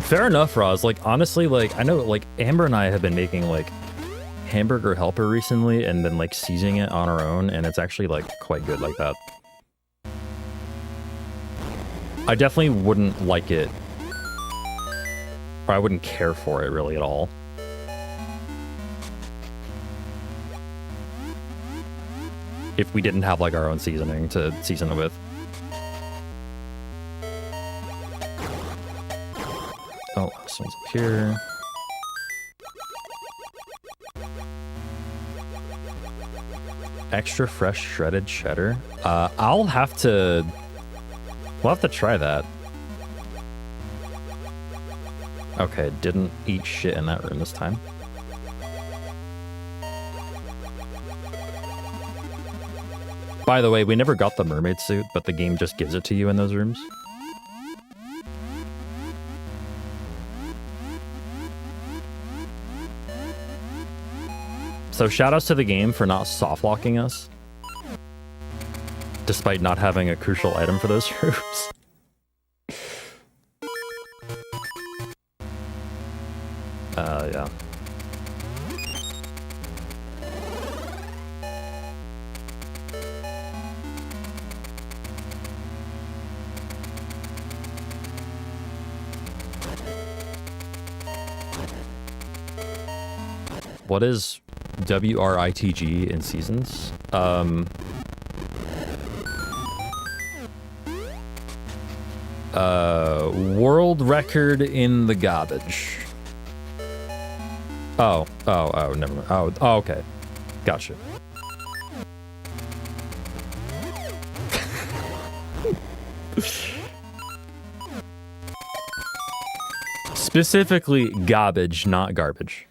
Fair enough, Roz. Like, honestly, like, I know, like, Amber and I have been making, like, hamburger helper recently and then, like, seasoning it on our own, and it's actually, like, quite good like that. I definitely wouldn't like it, or I wouldn't care for it, really, at all. If we didn't have, like, our own seasoning to season it with. Oh, this one's up here. Extra fresh shredded cheddar. We'll have to try that. Okay, didn't eat shit in that room this time. By the way, we never got the mermaid suit, but the game just gives it to you in those rooms. So shoutouts to the game for not soft locking us, despite not having a crucial item for those rooms. Yeah. What is WRITG in seasons? World record in the garbage. Oh, never mind. Oh, okay. Gotcha. Specifically garbage, not garbage.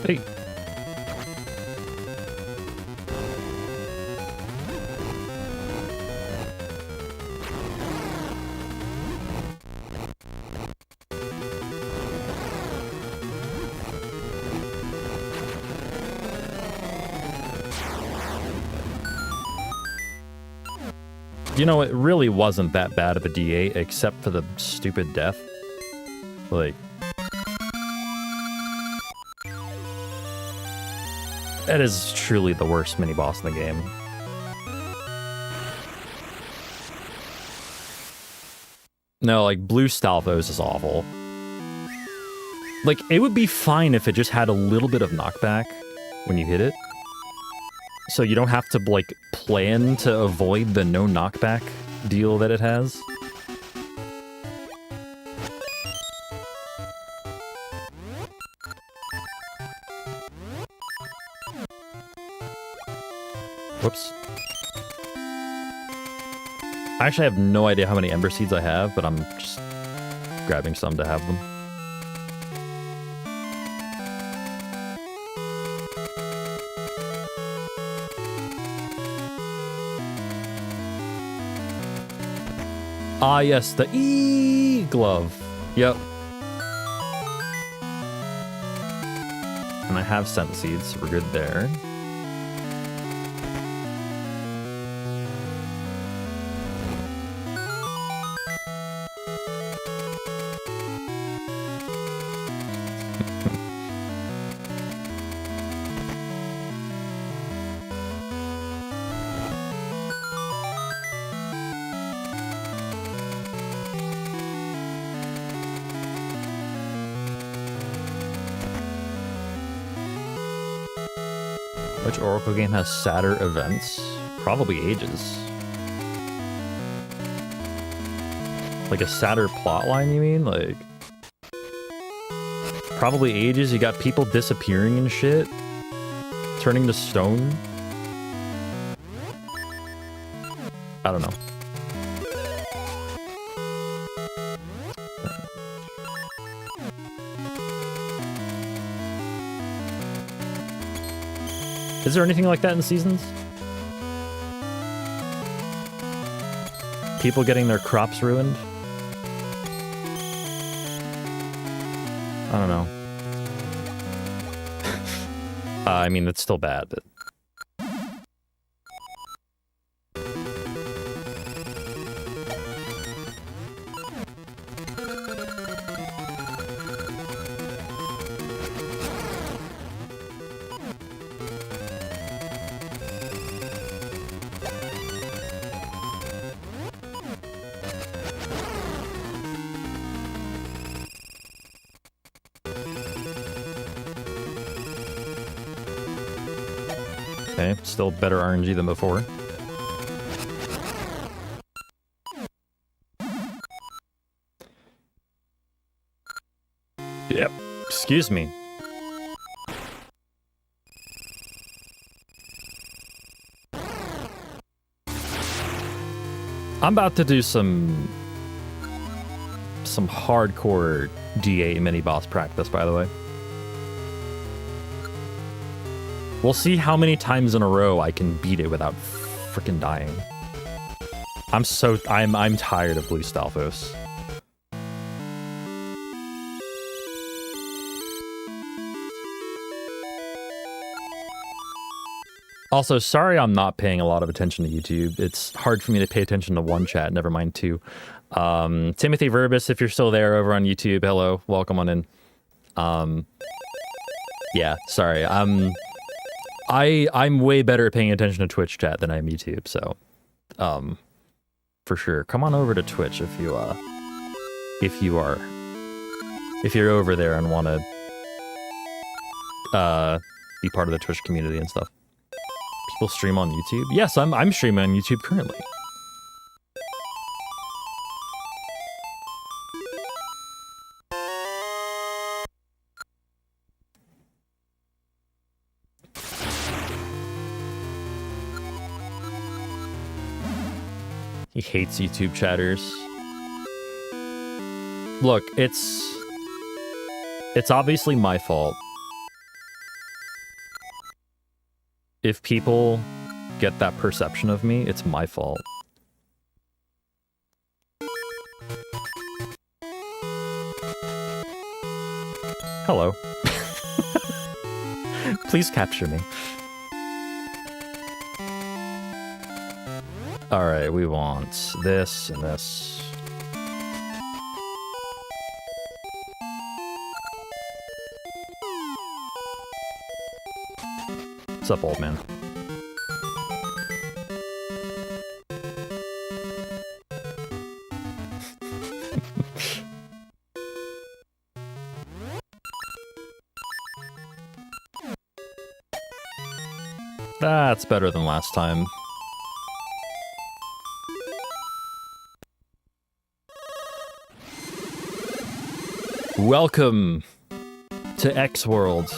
Hey. You know, it really wasn't that bad of a D8, except for the stupid death. Like... That is truly the worst mini boss in the game. No, like Blue Stalfos is awful. Like, it would be fine if it just had a little bit of knockback when you hit it. So you don't have to, like, plan to avoid the no knockback deal that it has. Whoops. I actually have no idea how many Ember Seeds I have, but I'm just grabbing some to have them. Ah, yes, the E glove. Yep. And I have Scent Seeds, so we're good there. Which Oracle game has sadder events? Probably Ages. Like a sadder plotline, you mean? Like... Probably Ages, you got people disappearing and shit. Turning to stone. I don't know. Is there anything like that in Seasons? People getting their crops ruined? I don't know. I mean, it's still bad, but... Okay, still better RNG than before. Yep, excuse me. I'm about to do some hardcore DA mini boss practice, by the way. We'll see how many times in a row I can beat it without freaking dying. I'm tired of Blue Stalfos. Also, sorry I'm not paying a lot of attention to YouTube. It's hard for me to pay attention to one chat, never mind two. Timothy Verbis, if you're still there over on YouTube, hello, welcome on in. Yeah, sorry. I'm way better at paying attention to Twitch chat than I am YouTube, so for sure. Come on over to Twitch if you're over there and want to be part of the Twitch community and stuff. People stream on YouTube? Yes, I'm streaming on YouTube currently. He hates YouTube chatters. Look, it's obviously my fault. If people get that perception of me, it's my fault. Hello. Please capture me. Alright, we want this and this. What's up, old man? That's better than last time. Welcome to X World.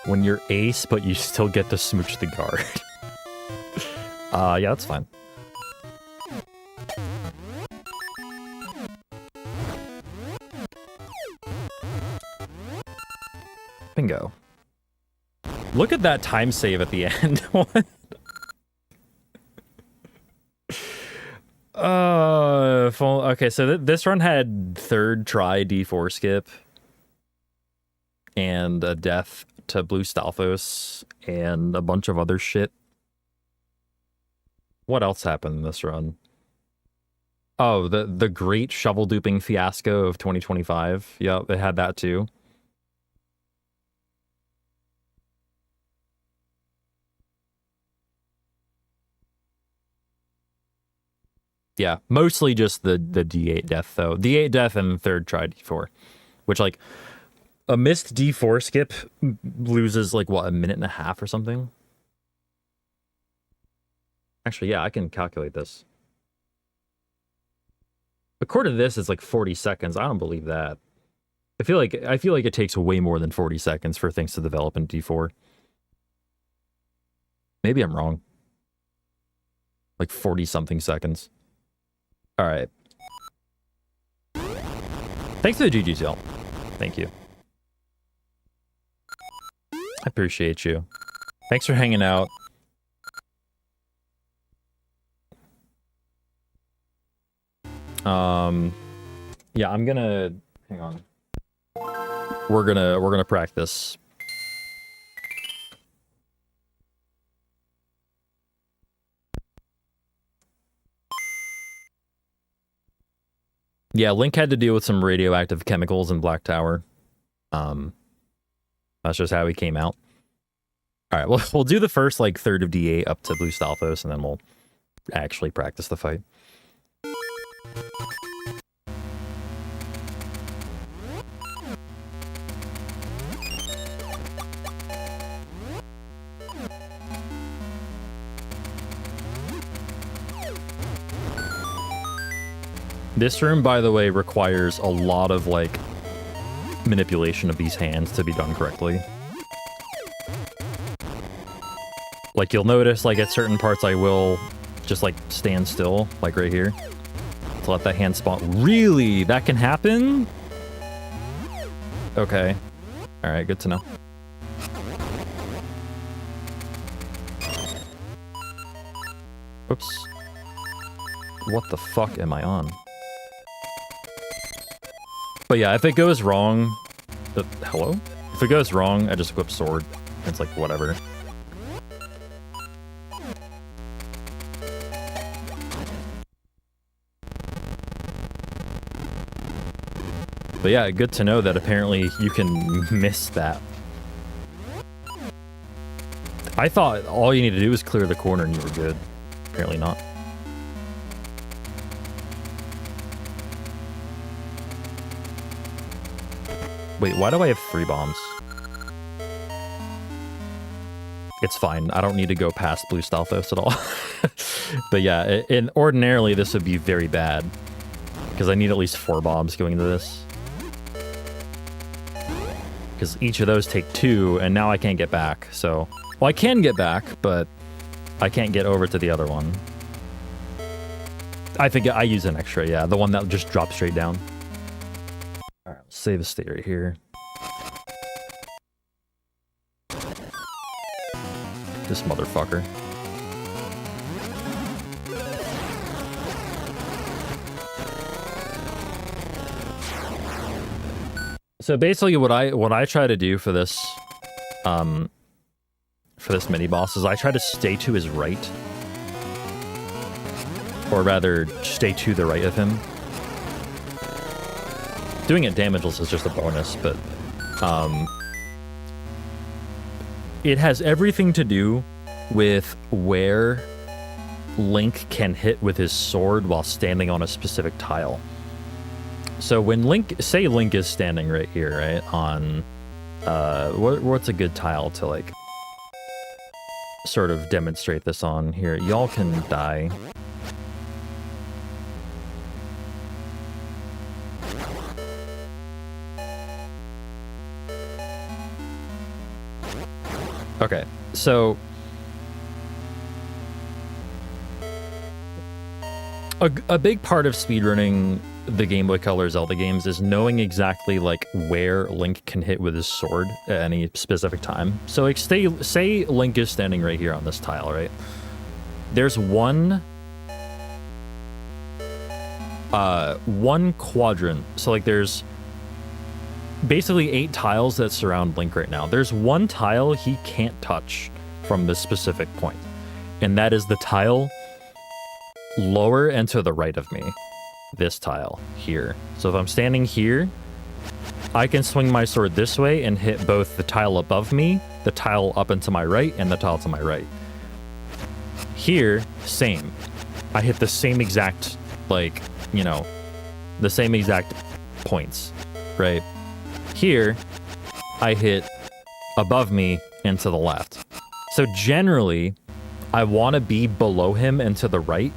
When you're ace, but you still get to smooch the guard. Yeah, that's fine. Bingo. Look at that time save at the end. What? Okay, so this run had third try D4 skip and a death to Blue Stalfos and a bunch of other shit. What else happened in this run? Oh, the great shovel duping fiasco of 2025. Yeah, it had that too. Yeah, mostly just the D8 death, though. D8 death and third try D4. Which, like, a missed D4 skip loses, like, what, a minute and a half or something? Actually, yeah, I can calculate this. According to this, it's like 40 seconds. I don't believe that. I feel like it takes way more than 40 seconds for things to develop in D4. Maybe I'm wrong. Like 40-something seconds. All right. Thanks for the GG help. Thank you. I appreciate you. Thanks for hanging out. Yeah, I'm gonna hang on. We're gonna practice. Yeah, Link had to deal with some radioactive chemicals in Black Tower. That's just how he came out. All right, well, we'll do the first, like, third of D8 up to Blue Stalfos, and then we'll actually practice the fight. This room, by the way, requires a lot of, like, manipulation of these hands to be done correctly. Like, you'll notice, like, at certain parts I will just, like, stand still, like right here, to let that hand spawn. Really? That can happen? Okay. Alright, good to know. Oops. What the fuck am I on? But yeah, if it goes wrong... hello? If it goes wrong, I just equip sword. It's like, whatever. But yeah, good to know that apparently you can miss that. I thought all you need to do is clear the corner and you were good. Apparently not. Wait, why do I have 3 bombs? It's fine. I don't need to go past Blue Stalfos at all. But yeah, ordinarily this would be very bad. Because I need at least 4 bombs going into this. Because each of those take 2, and now I can't get back, so... Well, I can get back, but I can't get over to the other one. I think I use an extra, yeah. The one that just drops straight down. Alright, let's save a state right here. This motherfucker. So basically what I try to do for this mini boss is I try to stay to his right. Or rather, stay to the right of him. Doing it damageless is just a bonus, but it has everything to do with where Link can hit with his sword while standing on a specific tile. So when Link, say Link is standing right here, right, on, what's a good tile to, like, sort of demonstrate this on here? Y'all can die. Okay, so a big part of speedrunning the Game Boy Color Zelda games is knowing exactly like where Link can hit with his sword at any specific time. So like say Link is standing right here on this tile, right? There's one quadrant. So like there's basically 8 tiles that surround Link right now. There's one tile he can't touch from this specific point, and that is the tile lower and to the right of me. This tile here. So if I'm standing here, I can swing my sword this way and hit both the tile above me, the tile up and to my right, and the tile to my right. Here, same. I hit the same exact, like, you know, the same exact points, right? Here, I hit above me and to the left. So generally, I want to be below him and to the right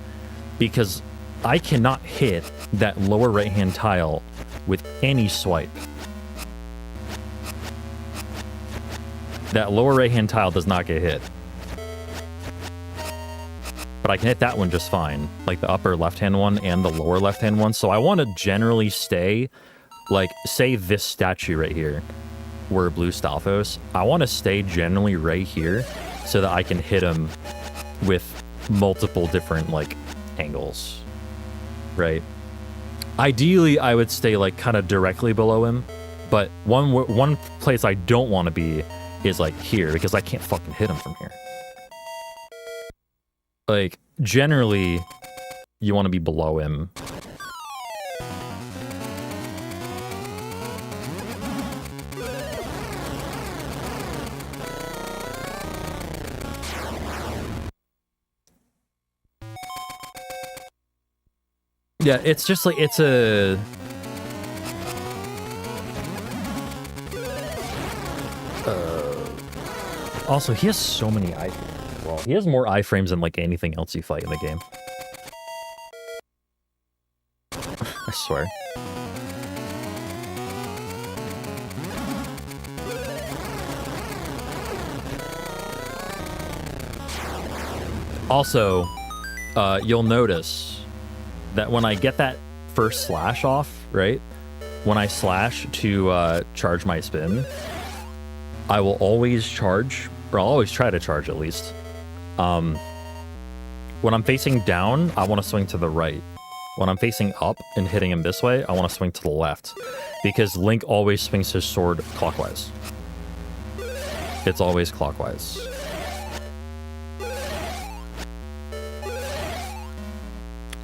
because I cannot hit that lower right-hand tile with any swipe. That lower right-hand tile does not get hit. But I can hit that one just fine, like the upper left-hand one and the lower left-hand one. So I want to generally stay, like, say this statue right here, where Blue Stalfos, I want to stay generally right here so that I can hit him with multiple different, like, angles. Right? Ideally, I would stay like kind of directly below him, but one place I don't want to be is like here because I can't fucking hit him from here. Like generally, you want to be below him. Yeah, it's just like, it's a... Also, he has so many iframes as well. He has more iframes than like anything else you fight in the game. I swear. Also, you'll notice that when I get that first slash off, right? When I slash to charge my spin, I will always charge, or I'll always try to charge at least. When I'm facing down, I want to swing to the right. When I'm facing up and hitting him this way, I want to swing to the left. Because Link always swings his sword clockwise. It's always clockwise.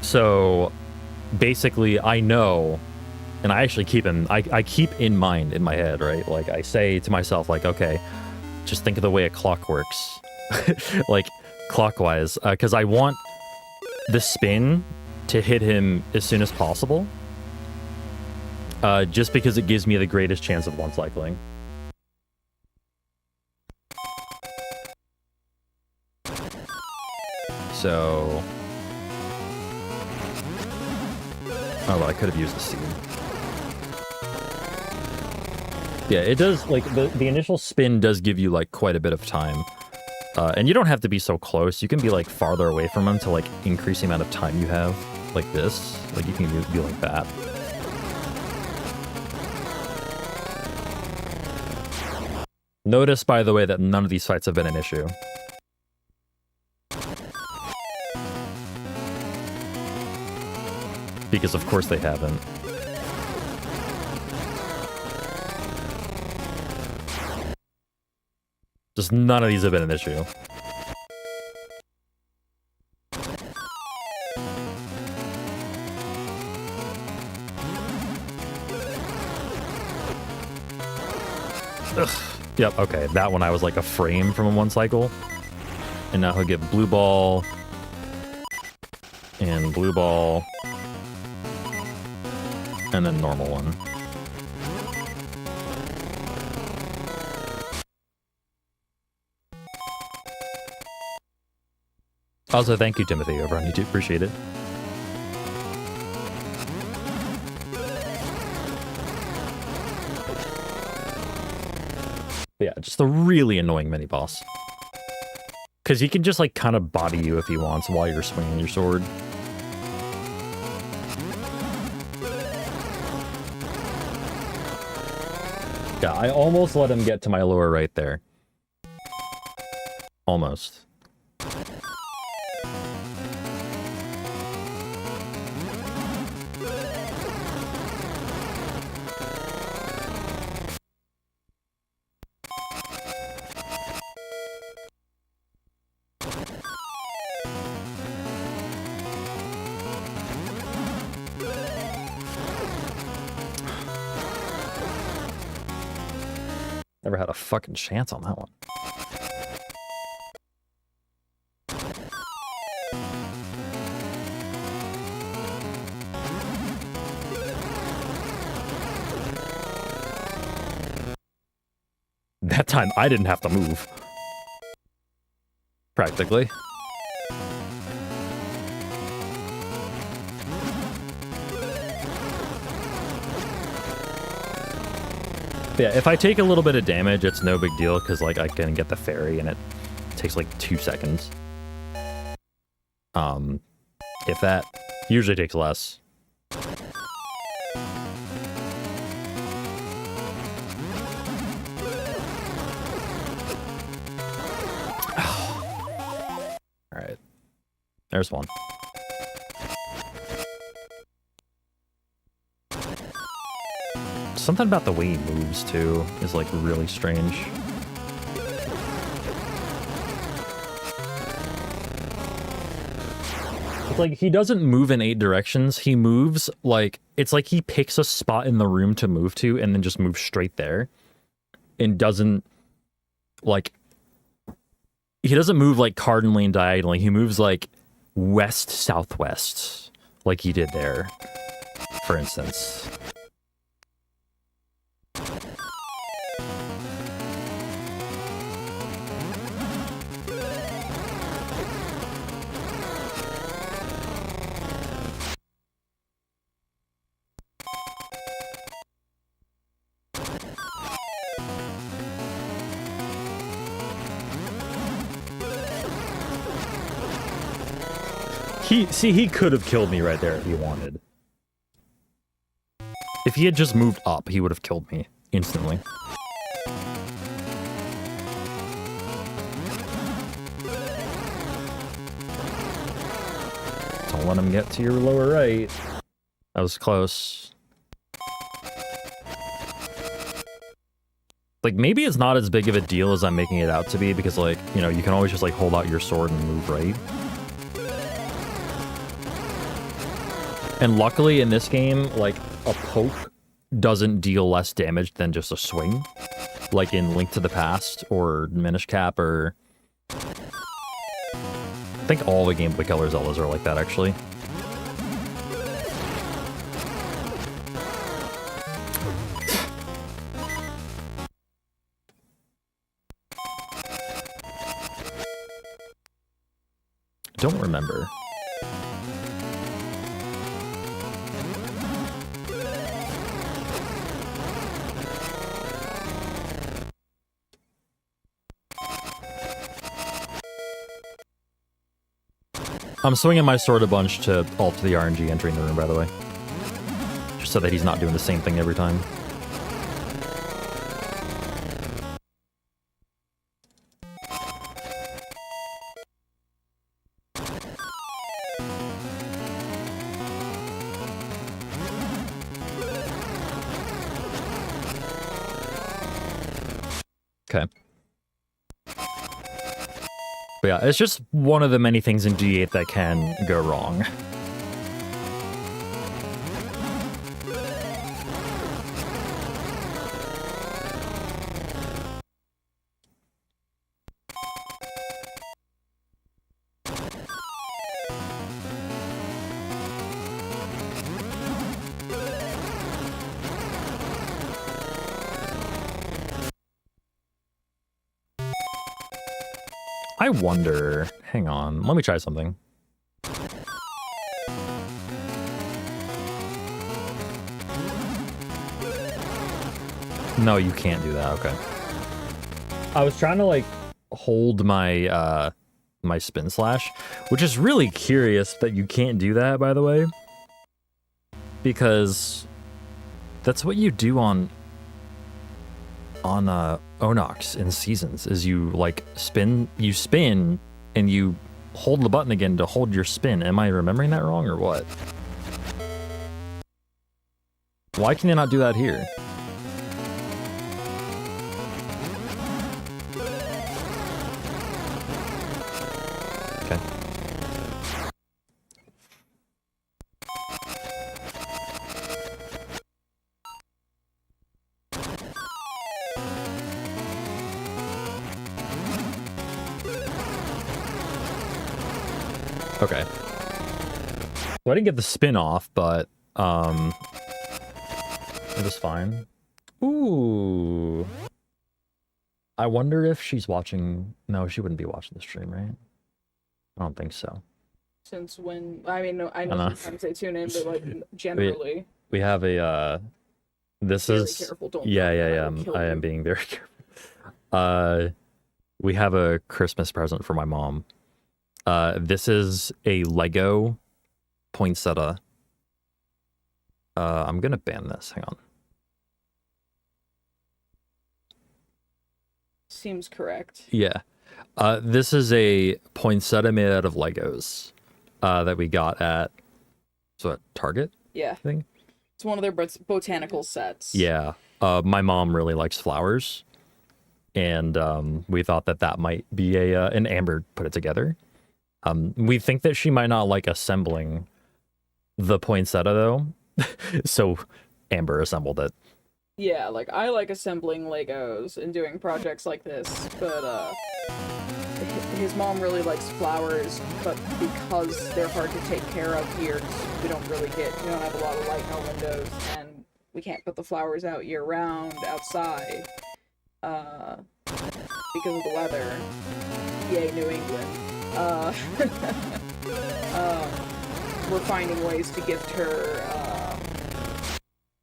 So basically I know, and I actually keep I keep in mind in my head, right? Like I say to myself, like, okay, just think of the way a clock works. Like clockwise, because I want the spin to hit him as soon as possible. Just because it gives me the greatest chance of one cycling. So... oh, well, I could have used the seed. Yeah, it does, like, the initial spin does give you, like, quite a bit of time. And you don't have to be so close. You can be, like, farther away from him to, like, increase the amount of time you have. Like this. Like, you can be like that. Notice, by the way, that none of these fights have been an issue. Because of course they haven't. Just none of these have been an issue. Ugh. Yep, okay. That one I was like a frame from one cycle. And now he'll get blue ball. And blue ball. And then normal one. Also, thank you, Timothy, over on YouTube. Appreciate it. But yeah, just a really annoying mini-boss. Because he can just, like, kind of body you if he wants while you're swinging your sword. Yeah, I almost let him get to my lower right there. Almost. Never had a fucking chance on that one. That time I didn't have to move. Practically. Yeah, if I take a little bit of damage, it's no big deal, because, like, I can get the fairy, and it takes, like, 2 seconds. If that usually takes less. Alright. There's one. Something about the way he moves, too, is, like, really strange. It's like, he doesn't move in 8 directions. He moves, like, it's like he picks a spot in the room to move to and then just moves straight there. And doesn't, like, he doesn't move, like, cardinally and diagonally. He moves, like, west-southwest, like he did there, for instance. He could have killed me right there if he wanted. If he had just moved up, he would have killed me instantly. Don't let him get to your lower right. That was close. Like, maybe it's not as big of a deal as I'm making it out to be, because, like, you know, you can always just, like, hold out your sword and move right. And luckily in this game, like, a poke doesn't deal less damage than just a swing. Like in Link to the Past or Minish Cap or... I think all the Game Boy Color Zeldas are like that, actually. Don't remember. I'm swinging my sword a bunch to alter the RNG entering the room, by the way. Just so that he's not doing the same thing every time. Okay. But yeah, it's just one of the many things in G8 that can go wrong. I wonder, hang on, let me try something. No, you can't do that, okay. I was trying to like hold my my spin slash, which is really curious that you can't do that, by the way. Because that's what you do on Onox in Seasons, is you like spin and you hold the button again to hold your spin. Am I remembering that wrong or what? Why can you not do that here? Okay. Okay. So I didn't get the spin off, but it was fine. Ooh. I wonder if she's watching. No, she wouldn't be watching the stream, right? I don't think so. Since when? I mean, no, I know know. sometimes they tune in, but like generally. We have a this Very is careful, don't yeah, do it, yeah, I will kill I am you. being very careful. We have a Christmas present for my mom. This is a Lego poinsettia. I'm gonna ban this. Hang on. Seems correct. Yeah. This is a poinsettia made out of Legos that we got at Target, Yeah. I think. It's one of their botanical sets. Yeah. My mom really likes flowers, and we thought that might be an Amber put it together. We think that she might not like assembling the poinsettia though, so Amber assembled it. Yeah, like I like assembling Legos and doing projects like this, but his mom really likes flowers, but because they're hard to take care of here, 'cause we don't have a lot of light in our windows, and we can't put the flowers out year round outside, because of the weather. Yay, New England. We're finding ways to gift her,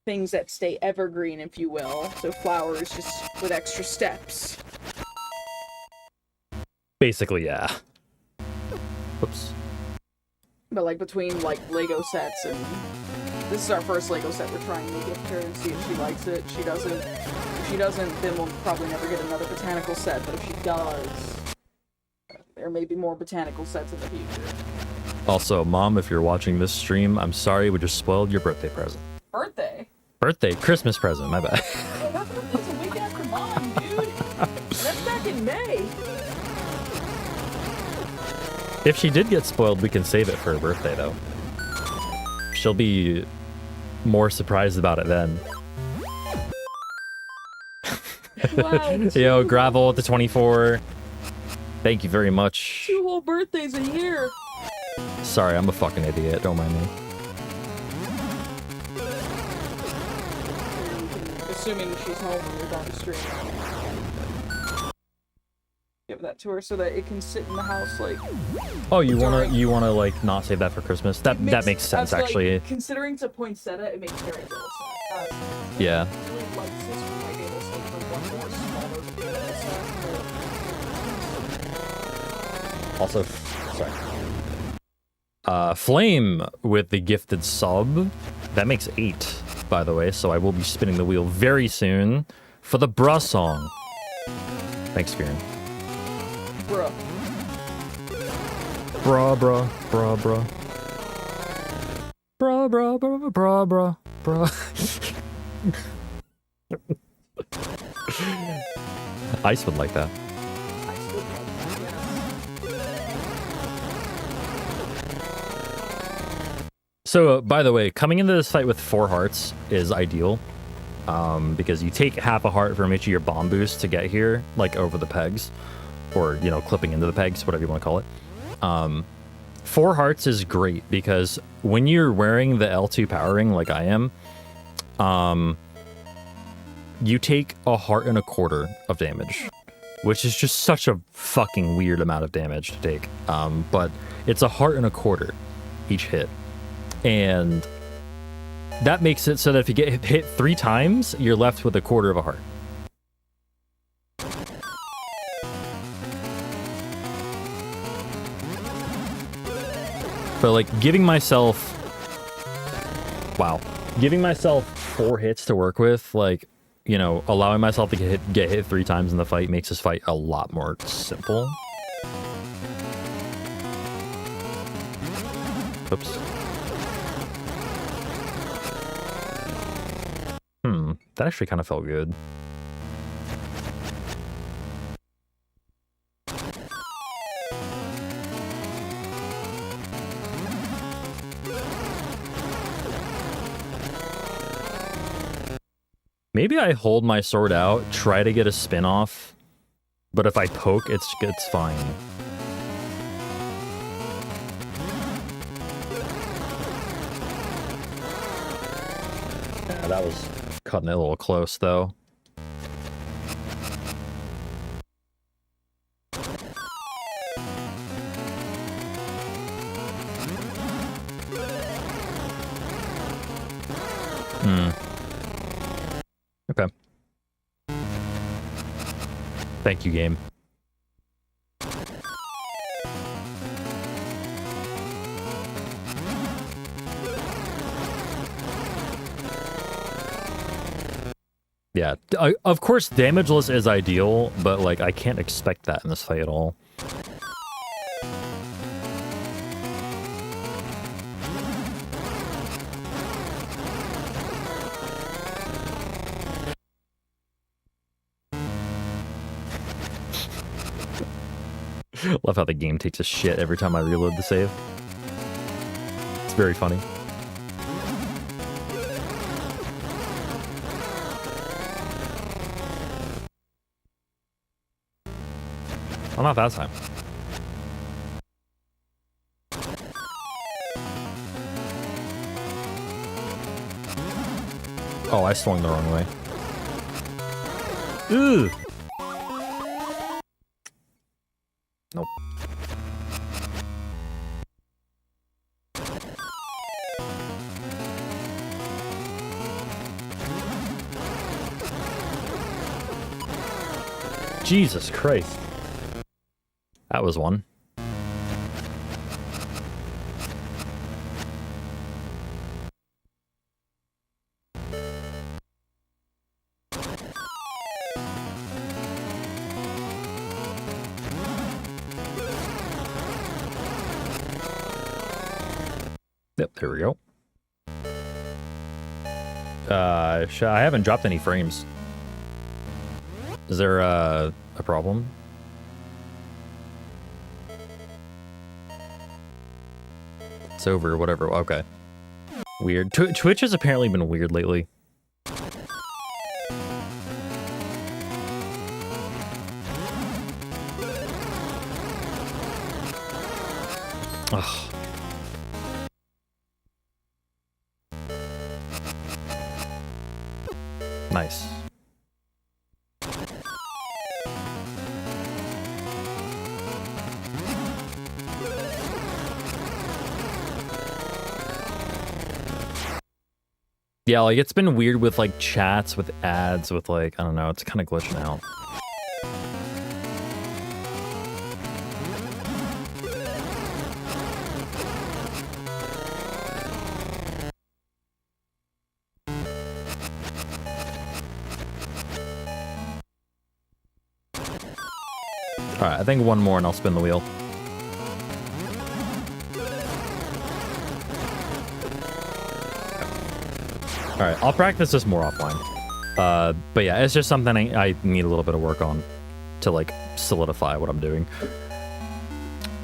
things that stay evergreen, if you will. So flowers just with extra steps. Basically, yeah. Oops. But like between like Lego sets, and this is our first Lego set we're trying to gift her and see if she likes it. If she doesn't, then we'll probably never get another botanical set. But if she does, there may be more botanical sets in the future. Also, Mom, if you're watching this stream, I'm sorry we just spoiled your birthday present. Christmas present, my bad. Oh, her birthday's a week after mine, dude. That's back in May. If she did get spoiled, we can save it for her birthday, though. She'll be more surprised about it then. Wow. Yo, Gravel with the 24. Thank you very much. 2 whole birthdays a year. Sorry, I'm a fucking idiot. Don't mind me. Assuming she's home when you're done streaming. Give that to her so that it can sit in the house like. Oh, you wanna like not save that for Christmas? That makes sense actually. Like, considering it's a poinsettia, it makes very little sense. Yeah. I really like this. We might be able to save for one more smaller poinsettia. Also, sorry. Flame with the gifted sub. That makes 8, by the way. So I will be spinning the wheel very soon for the bruh song. Thanks, Kieran. Bruh. Bruh, bruh, bruh, bruh. Bruh, bruh, bruh, bruh, bruh, bruh. Ice would like that. I still love that, yes. So, by the way, coming into this fight with 4 hearts is ideal. Because you take half a heart from each of your bomb boosts to get here, like over the pegs. Or, you know, clipping into the pegs, whatever you want to call it. 4 hearts is great because when you're wearing the L2 powering like I am, you take a heart and a quarter of damage, which is just such a fucking weird amount of damage to take. But it's a heart and a quarter each hit. And that makes it so that if you get hit 3 times, you're left with a quarter of a heart. But like giving myself 4 hits to work with, like, you know, allowing myself to get hit 3 times in the fight makes this fight a lot more simple. Oops. That actually kind of felt good. Maybe I hold my sword out, try to get a spin off, but if I poke, it's fine. Yeah, that was cutting it a little close, though. Okay. Thank you, game. Yeah, of course, damageless is ideal, but, like, I can't expect that in this fight at all. Love how the game takes a shit every time I reload the save. It's very funny. Oh, not that time. Oh, I swung the wrong way. Ugh! Nope. Jesus Christ. That was one. Yep, there we go. I haven't dropped any frames. Is there a problem? It's over, whatever. Okay. Weird. Twitch has apparently been weird lately. Ugh. Nice. Yeah, like, it's been weird with, like, chats, with ads, with, like, I don't know, it's kind of glitching out. Alright, I think one more and I'll spin the wheel. Alright, I'll practice this more offline. But yeah, it's just something I need a little bit of work on to, like, solidify what I'm doing.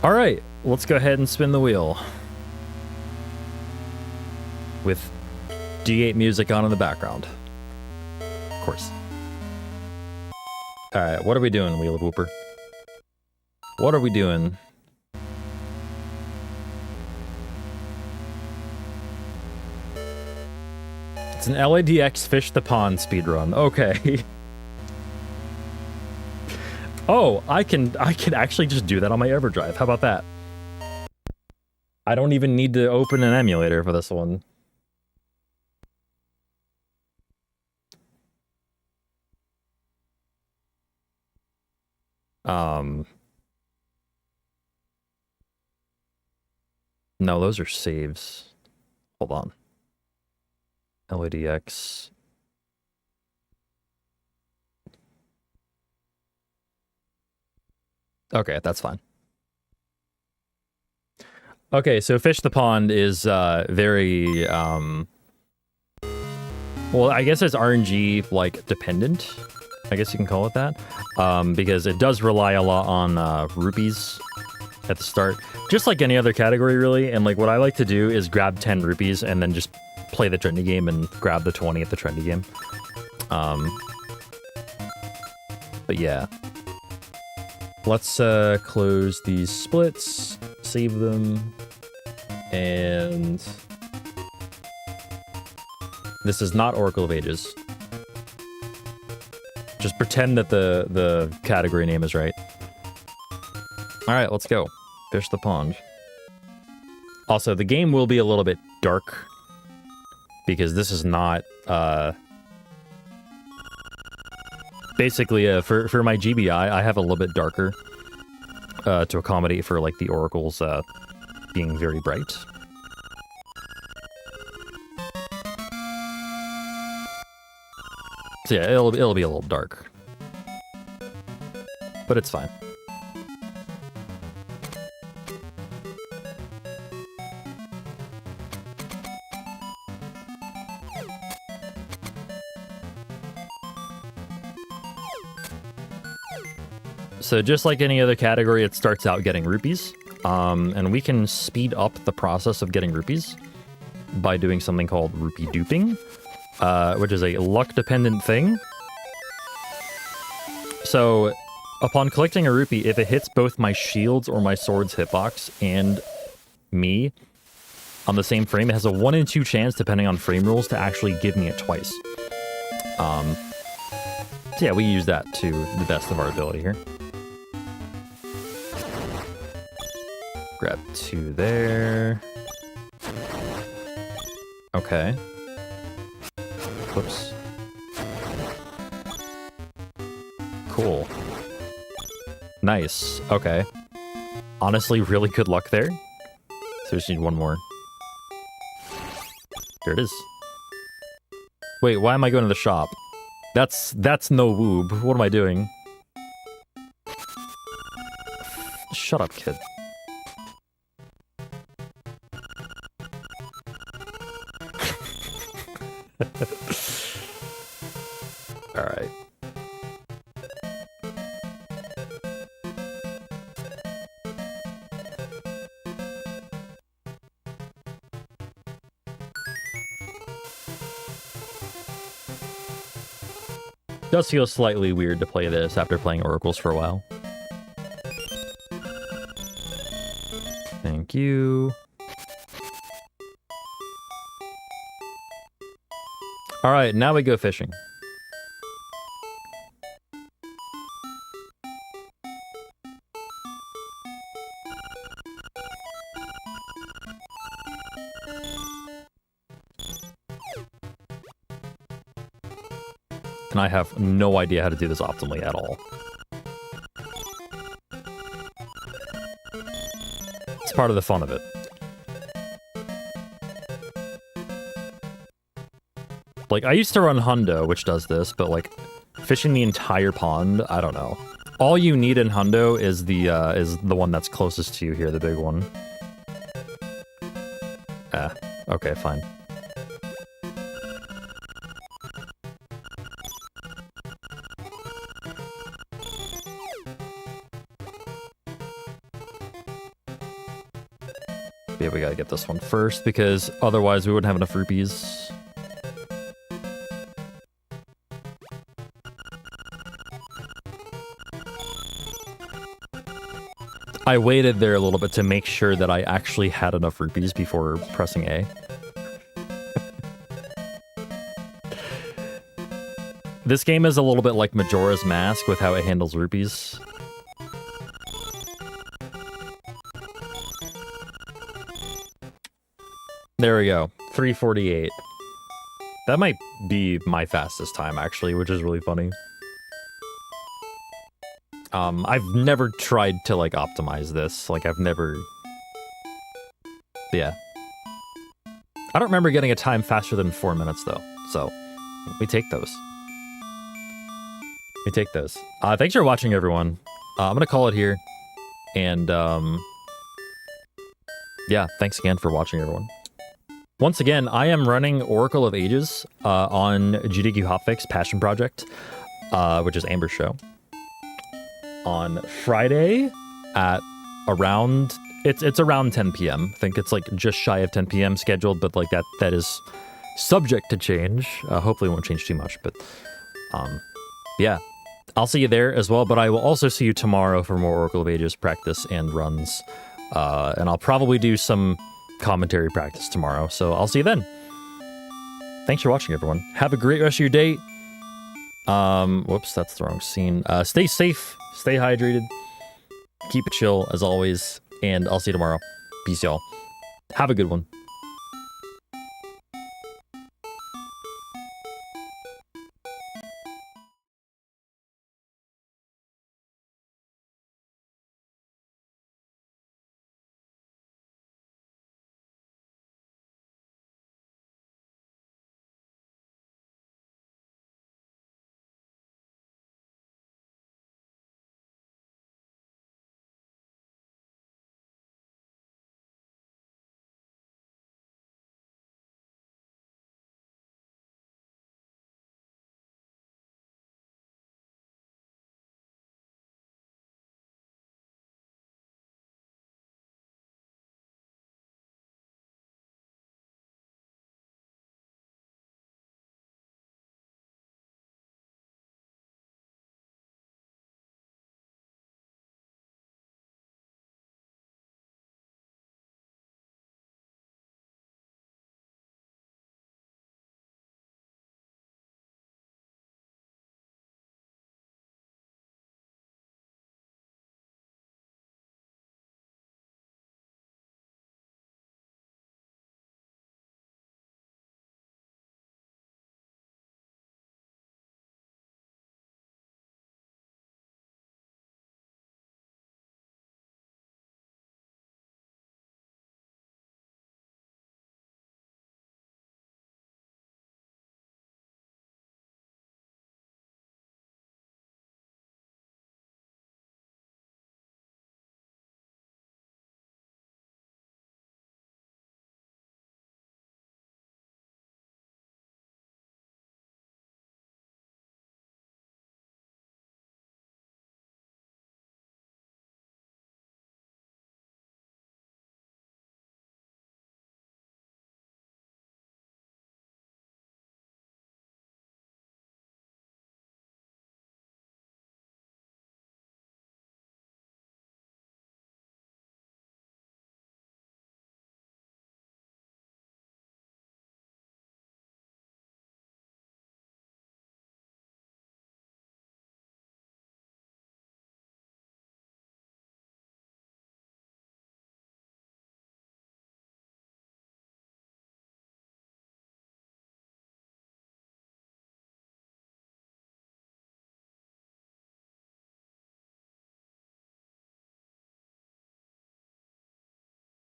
Alright, let's go ahead and spin the wheel. with D8 music on in the background. Of course. Alright, what are we doing, Wheel of Whooper? What are we doing? It's an LADX Fish the Pond speedrun. Okay. Oh, I can actually just do that on my EverDrive. How about that? I don't even need to open an emulator for this one. No, those are saves. Hold on. LADX. Okay, that's fine. Okay, so Fish the Pond is very well, I guess it's RNG like dependent. I guess you can call it that. Because it does rely a lot on rupees at the start. Just like any other category, really. And like what I like to do is grab 10 rupees and then just play the trendy game and grab the 20 at the trendy game. But yeah. Let's close these splits, save them, and this is not Oracle of Ages. Just pretend that the category name is right. All right, let's go. Fish the pond. Also, the game will be a little bit dark because this is not basically for my GBI. I have a little bit darker to accommodate for like the oracles being very bright. So yeah, it'll be a little dark, but it's fine. So just like any other category, it starts out getting rupees, and we can speed up the process of getting rupees by doing something called rupee duping, which is a luck-dependent thing. So upon collecting a rupee, if it hits both my shields or my sword's hitbox and me on the same frame, it has a 1 in 2 chance, depending on frame rules, to actually give me it twice. So yeah, we use that to the best of our ability here. Grab 2 there. Okay. Whoops. Cool. Nice. Okay. Honestly, really good luck there. So we just need 1 more. Here it is. Wait, why am I going to the shop? That's no woob. What am I doing? Shut up, kid. Alright. Does feel slightly weird to play this after playing Oracles for a while. Thank you. Alright, now we go fishing. And I have no idea how to do this optimally at all. It's part of the fun of it. Like, I used to run Hundo, which does this, but like, fishing the entire pond, I don't know. All you need in Hundo is the one that's closest to you here, the big one. Ah, okay, fine. Yeah, we gotta get this one first because otherwise we wouldn't have enough rupees. I waited there a little bit to make sure that I actually had enough rupees before pressing A. This game is a little bit like Majora's Mask with how it handles rupees. There we go. 348. That might be my fastest time, actually, which is really funny. I've never tried to, like, optimize this. Like, I've never... Yeah. I don't remember getting a time faster than 4 minutes, though. So, we take those. We take those. Thanks for watching, everyone. I'm gonna call it here. And, yeah, thanks again for watching, everyone. Once again, I am running Oracle of Ages on GDQ Hotfix Passion Project, which is Amber's show. On Friday at around it's around 10 p.m. I think it's like just shy of 10 p.m. scheduled, but like that is subject to change. Hopefully it won't change too much, but yeah. I'll see you there as well, but I will also see you tomorrow for more Oracle of Ages practice and runs. And I'll probably do some commentary practice tomorrow, so I'll see you then. Thanks for watching, everyone. Have a great rest of your day. Whoops, that's the wrong scene. Stay safe, stay hydrated, keep it chill as always, and I'll see you tomorrow. Peace, y'all. Have a good one.